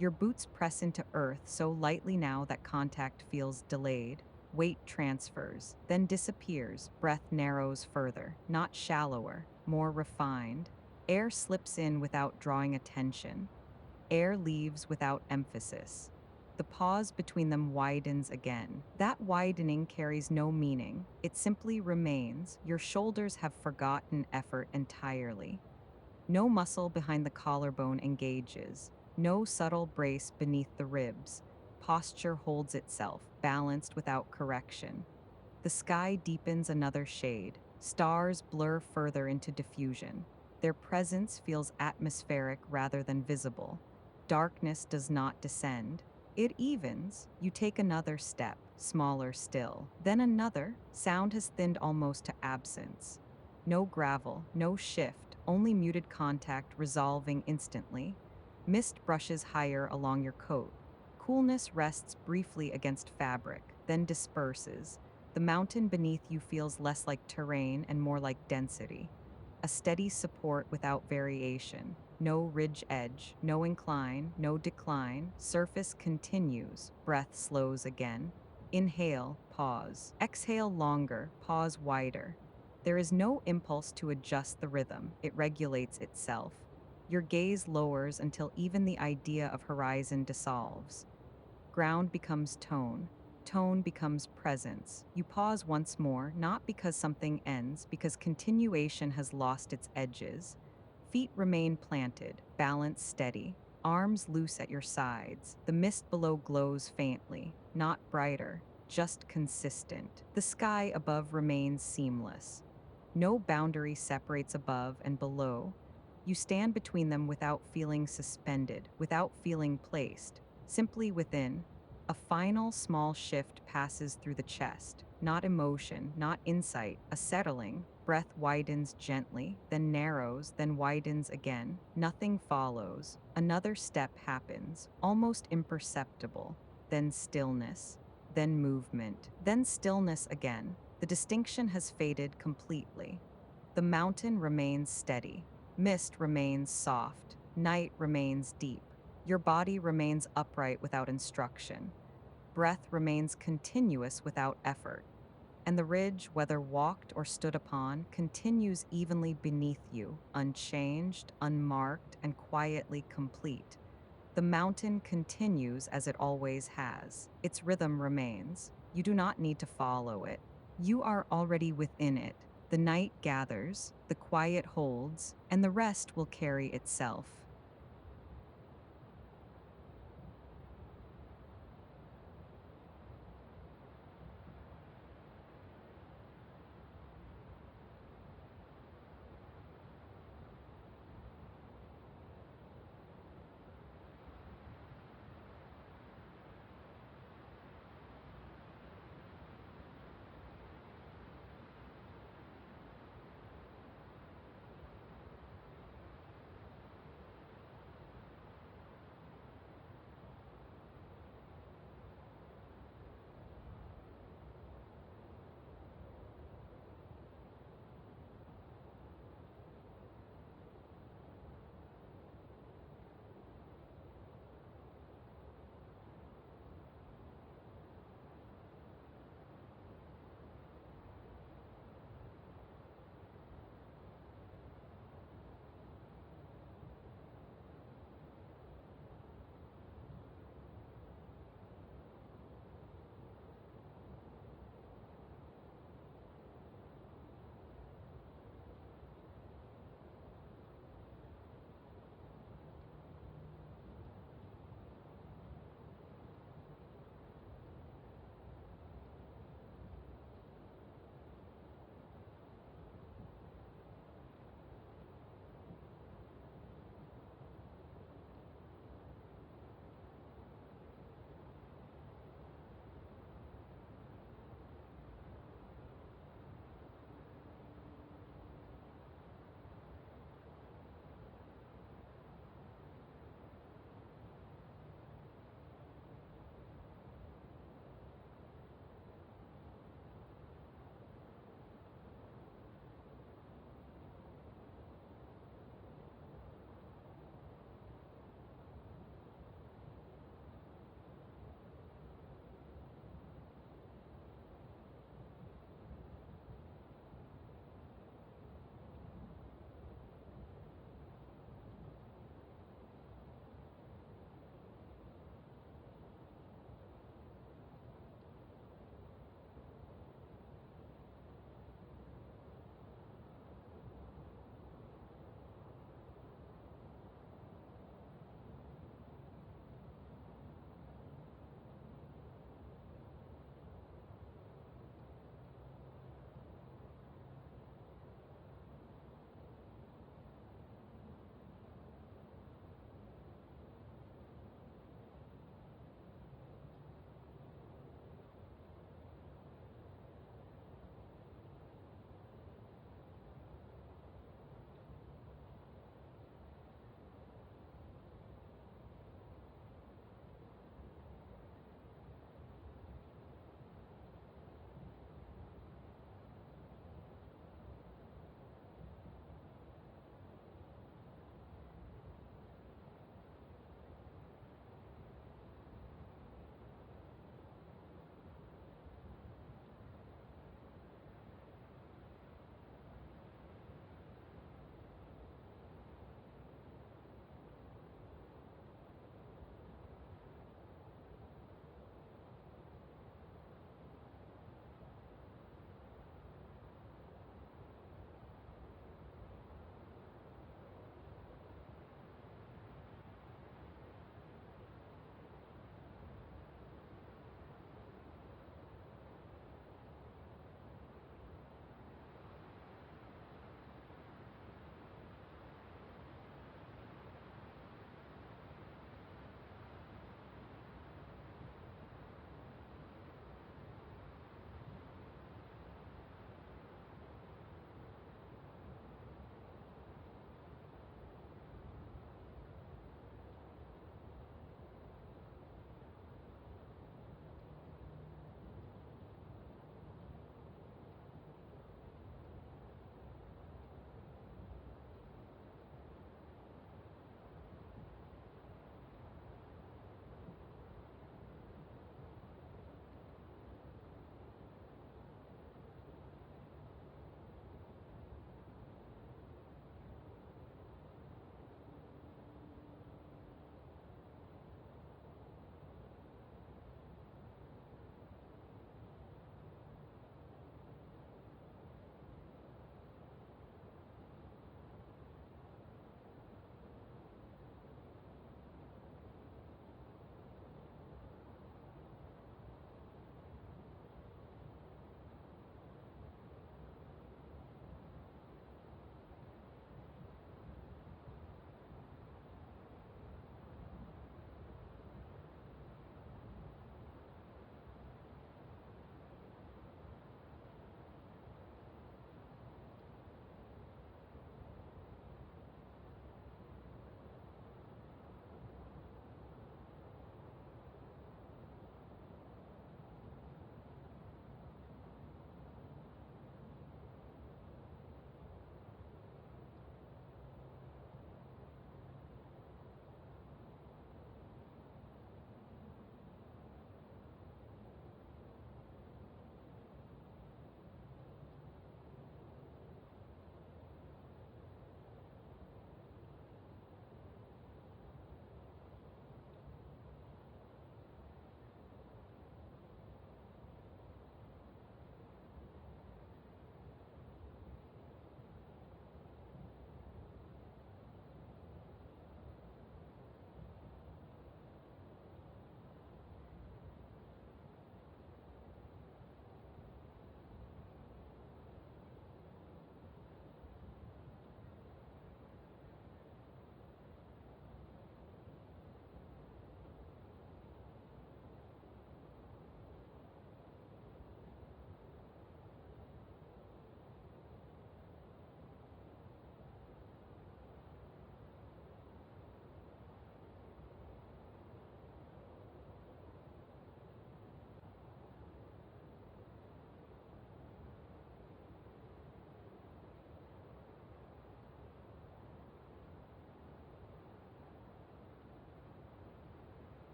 Your boots press into earth so lightly now that contact feels delayed. Weight transfers, then disappears. Breath narrows further, not shallower, more refined. Air slips in without drawing attention. Air leaves without emphasis. The pause between them widens again. That widening carries no meaning. It simply remains. Your shoulders have forgotten effort entirely. No muscle behind the collarbone engages. No subtle brace beneath the ribs. Posture holds itself, balanced without correction. The sky deepens another shade. Stars blur further into diffusion. Their presence feels atmospheric rather than visible. Darkness does not descend. It evens. You take another step, smaller still. Then another. Sound has thinned almost to absence. No gravel, no shift, only muted contact resolving instantly. Mist brushes higher along your coat. Coolness rests briefly against fabric, then disperses. The mountain beneath you feels less like terrain and more like density. A steady support without variation. No ridge edge, no incline, no decline. Surface continues. Breath slows again. Inhale, pause. Exhale longer, pause wider. There is no impulse to adjust the rhythm. It regulates itself. Your gaze lowers until even the idea of horizon dissolves. Ground becomes tone. Tone becomes presence. You pause once more, not because something ends, because continuation has lost its edges. Feet remain planted, balance steady, arms loose at your sides. The mist below glows faintly, not brighter, just consistent. The sky above remains seamless. No boundary separates above and below. You stand between them without feeling suspended, without feeling placed, simply within. A final small shift passes through the chest, not emotion, not insight, a settling. Breath widens gently, then narrows, then widens again. Nothing follows. Another step happens, almost imperceptible. Then stillness, then movement, then stillness again. The distinction has faded completely. The mountain remains steady. Mist remains soft. Night remains deep. Your body remains upright without instruction. breath remains continuous without effort, and the ridge, whether walked or stood upon, continues evenly beneath you, unchanged, unmarked, and quietly complete. The mountain continues as it always has. Its rhythm remains. You do not need to follow it. You are already within it. The night gathers, the quiet holds, and the rest will carry itself.